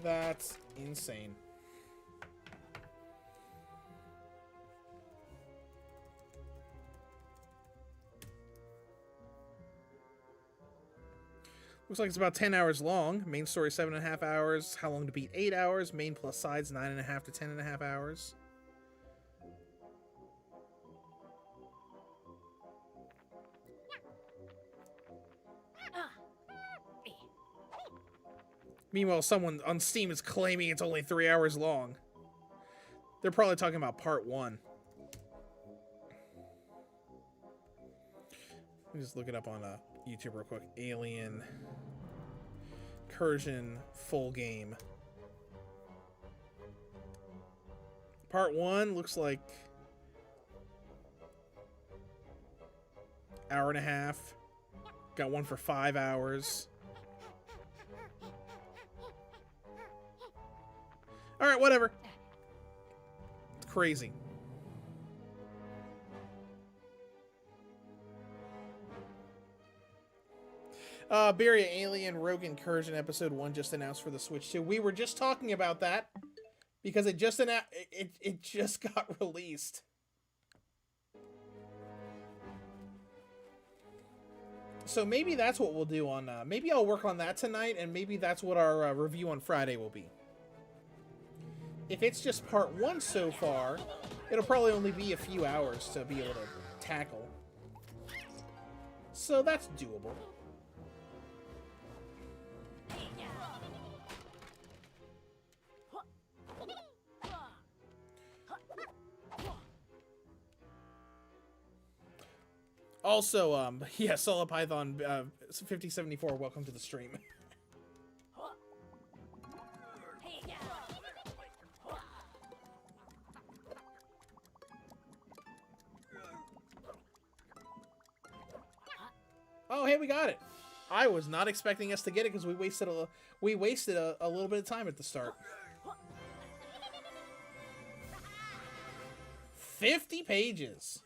That's insane. Looks like it's about 10 hours long. Main story 7.5 hours. How long to beat 8 hours. Main plus sides 9.5 to 10.5 hours. Meanwhile, someone on Steam is claiming it's only 3 hours long. They're probably talking about part 1. Let me just look it up on YouTube real quick. Alien Recursion full game. Part 1 looks like hour and a half. Got one for 5 hours. Alright, whatever. It's crazy. Beria Alien Rogue Incursion Episode 1 just announced for the Switch 2. We were just talking about that because it just got released. So maybe that's what we'll do on... maybe I'll work on that tonight, and maybe that's what our review on Friday will be. If it's just part 1 so far, it'll probably only be a few hours to be able to tackle. So that's doable. Also, yeah, Solid Python 5074, welcome to the stream. Oh, hey, we got it. I was not expecting us to get it because we wasted a little bit of time at the start. 50 pages.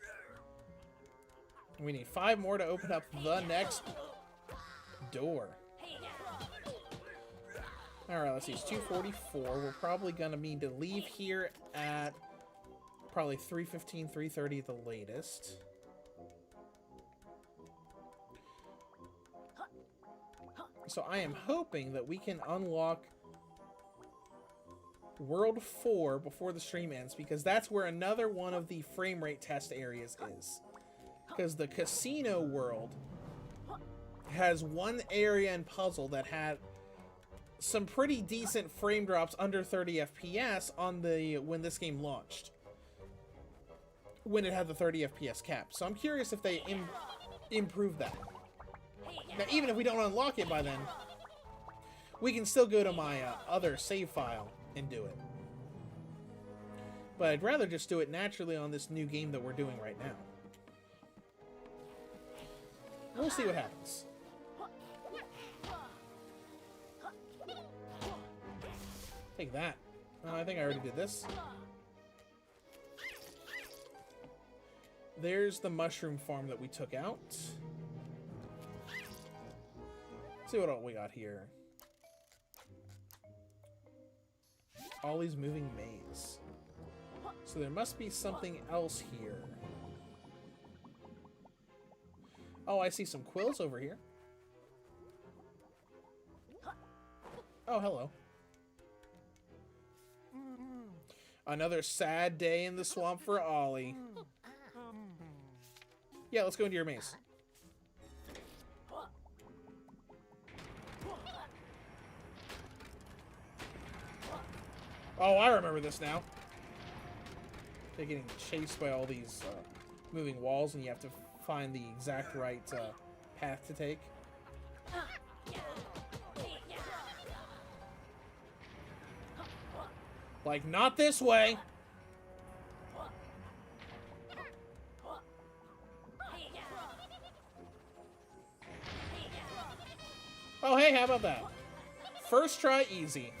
We need 5 more to open up the next door. Alright, let's see. It's 2:44. We're probably going to need to leave here at probably 3:15, 3:30 at the latest. So I am hoping that we can unlock World 4 before the stream ends, because that's where another one of the frame rate test areas is. Because the casino world has one area and puzzle that had some pretty decent frame drops under 30 FPS on when this game launched. When it had the 30 FPS cap. So I'm curious if they improve that. Now, even if we don't unlock it by then, we can still go to my other save file and do it. But I'd rather just do it naturally on this new game that we're doing right now. We'll see what happens. Take that. I think I already did this. There's the mushroom farm that we took out. Let's see what all we got here. Ollie's moving maze. So there must be something else here. Oh, I see some quills over here. Oh, hello. Another sad day in the swamp for Ollie. Yeah, let's go into your maze. Oh, I remember this now. They're getting chased by all these moving walls, and you have to find the exact right path to take. Like, not this way! Oh, hey, how about that? First try, easy.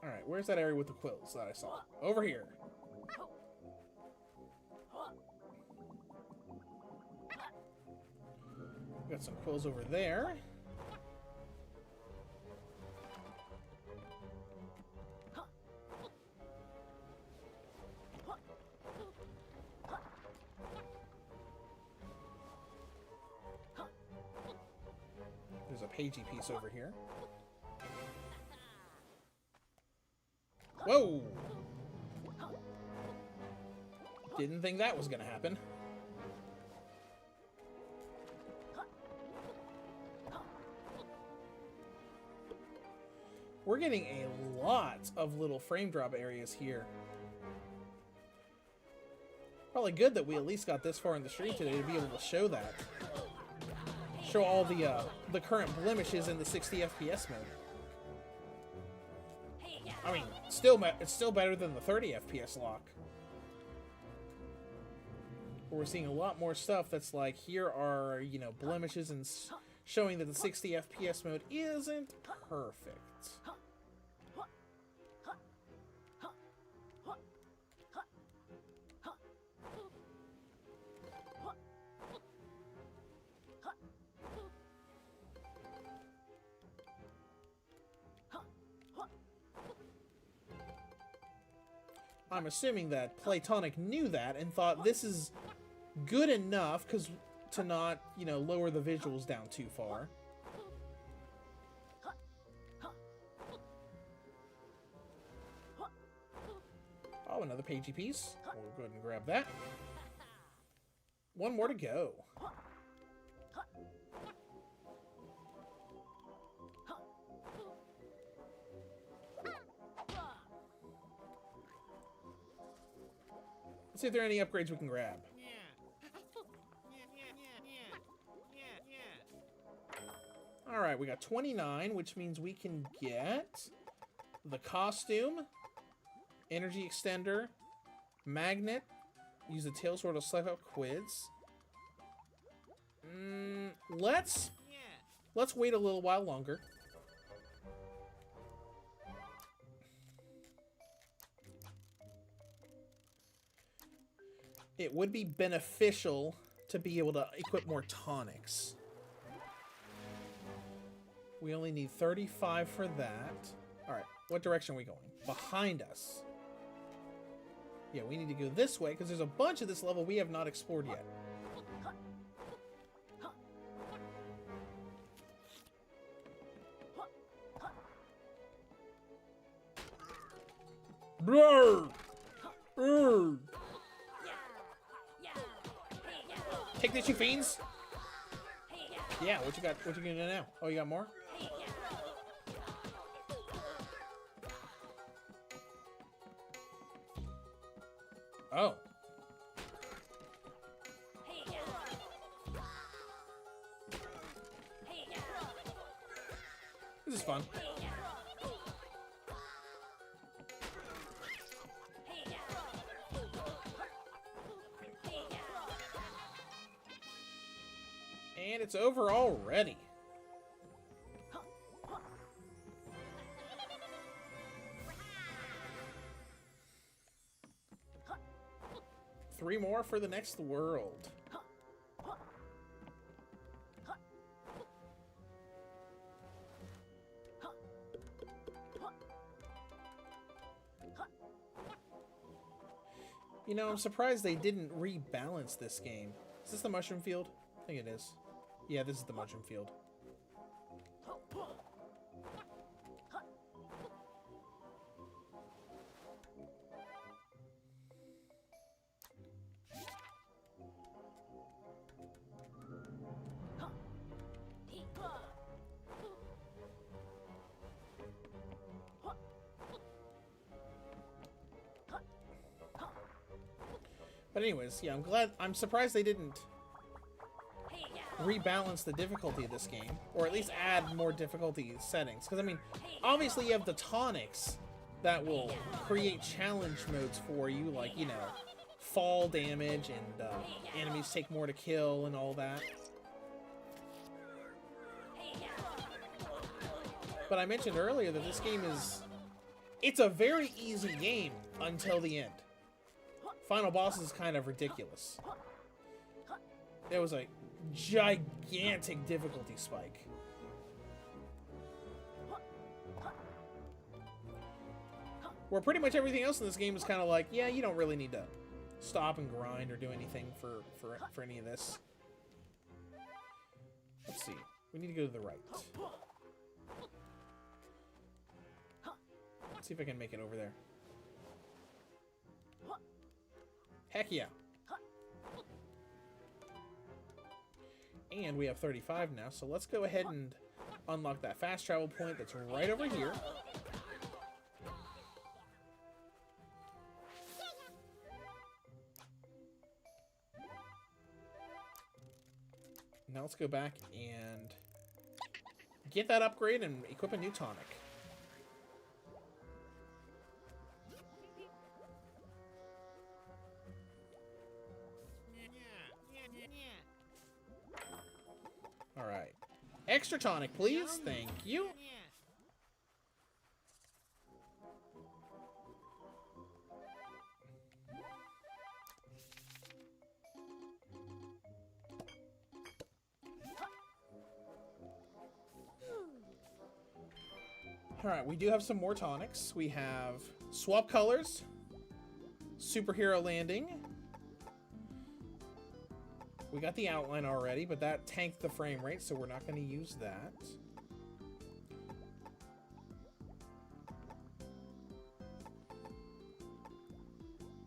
Alright, where's that area with the quills that I saw? Over here. Got some quills over there. There's a pagey piece over here. Whoa! Didn't think that was gonna happen. We're getting a lot of little frame drop areas here. Probably good that we at least got this far in the stream today to be able to show that. Show all the current blemishes in the 60 FPS mode. I mean, it's still better than the 30 FPS lock. We're seeing a lot more stuff that's like, here are, you know, blemishes and showing that the 60 FPS mode isn't perfect. I'm assuming that Playtonic knew that and thought this is good enough to not, you know, lower the visuals down too far. Oh, another pagey piece. We'll go ahead and grab that. One more to go. Let's see if there are any upgrades we can grab. Alright, we got 29, which means we can get the costume, energy extender, magnet, use the tail sword to slap out quids. Let's wait a little while longer. It would be beneficial to be able to equip more tonics. We only need 35 for that. Alright, what direction are we going? Behind us. Yeah, we need to go this way, because there's a bunch of this level we have not explored yet. Brrr! Brrr! Take this, you fiends! Yeah, what you got? What you gonna do now? Oh, you got more? Oh. This is fun. And it's over already. Three more for the next world. You know, I'm surprised they didn't rebalance this game. Is this the mushroom field? I think it is. Yeah, this is the mushroom field. But anyways, yeah, I'm surprised they didn't rebalance the difficulty of this game, or at least add more difficulty settings. Because, I mean, obviously you have the tonics that will create challenge modes for you, like, you know, fall damage and enemies take more to kill and all that. But I mentioned earlier that this game it's a very easy game until the end. Final boss is kind of ridiculous. There was a gigantic difficulty spike. Where pretty much everything else in this game is kind of like, yeah, you don't really need to stop and grind or do anything for any of this. Let's see. We need to go to the right. Let's see if I can make it over there. Heck yeah. And we have 35 now, so let's go ahead and unlock that fast travel point that's right over here. Now let's go back and get that upgrade and equip a new tonic. Alright. Extra tonic, please. Thank you. Alright, we do have some more tonics. We have swap colors, superhero landing. We got the outline already, but that tanked the frame rate, so we're not going to use that.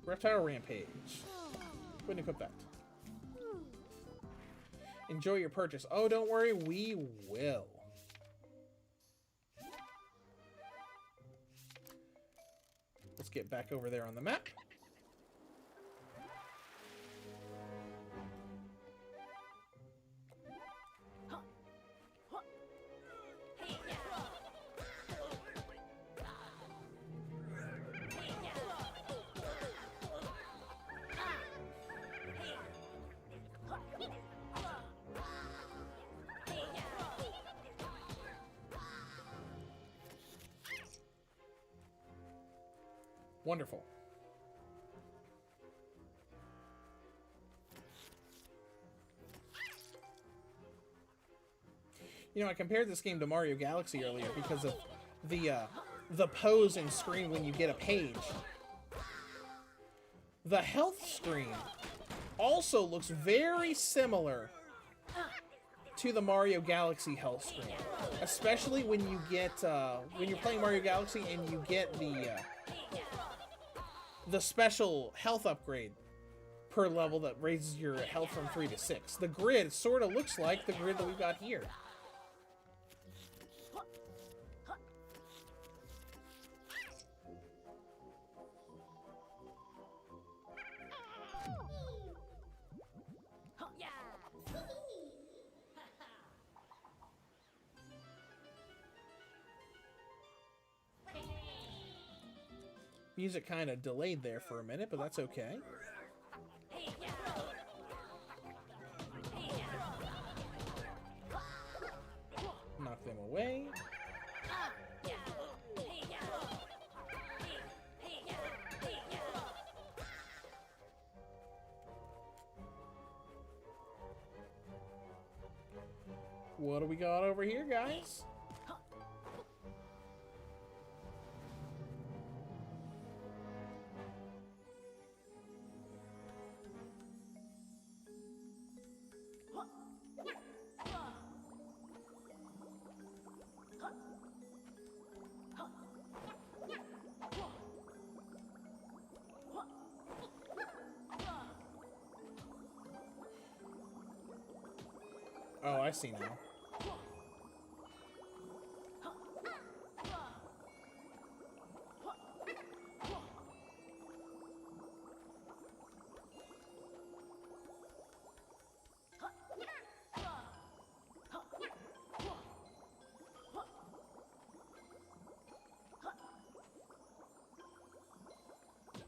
Reptile Rampage. Go ahead and equip that. Enjoy your purchase. Oh, don't worry, we will. Let's get back over there on the map. Wonderful. You know, I compared this game to Mario Galaxy earlier because of the pose and screen when you get a page. The health screen also looks very similar to the Mario Galaxy health screen, especially when you get when you're playing Mario Galaxy and you get the special health upgrade per level that raises your health from 3 to 6. The grid sort of looks like the grid that we've got here. Music kind of delayed there for a minute, but that's okay. Knock them away. What do we got over here, guys? Oh, I see now.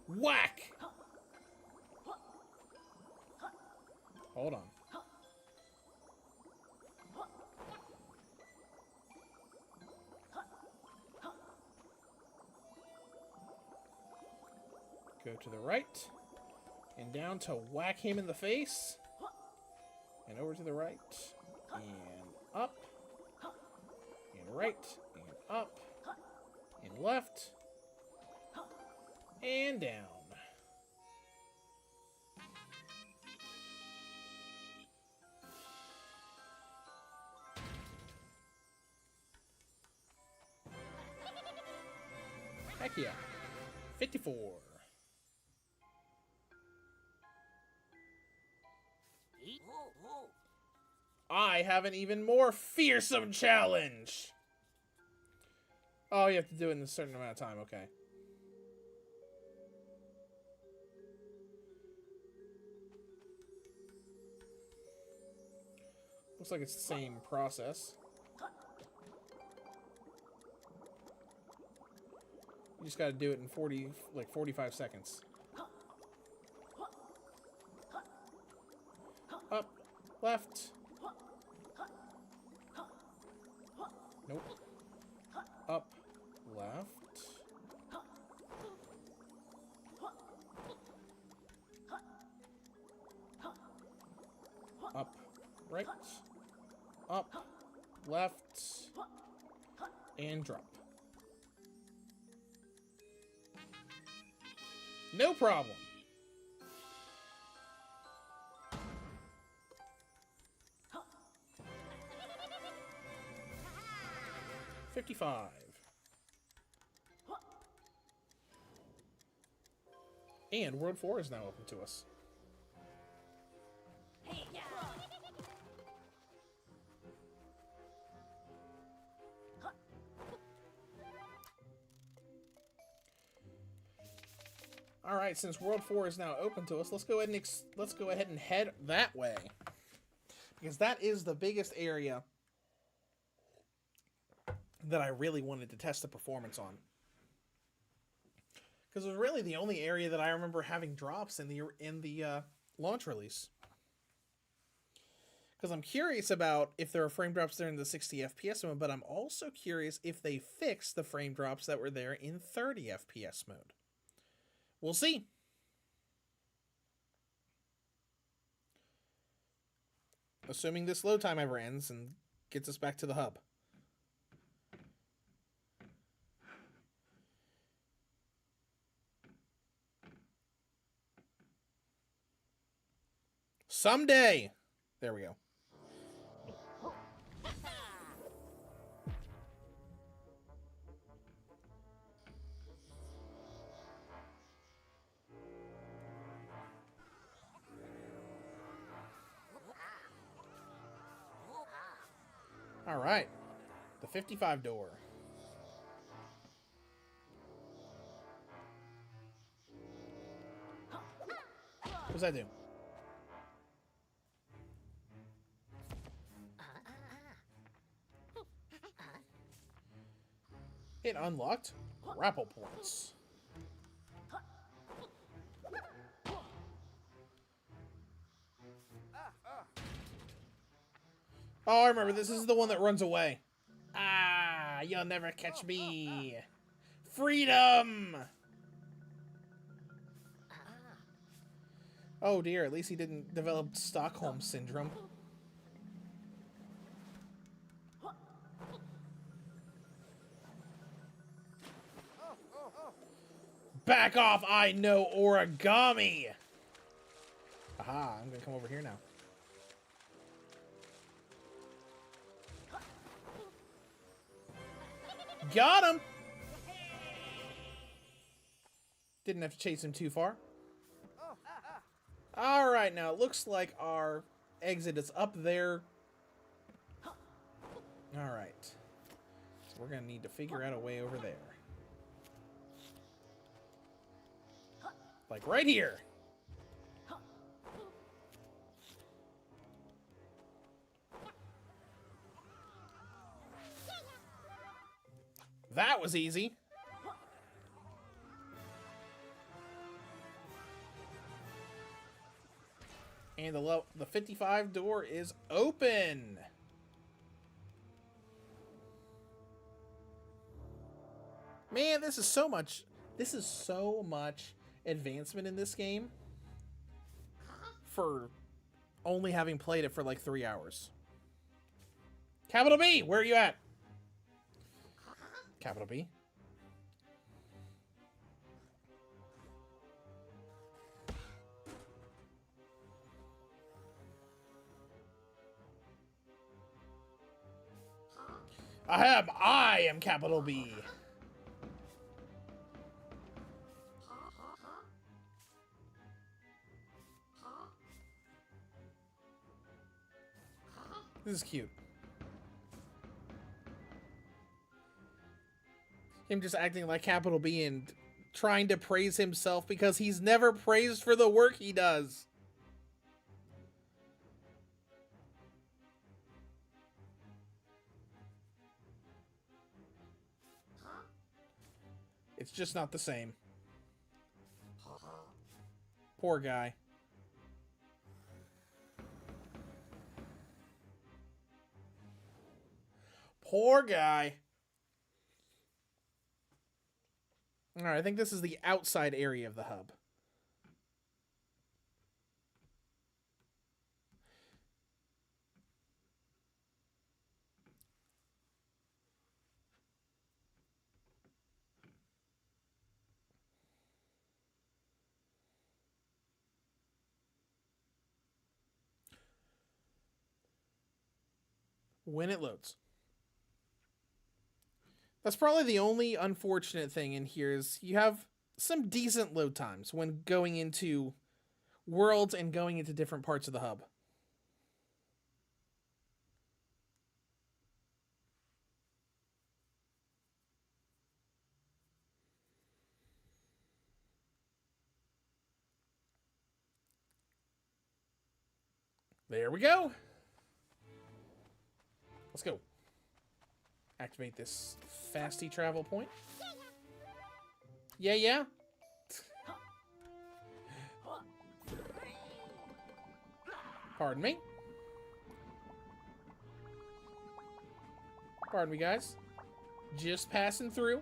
Whack! Hold on. Go to the right. And down to whack him in the face. And over to the right. And up. And right. And up. And left. And down. Heck yeah. 54. I have an even more fearsome challenge. Oh, you have to do it in a certain amount of time. Okay. Looks like it's the same process. You just got to do it in 45 seconds. Up, left. Nope. Up, left. Up, right. Up, left. And drop. No problem. $55. And World 4 is now open to us. All right, since World 4 is now open to us, let's go ahead and head that way, because that is the biggest area that I really wanted to test the performance on. Because it was really the only area that I remember having drops in the launch release. Because I'm curious about if there are frame drops there in the 60 FPS mode, but I'm also curious if they fixed the frame drops that were there in 30 FPS mode. We'll see. Assuming this load time ever ends and gets us back to the hub. Someday. There we go. All right. The 55 door. What does that do? It unlocked grapple points. Oh, I remember. This is the one that runs away. Ah, you'll never catch me. Freedom! Oh dear, at least he didn't develop Stockholm Syndrome. Back off, I know origami! Aha, I'm gonna come over here now. Got him! Didn't have to chase him too far. Alright, now it looks like our exit is up there. Alright. So we're gonna need to figure out a way over there. Like right here. That was easy. And the 55 door is open. Man, this is so much advancement in this game for only having played it for like 3 hours. Capital B, where are you at? Capital B. I am capital B. This is cute. Him just acting like capital B and trying to praise himself because he's never praised for the work he does. It's just not the same. Poor guy. Poor guy. Alright, I think this is the outside area of the hub. When it loads. That's probably the only unfortunate thing in here is you have some decent load times when going into worlds and going into different parts of the hub. There we go. Let's go. Activate this fasty travel point. Yeah. Pardon me. Pardon me, guys. Just passing through.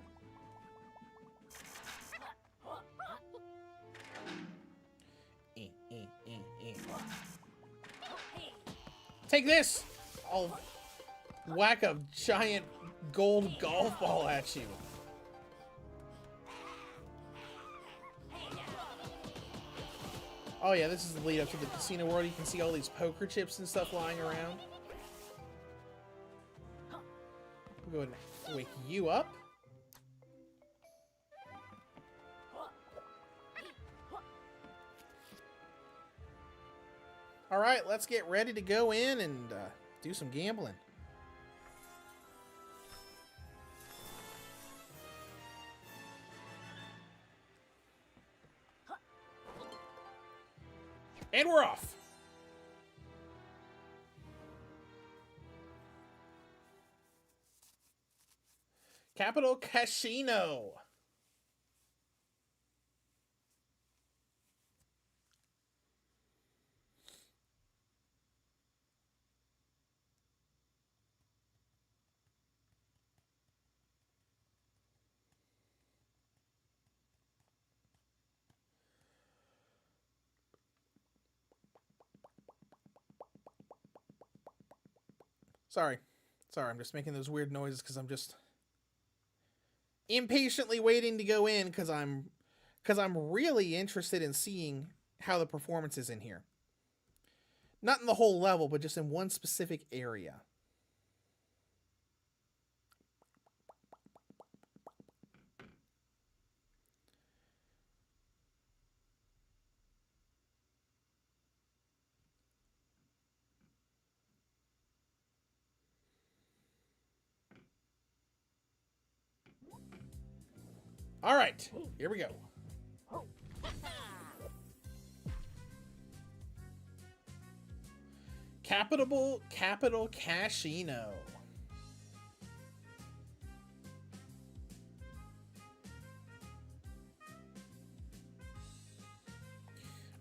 Take this! I'll whack a giant gold golf ball at you. Oh yeah, this is the lead up to the casino world. You can see all these poker chips and stuff lying around. We'll go ahead and wake you up. Alright, let's get ready to go in and do some gambling. And we're off. Capital Casino. Sorry, I'm just making those weird noises because I'm just impatiently waiting to go in because I'm really interested in seeing how the performance is in here. Not in the whole level, but just in one specific area. All right, here we go. Capital Casino.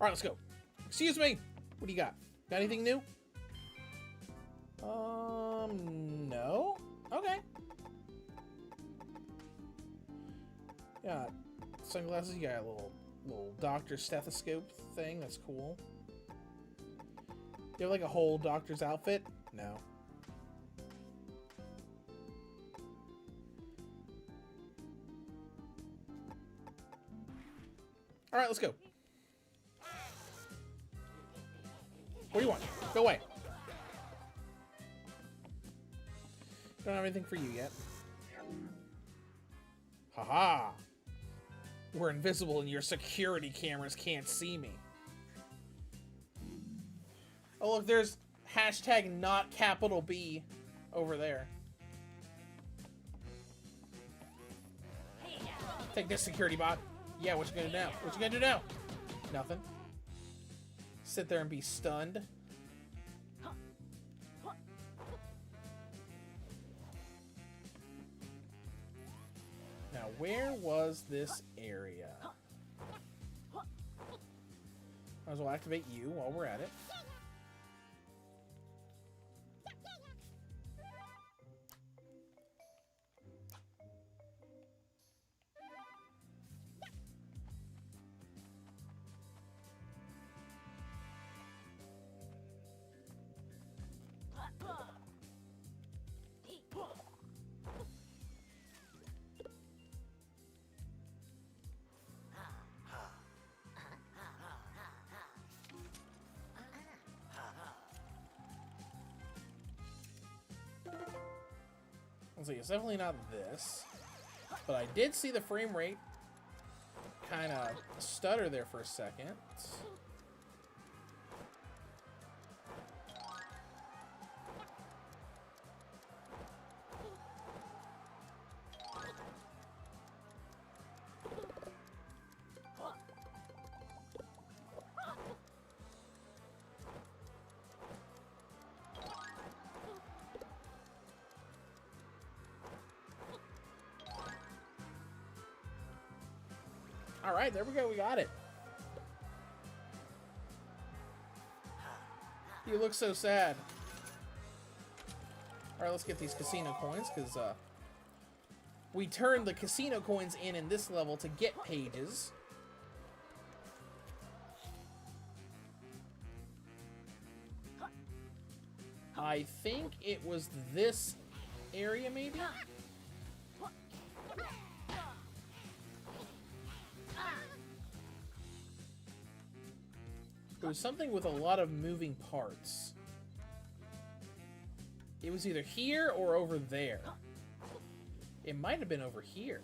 All right, let's go. Excuse me. What do you got? Got anything new? No. Okay. Yeah, sunglasses. You got a little doctor stethoscope thing. That's cool. You have like a whole doctor's outfit? No. All right, let's go. What do you want? Go away. Don't have anything for you yet. Haha. We're invisible and your security cameras can't see me. Oh, look, there's hashtag not capital B over there. Take this, security bot. Yeah, what you gonna do now? What you gonna do now? Nothing. Sit there and be stunned. Now, where was this area? Might as well activate you while we're at it. Let's see, it's definitely not this, but I did see the frame rate kind of stutter there for a second. All right, there we go. We got it. You look so sad. All right, let's get these casino coins because we turned the casino coins in this level to get pages. I think it was this area, maybe? It was something with a lot of moving parts. It was either here or over there. It might have been over here.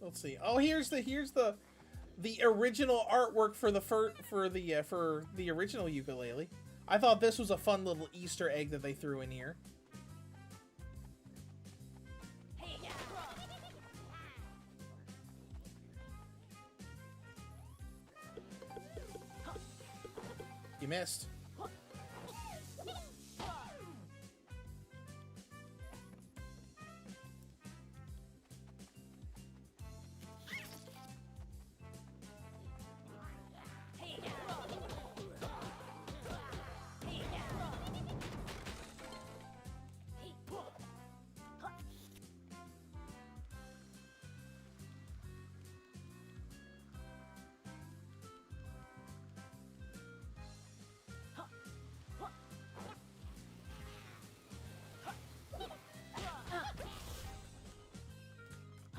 Let's see. Oh, here's the original artwork for the original ukulele. I thought this was a fun little Easter egg that they threw in here. You missed.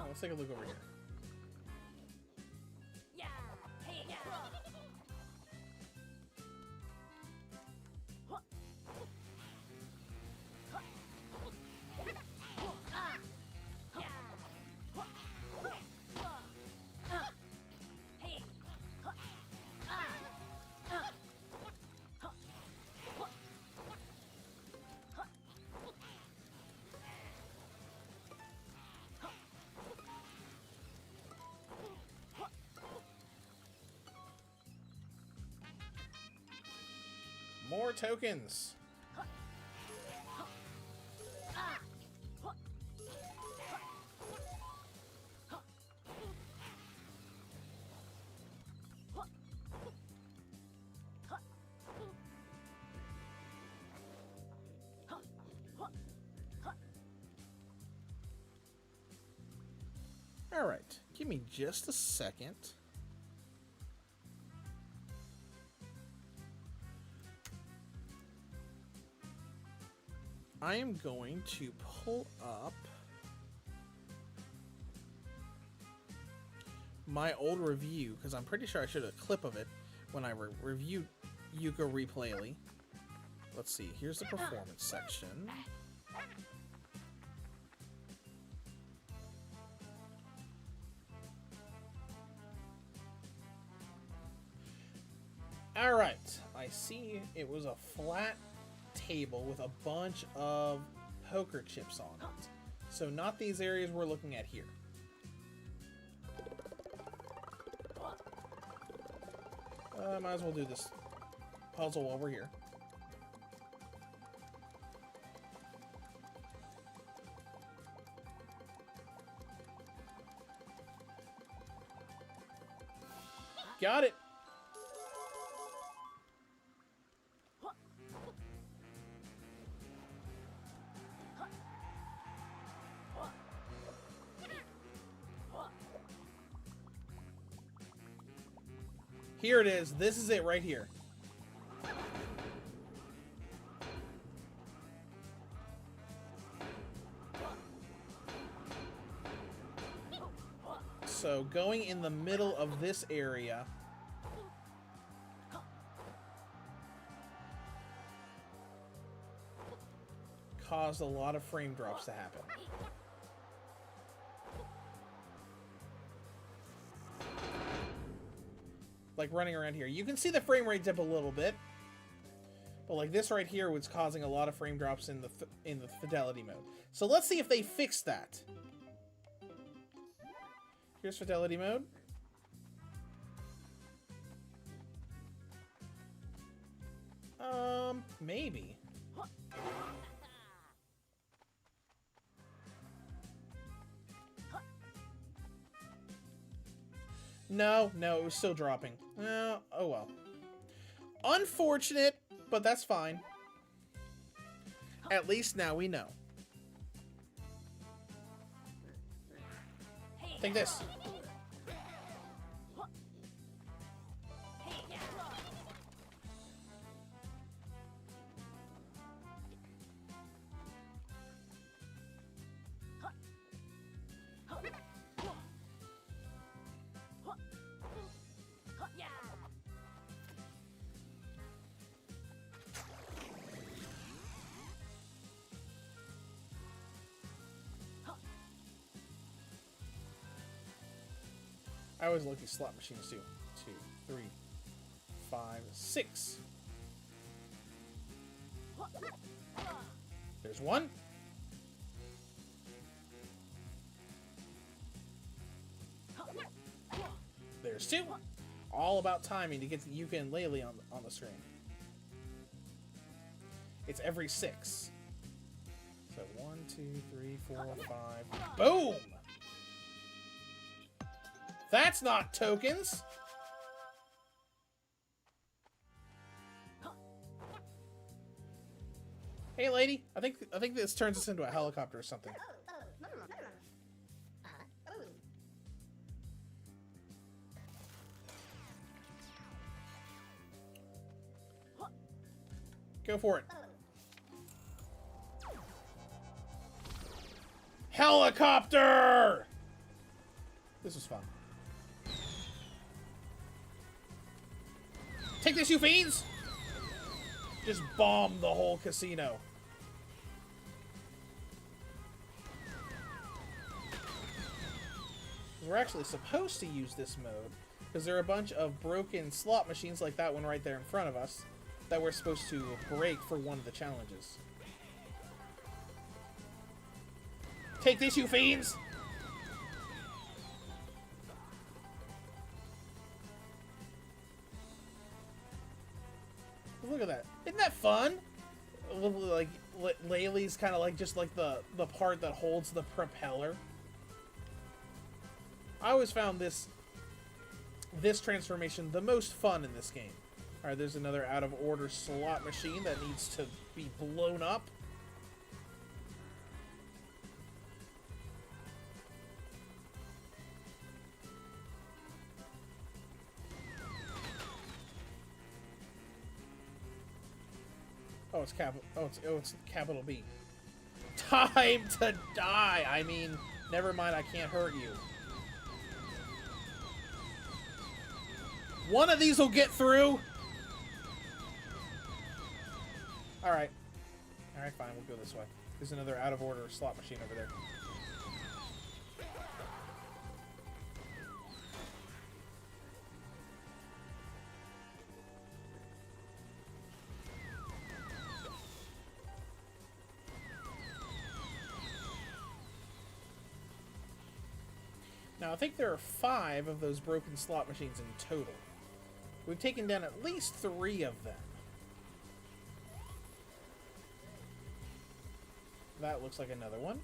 Let's take a look over here. more tokens. All right, give me just a second. I am going to pull up my old review, because I'm pretty sure I showed a clip of it when I reviewed Yooka-Replaylee. Let's see, here's the performance section. Alright, I see it was a flat table with a bunch of poker chips on it. So not these areas we're looking at here. Might as well do this puzzle while we're here. Got it! Here it is. This is it right here. So going in the middle of this area caused a lot of frame drops to happen. Like running around here. You can see the frame rate dip a little bit. But like this right here was causing a lot of frame drops in the fidelity mode. So let's see if they fix that. Here's fidelity mode. Maybe. No, it was still dropping. Oh well. Unfortunate, but that's fine. At least now we know. Take this. I always like these slot machines too. 2, 3, 5, 6. There's one. There's two. All about timing to get the Yooka-Replaylee on the screen. It's every 6. So 1, 2, 3, 4, 5. Boom! That's not tokens. Hey, lady. I think this turns us into a helicopter or something. Go for it. Helicopter! This was fun. Take this, you fiends! Just bomb the whole casino. We're actually supposed to use this mode because there are a bunch of broken slot machines like that one right there in front of us that we're supposed to break for one of the challenges. Take this, you fiends! Look at that. Isn't that fun? Like, Laylee's kind of like just like the part that holds the propeller. I always found this transformation the most fun in this game. Alright, there's another out of order slot machine that needs to be blown up. Oh, it's capital. Oh, it's capital B. Time to die. I mean, never mind. I can't hurt you. One of these will get through. All right. All right, fine. We'll go this way. There's another out of order slot machine over there. Now, I think there are 5 of those broken slot machines in total. We've taken down at least 3 of them. That looks like another one.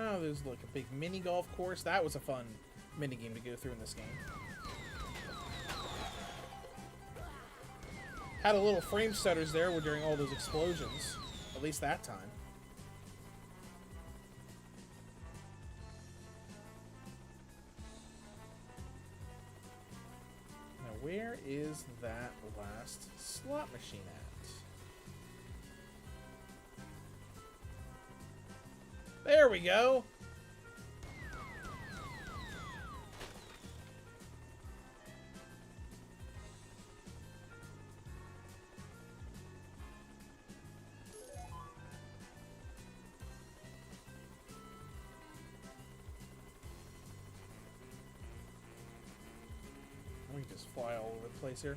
Oh, there's like a big mini golf course. That was a fun mini game to go through in this game. Had a little frame stutters there during all those explosions. At least that time. Now, where is that last slot machine at? There we go! We can just fly all over the place here.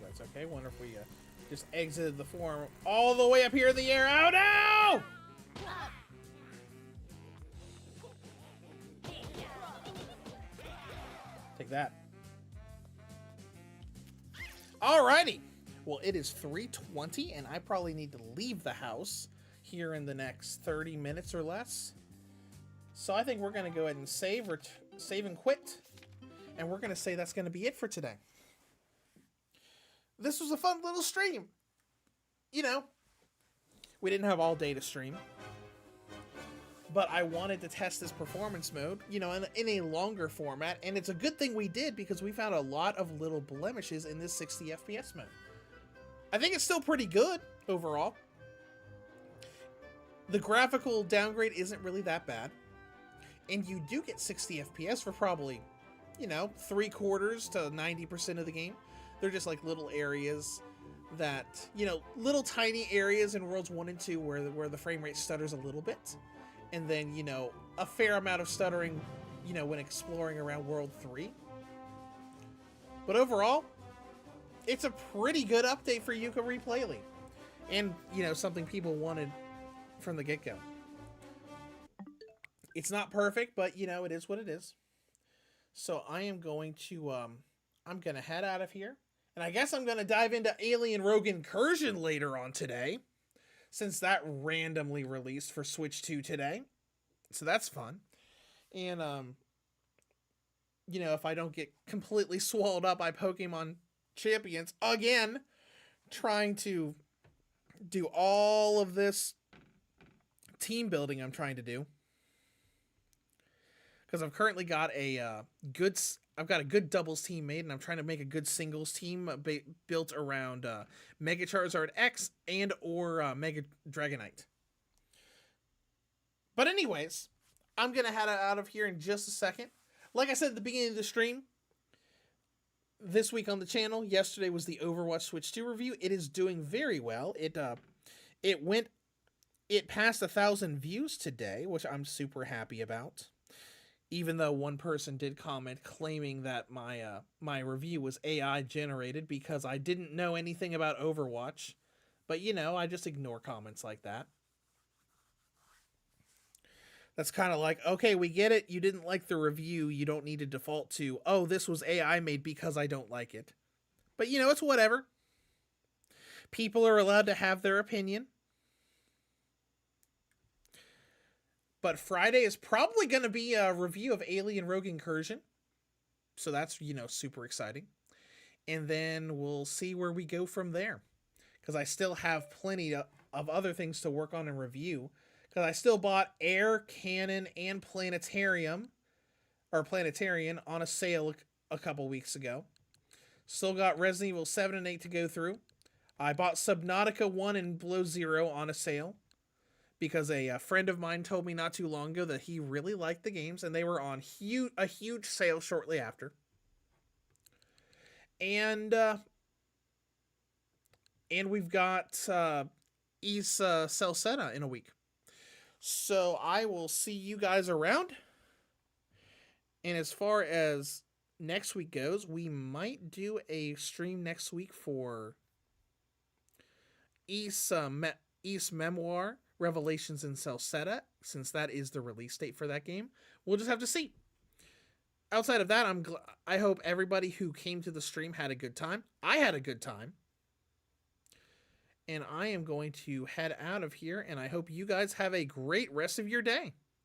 That's okay. Wonder if we just exited the form all the way up here in the air. Oh no! Take that. Alrighty. Well, it is 3:20, and I probably need to leave the house here in the next 30 minutes or less. So I think we're going to go ahead and save and quit. And we're going to say that's going to be it for today. This was a fun little stream. You know, we didn't have all day to stream. But I wanted to test this performance mode, you know, in a longer format. And it's a good thing we did, because we found a lot of little blemishes in this 60 FPS mode. I think it's still pretty good overall. The graphical downgrade isn't really that bad. And you do get 60 FPS for probably, you know, 3/4 to 90% of the game. They're just like little areas that, you know, little tiny areas in Worlds 1 and 2 where the frame rate stutters a little bit. And then, you know, a fair amount of stuttering, you know, when exploring around World 3. But overall, it's a pretty good update for Yooka-Replaylee. And, you know, something people wanted from the get-go. It's not perfect, but, you know, it is what it is. So I am going to, I'm going to head out of here. And I guess I'm going to dive into Alien Rogue Incursion later on today, since that randomly released for Switch 2 today. So that's fun. And, you know, if I don't get completely swallowed up by Pokemon Champions again, trying to do all of this team building I'm trying to do. Because I've currently got a I've got a good doubles team made, and I'm trying to make a good singles team built around Mega Charizard X and or Mega Dragonite. But anyways, I'm going to head out of here in just a second. Like I said at the beginning of the stream, this week on the channel, yesterday was the Overwatch Switch 2 review. It is doing very well. It passed 1,000 views today, which I'm super happy about. Even though one person did comment claiming that my review was AI generated because I didn't know anything about Overwatch. But I just ignore comments like that. That's kind of like, okay, we get it. You didn't like the review. You don't need to default to, oh, this was AI made because I don't like it. But it's whatever. People are allowed to have their opinion. But Friday is probably going to be a review of Alien Rogue Incursion. So that's, super exciting. And then we'll see where we go from there. Because I still have plenty of other things to work on and review. Because I still bought Air, Cannon, and Planetarian on a sale a couple weeks ago. Still got Resident Evil 7 and 8 to go through. I bought Subnautica 1 and Below Zero on a sale. Because a friend of mine told me not too long ago that he really liked the games, and they were on a huge sale shortly after. And we've got East Celceta in a week. So I will see you guys around. And as far as next week goes, we might do a stream next week for East Memoir Revelations in Celceta, since that is the release date for that game. We'll just have to see. Outside of that, I hope everybody who came to the stream had a good time. I had a good time. And I am going to head out of here, and I hope you guys have a great rest of your day.